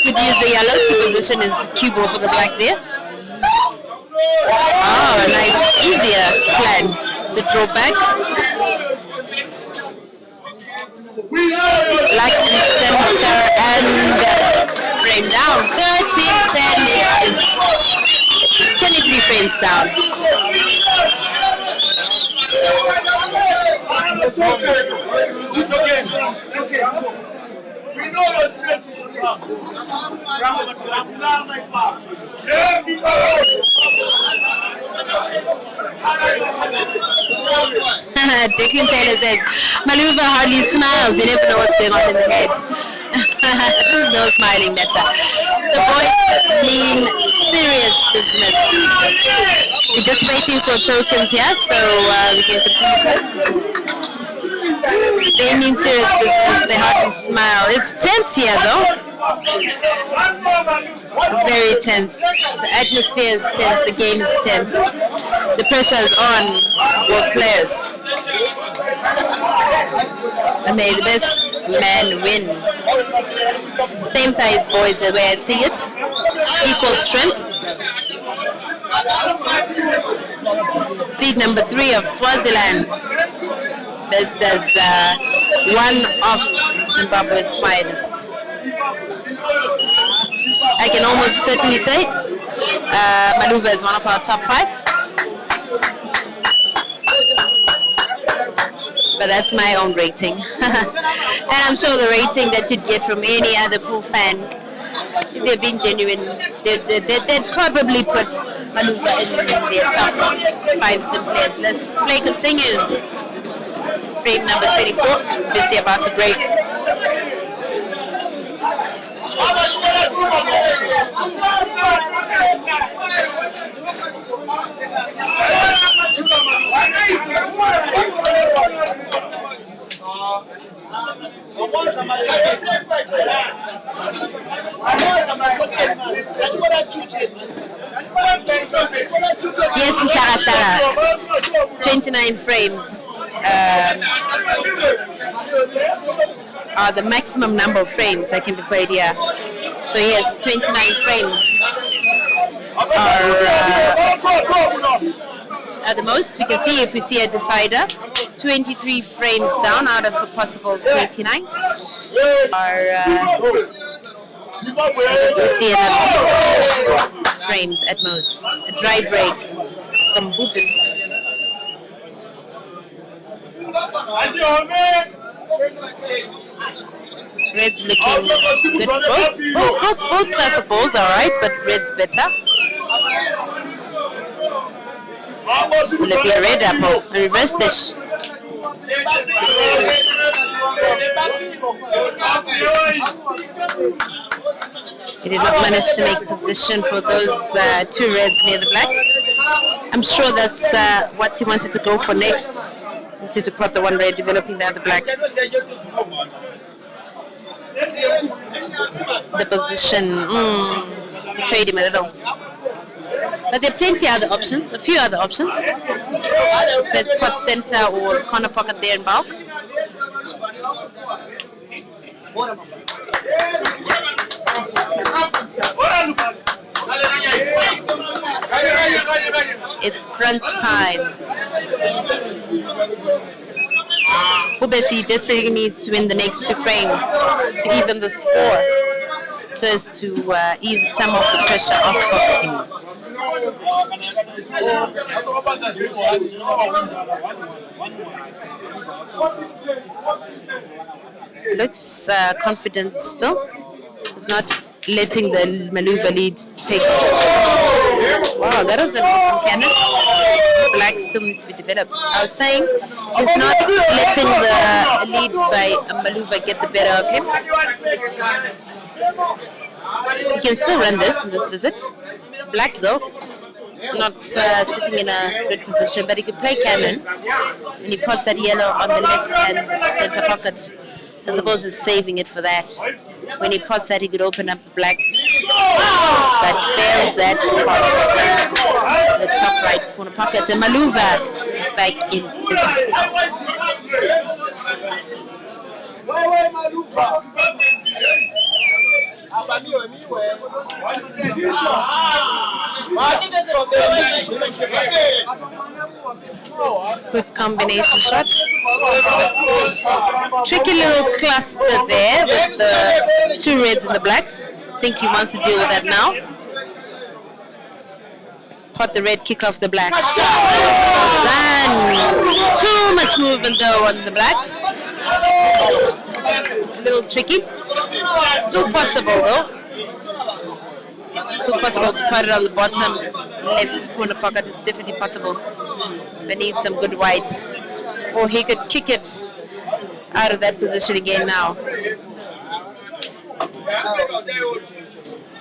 [SPEAKER 4] Could use the yellow to position his cue ball for the black there. Oh, a nice, easier plan. So draw back. Black in center and frame down. 13-10, it is 23 frames down.
[SPEAKER 1] It's okay. We know those places.
[SPEAKER 4] Declan Taylor says, Maluva hardly smiles, you never know what's going on in the head. This is no smiling matter. The boys mean serious business. We're just waiting for tokens here, so we can continue. They mean serious business, they hardly smile. It's tense here though. Very tense. The atmosphere is tense, the game is tense. The pressure is on both players. And may the best man win. Same size boys the way I see it. Equal strength. Seed number 3 of Swaziland versus one of Zimbabwe's finest. I can almost certainly say Maluva is one of our top 5. But that's my own rating. And I'm sure the rating that you'd get from any other pool fan, if they've been genuine, they'd probably put Maluva in their top 5 sim players. Let's play continues. Frame number 24, Bhubesi about to break. Yes, Mshara, 29 frames are the maximum number of frames that can be played here. So yes, 29 frames are the most. We can see if we see a decider, 23 frames down out of a possible 29 are to see another 6 frames at most. A dry break from Bhubesi. Red's looking good. Both class of balls are right, but red's better. Will it be a red apple? A reverse dish. He did not manage to make position for those two reds near the black. I'm sure that's what he wanted to go for next. He wanted to put the one red, developing the other black. The position, trade him a little. But there are plenty of other options, a few other options. But pot center or corner pocket there in bulk. It's crunch time. Bhubesi desperately needs to win the next two frames to even the score, so as to ease some of the pressure off of him. Looks confident still. He's not letting the Maluva lead take. Wow, that was an awesome cannon. Black still needs to be developed. I was saying he's not letting the lead by Maluva get the better of him. He can still run this in this visit. Black though, not sitting in a good position, but he could play cannon. And he puts that yellow on the left hand center pocket. I suppose he's saving it for that. When he puts that, he could open up the black, but fails that pot. The top right corner pocket. And Maluva is back in business. Good combination shot. Tricky little cluster there with the two reds and the black. I think he wants to deal with that now. Pot the red, kick off the black. Done. Too much movement though on the black. A little tricky. Still potable though. Still possible to put it on the bottom left corner pocket. It's definitely potable. But needs some good white. Or he could kick it out of that position again now.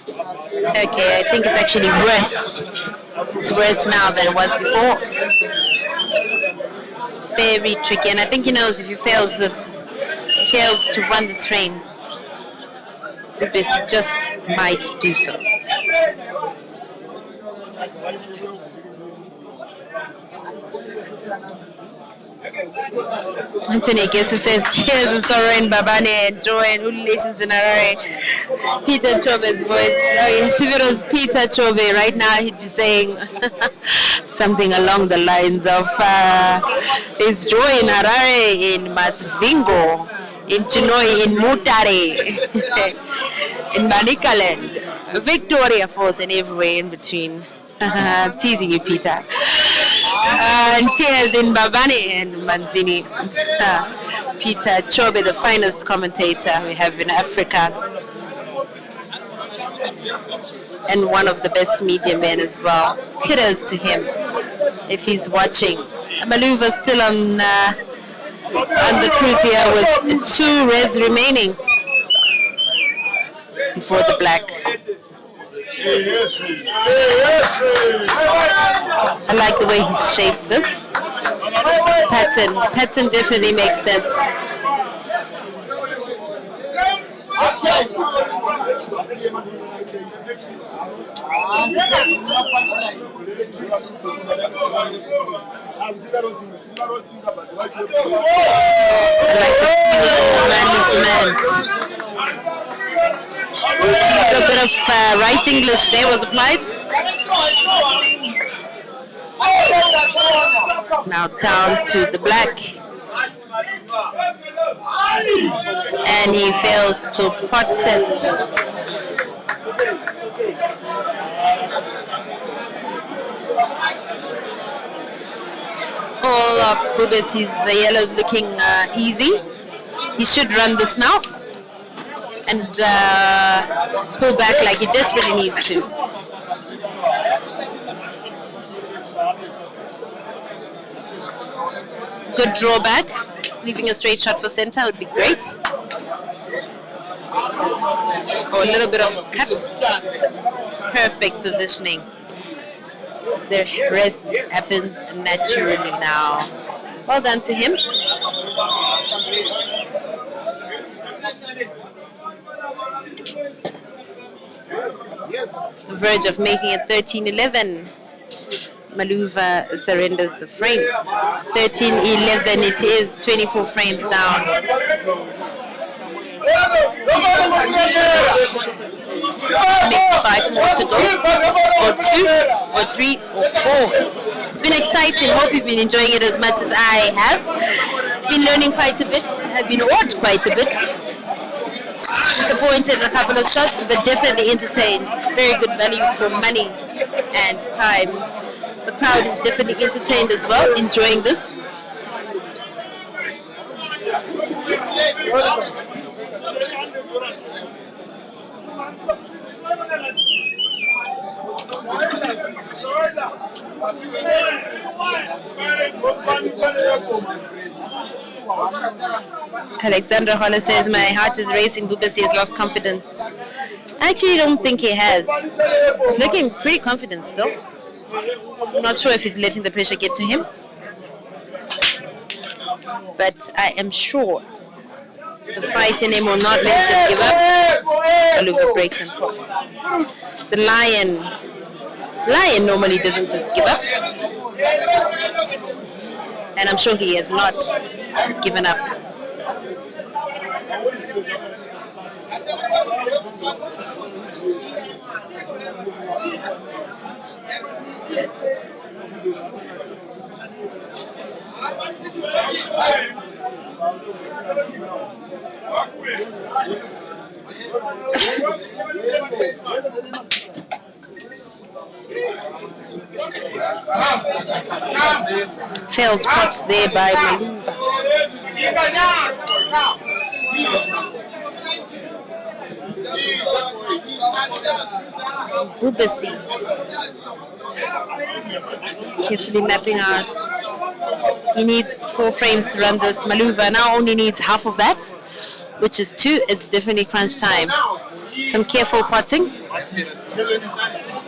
[SPEAKER 4] Okay, I think it's actually worse. It's worse now than it was before. Very tricky, and I think he knows if he fails this, fails to run this frame, Bhubesi just might do so. Anthony Gessa says, tears of sorrow in Babane and joy and relations in Harare. Peter Chobe's voice. Oh yes, if it was Peter Chobe right now, he'd be saying something along the lines of there's joy in Harare, in Masvingo, in Chinoi, in Mutare, in Manicaland, Victoria Falls, and everywhere in between. I'm teasing you, Peter. And tears in Babane and Manzini. Peter Chobe, the finest commentator we have in Africa, and one of the best media men as well. Kudos to him if he's watching. Maluva still on the cruise here with 2 reds remaining before the black. I like the way he's shaped this pattern. Pattern definitely makes sense. I like the management. A little bit of right English there was applied. Now down to the black. And he fails to pot it. All of Bhubesi's yellows looking easy. He should run this now and pull back like he desperately needs to. Good drawback. Leaving a straight shot for center would be great. or a little bit of cut. Perfect positioning. The rest happens naturally now. Well done to him. The verge of making it 13-11. Maluva surrenders the frame. 13-11 it is, 24 frames down. Maybe 5 more to go, or 2, or 3, or 4. It's been exciting. Hope you've been enjoying it as much as I have. Been learning quite a bit. I've been awed quite a bit. Disappointed in a couple of shots, but definitely entertained. Very good value for money and time. The crowd is definitely entertained as well, enjoying this. Alexander Holler says, my heart is racing. Bhubesi has lost confidence. I actually don't think he has. He's looking pretty confident still. I'm not sure if he's letting the pressure get to him. But I am sure the fight in him will not let him give up. Maluva breaks and pops. The lion normally doesn't just give up. And I'm sure he has not given up. Failed spots there by Maluva. Bhubesi carefully mapping out. He needs 4 frames to run this. Maluva now only needs half of that, which is 2. It's definitely crunch time. Some careful potting.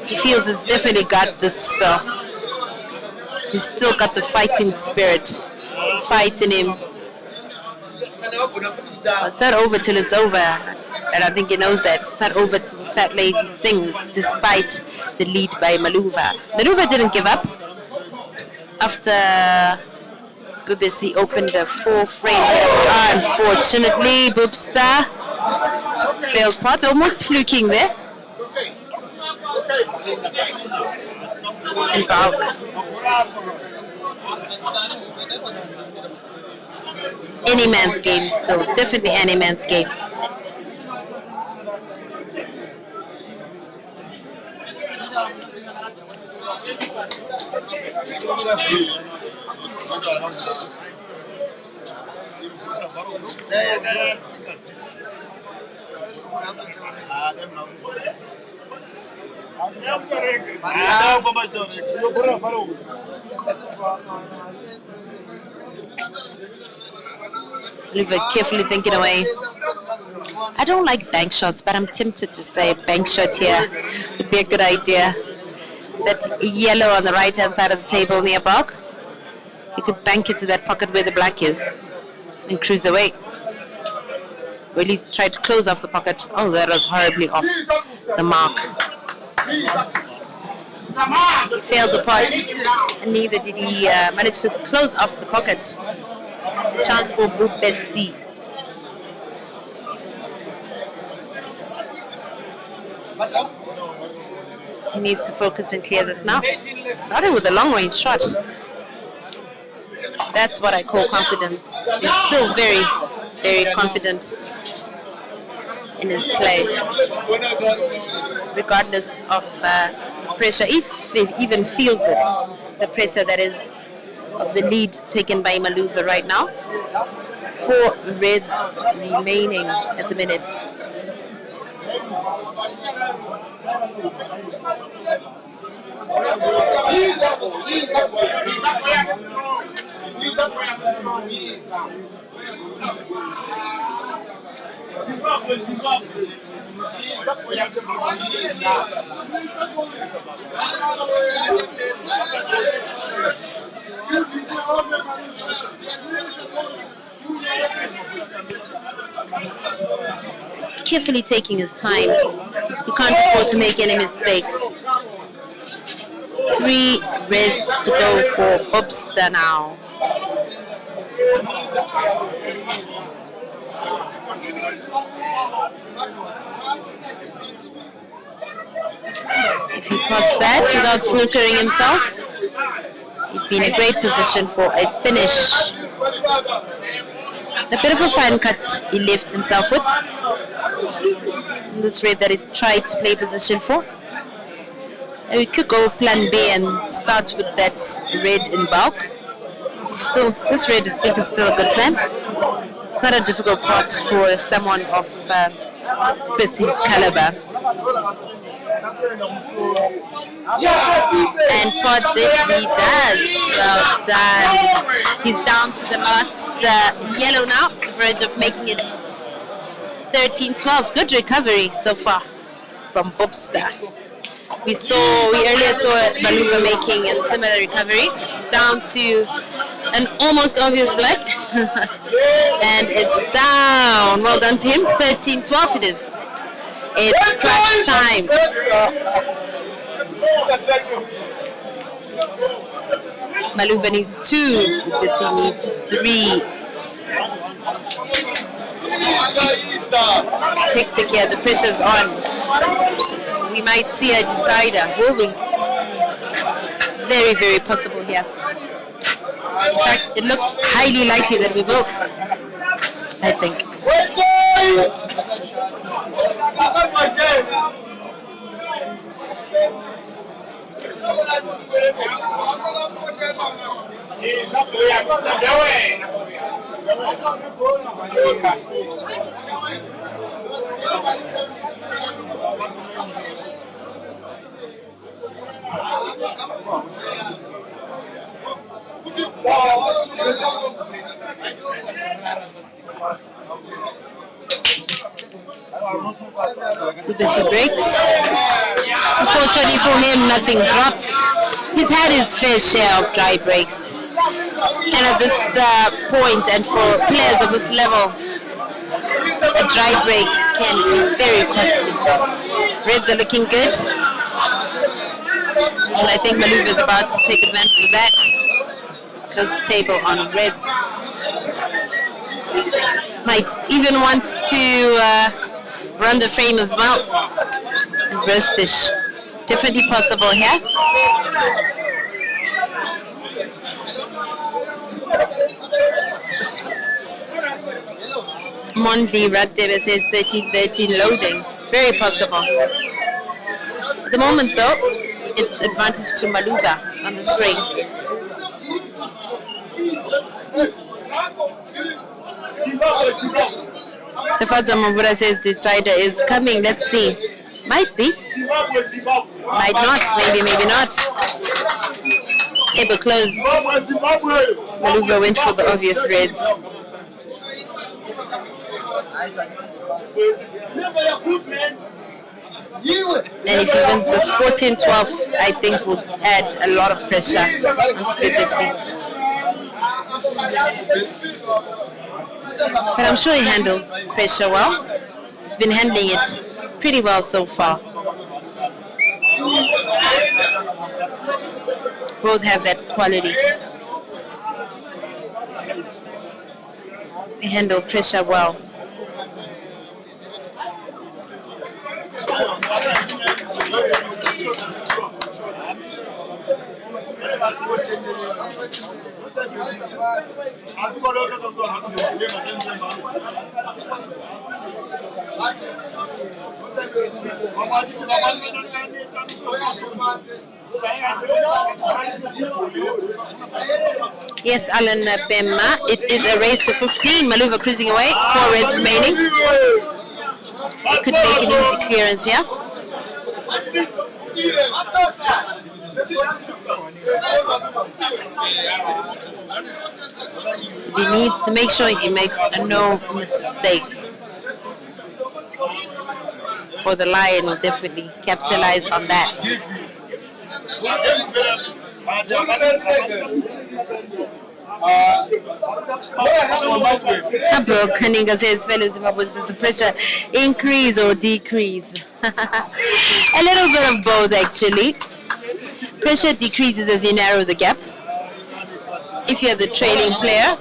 [SPEAKER 4] He feels he's definitely got this still. He's still got the fighting spirit. Fight in him. It's not over till it's over. And I think he knows that. It's not over till the fat lady sings, despite the lead by Maluva. Maluva didn't give up. After Bhubesi opened the 4-frame. Unfortunately, Boobstar failed pot, almost fluking there. And bulk. Any man's game still, definitely any man's game. Oliver carefully thinking away. I don't like bank shots, but I'm tempted to say bank shot here would be a good idea. That yellow on the right hand side of the table near Bark, you could bank it to that pocket where the black is and cruise away. Or at least try to close off the pocket. Oh, that was horribly off the mark. Failed the pot, and neither did he manage to close off the pocket. Chance for Bhubesi. He needs to focus and clear this now. Starting with a long range shot. That's what I call confidence. He's still very, very confident in his play, regardless of the pressure, if he even feels it, the pressure that is of the lead taken by Maluva right now. 4 reds remaining at the minute. Carefully taking his time. He can't afford to make any mistakes. 3 reds to go for Bhubesi now. If he pots that without snookering himself, he'd be in a great position for a finish. A bit of a fine cut he left himself with. This red that he tried to play position for. We could go plan B and start with that red in bulk. Still, this red I think is still a good plan. It's not a difficult pot for someone of Bhubesi's caliber. And pot it he does. Well done. He's down to the last yellow now, the verge of making it 13-12. Good recovery so far from Bhubesi. We earlier saw Maluva making a similar recovery. Down to an almost obvious black. And it's down. Well done to him. 13-12 it is. It's clutch time. Maluva needs 2. Bhubesi needs 3. It's hectic here. The pressure's on. We might see a decider, will we? Very, very possible here. In fact, it looks highly likely that we will, I think. Bhubesi breaks. Unfortunately for him, nothing drops. He's had his fair share of dry breaks. And at this point, and for players of this level, a dry break can be very costly. Reds are looking good. And I think Maluva is about to take advantage of that. Close the table on reds. Might even want to run the frame as well. Reverse dish. Definitely possible here. Mondli Radebe says 13-13 loading. Very possible. At the moment though, it's advantage to Maluva on the string. Tafadza Mavura says decider is coming. Let's see. Might be. Might not. Maybe, maybe not. Table closed. Maluva went for the obvious reds. And if he wins this 14-12, I think will add a lot of pressure onto Bhubesi. But I'm sure he handles pressure well. He's been handling it pretty well so far. Both have that quality. They handle pressure well. Yes, Alan Bemma. It is a race to 15. Maluva cruising away. 4 reds remaining. He could make an easy clearance here. He needs to make sure he makes no mistake. for the lion will definitely capitalize on that. Bill Kaninga says, fellow Zimbabweans, does the pressure increase or decrease? A little bit of both, actually. Pressure decreases as you narrow the gap. If you're the trailing player,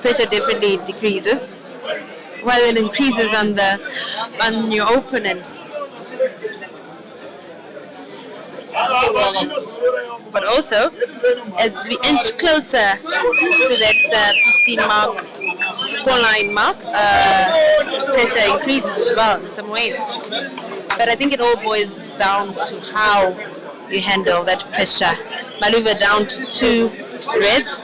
[SPEAKER 4] pressure definitely decreases, while it increases on your opponent. But also, as we inch closer to that 15 mark, scoreline mark, pressure increases as well in some ways. But I think it all boils down to how you handle that pressure. Maluva down to 2 reds.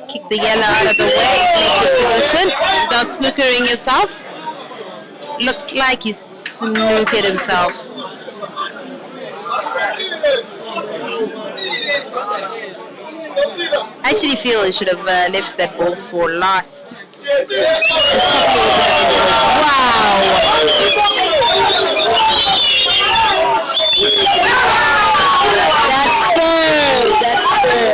[SPEAKER 4] Kick the yellow out of the way, make the position without snookering yourself. Looks like he snooked himself. I actually feel he should have left that ball for last. Wow! That's good. That's good.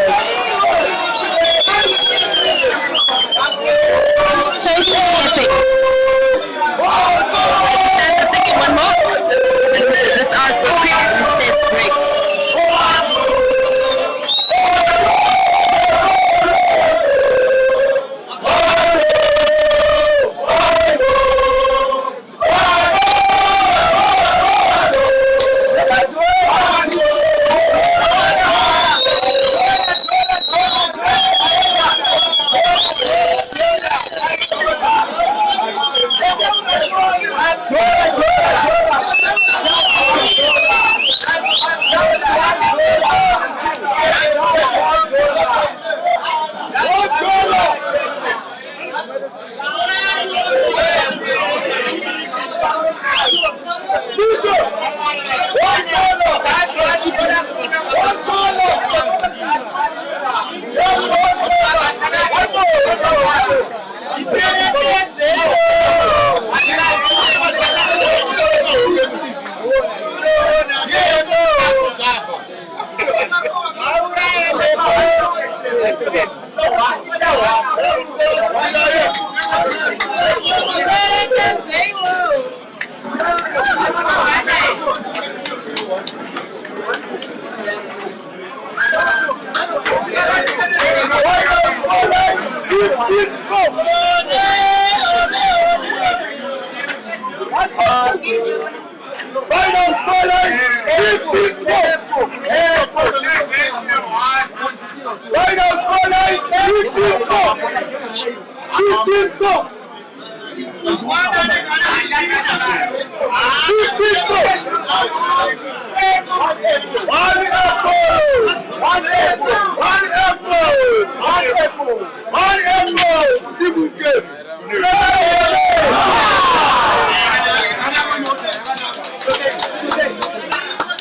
[SPEAKER 4] Totally epic. And the second one more. Just ask for a quick recess break.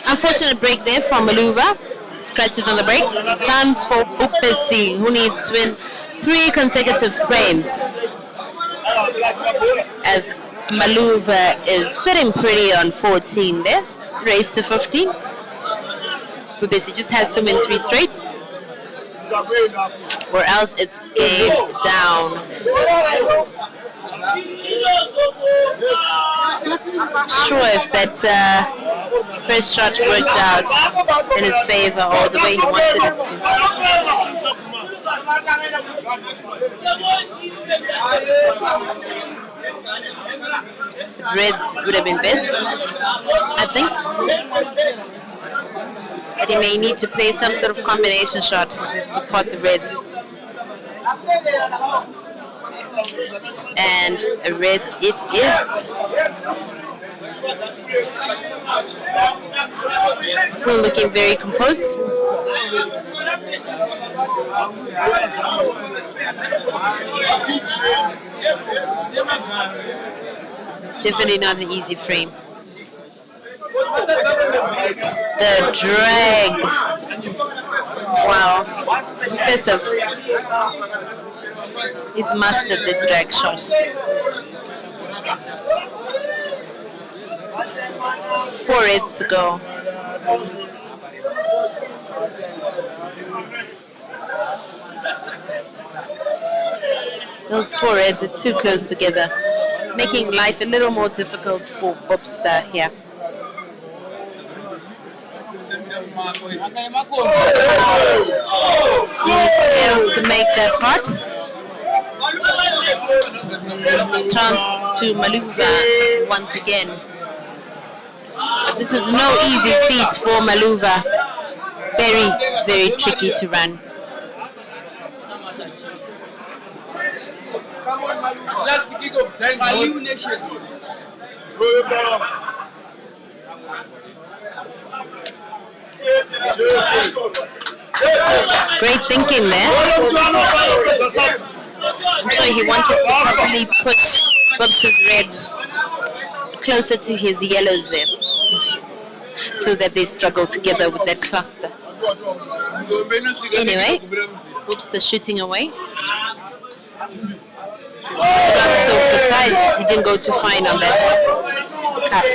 [SPEAKER 4] Unfortunate break there from Maluva. Scratches on the break. Chance for Bhubesi, who needs to win 3 consecutive frames. As Maluva is sitting pretty on 14 there. Race to 15. Bhubesi just has to win 3 straight, or else it's game down. Not sure if that first shot worked out in his favor or the way he wanted it to. Reds would have been best, I think. But he may need to play some sort of combination shot to pot the reds. And a red it is. Still looking very composed. Definitely not an easy frame. The drag. Wow. Impressive. He's mastered the drag shot. 4 reds to go. Those 4 reds are too close together, making life a little more difficult for Bobster here. He failed to make that pot. Chance to Maluva once again. But this is no easy feat for Maluva. Very, very tricky to run.
[SPEAKER 1] Come on, Maluva. That's the kick of time. Maluva Nation.
[SPEAKER 4] Great thinking there. I'm sure he wanted to probably put Bobster's red closer to his yellows there, so that they struggle together with that cluster. Anyway, Bobster shooting away. Not so precise, he didn't go too fine on that cut.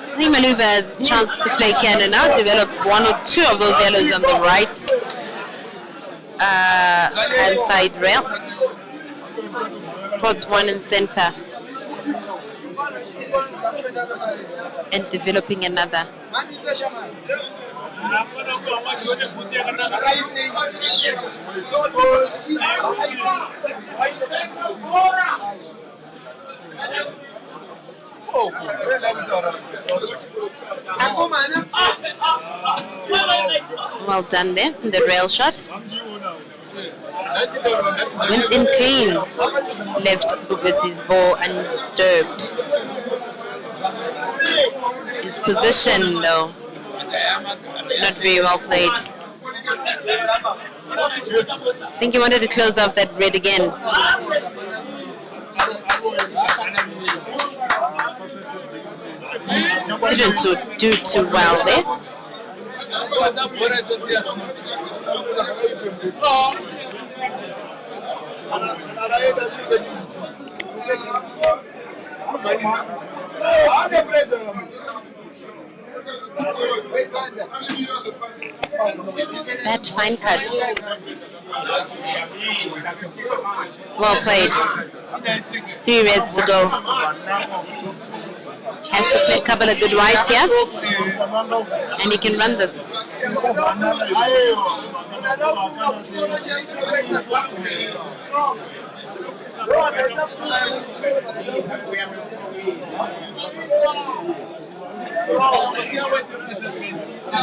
[SPEAKER 4] I think Maluva has a chance to play cannon now, develop 1 or 2 of those yellows on the right hand side rail. Pots 1 in center. And developing another. Well done there, the rail shot. Went in clean, left Bhubesi's ball undisturbed. His position though, not very well played. I think he wanted to close off that red again. Didn't do too well there. That fine cut. Well played. 3 reds to go. Has to play a couple of good whites here, and he can run this.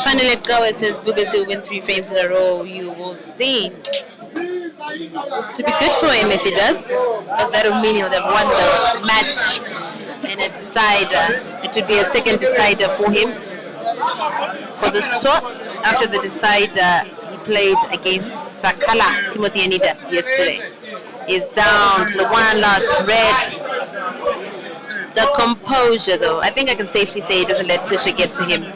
[SPEAKER 4] Finally let go, it says Bhubesi will win 3 frames in a row. You will see. To be good for him if he does, because that would mean he would have won the match. And a decider, it would be a second decider for him for this tour. After the decider, he played against Sakala, Timothy Anida, yesterday. He's down to the 1 last red. The composure though, I think I can safely say he doesn't let pressure get to him.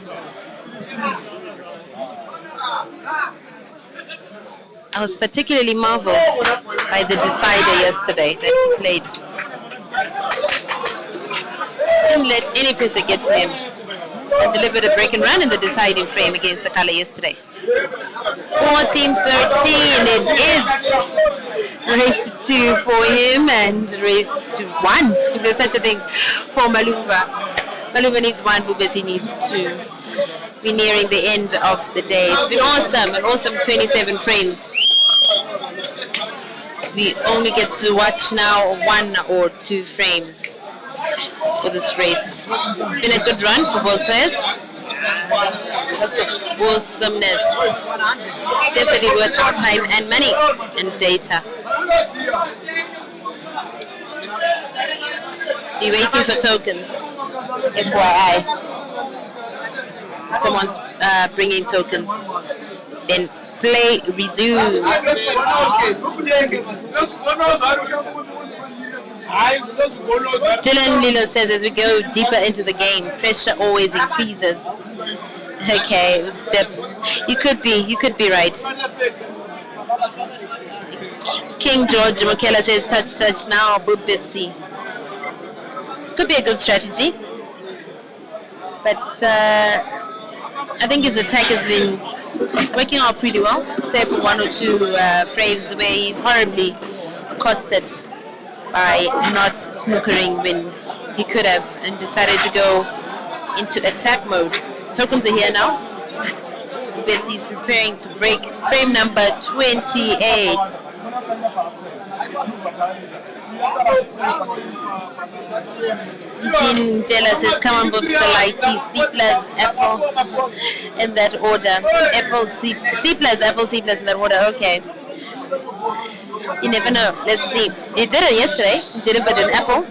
[SPEAKER 4] I was particularly marveled by the decider yesterday that he played. Didn't let any pressure get to him and delivered a break and run in the deciding frame against Sakala yesterday. 14-13, it is race to 2 for him and race to 1, if there's such a thing, for Maluva. Maluva needs 1, Bhubesi needs 2. We're nearing the end of the day. It's been awesome, an awesome 27 frames. We only get to watch now 1 or 2 frames for this race. It's been a good run for both players. Lots of awesomeness. Definitely worth our time and money and data. You're waiting for tokens, FYI. Someone's bringing tokens. Then play resumes. Dylan Lilo says, as we go deeper into the game, pressure always increases. Okay, depth. You could be right. King George Mokela says touch now, Bhubesi. Could be a good strategy, but I think his attack has been working out pretty well, save for one or two frames where he horribly costed by not snookering when he could have and decided to go into attack mode. Tokens are here now. Bhubesi is preparing to break frame number 28. Eugene Della says, come on, Bobs, the lighty, C plus apple in that order. Apple, C plus apple, C plus in that order. Okay. You never know. Let's see. He did it yesterday. He delivered an apple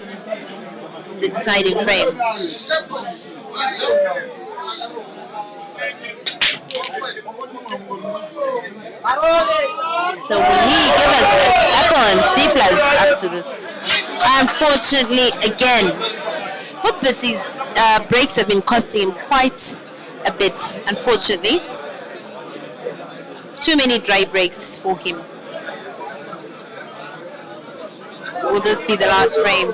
[SPEAKER 4] in the deciding frame. So will he give us that apple and C plus after this? Unfortunately, again, Bhubesi's breaks have been costing him quite a bit, unfortunately. Too many dry breaks for him. Will this be the last frame?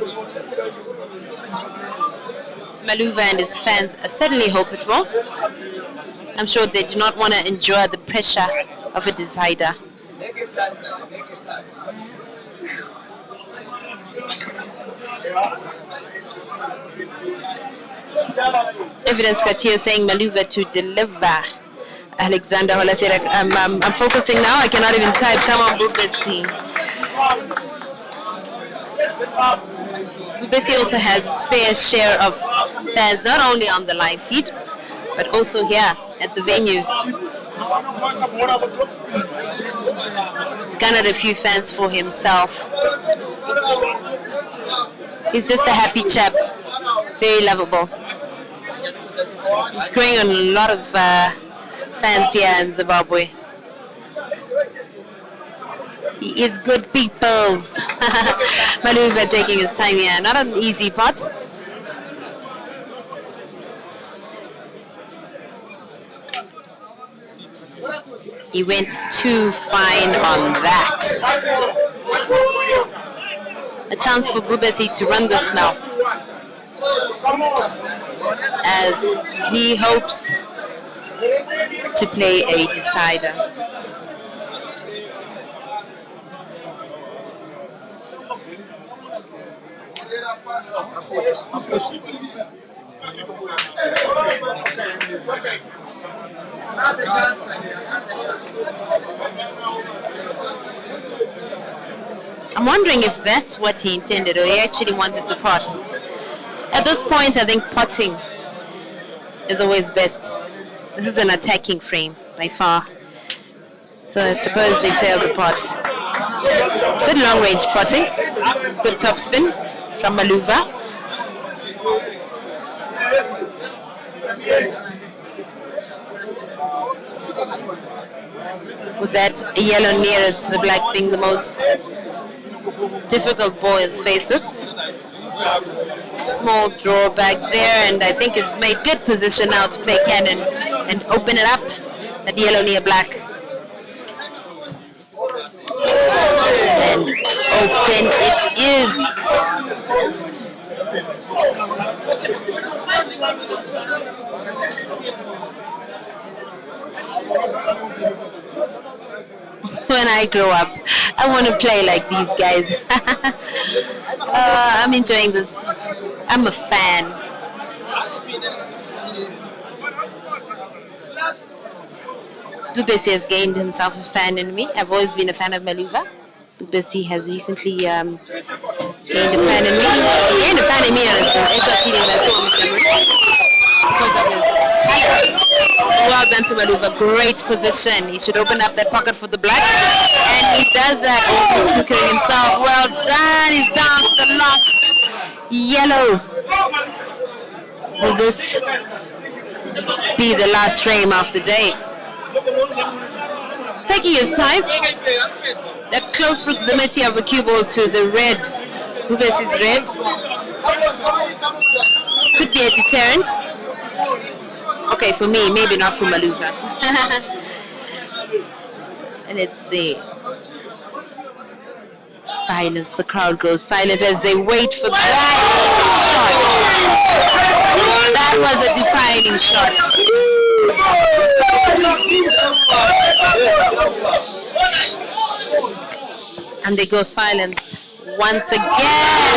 [SPEAKER 4] Maluva and his fans certainly hope it will. I'm sure they do not want to endure the pressure of a decider. Evidence Katia saying Maluva to deliver. Alexander Hola said, I'm focusing now, I cannot even type. Come on, Bhubesi. Bhubesi also has his fair share of fans, not only on the live feed, but also here at the venue. Garnered a few fans for himself. He's just a happy chap, very lovable. He's growing on a lot of fans here in Zimbabwe. He is good peoples. Maluva taking his time here. Not an easy pot. He went too fine on that. A chance for Bhubesi to run this now, as he hopes to play a decider. I'm wondering if that's what he intended, or he actually wanted to pot. At this point, I think potting is always best. This is an attacking frame by far, so I suppose they failed the pot. Good long range potting, good top spin from Maluva. With that yellow nearest to the black being the most difficult ball is faced with. Small draw back there, and I think it's made good position now to play cannon and open it up. That yellow near black. And open it is. When I grow up, I want to play like these guys. I'm enjoying this. I'm a fan. Bhubesi has gained himself a fan in me. I've always been a fan of Maluva. Bhubesi has recently gained a fan in me. He gained a fan in me on SRT because of his talents. Well done to Maluva. Great position. He should open up that pocket for the black. And he does that. Oh, he's snookering himself. Well done. He's down to the last yellow. Will this be the last frame of the day? He's taking his time. That close proximity of the cue ball to the red, Bhubesi's red, could be a deterrent. Okay, for me, maybe not for Maluva. Let's see. Silence. The crowd goes silent as they wait for the shot. That was a defining shot. And they go silent once again.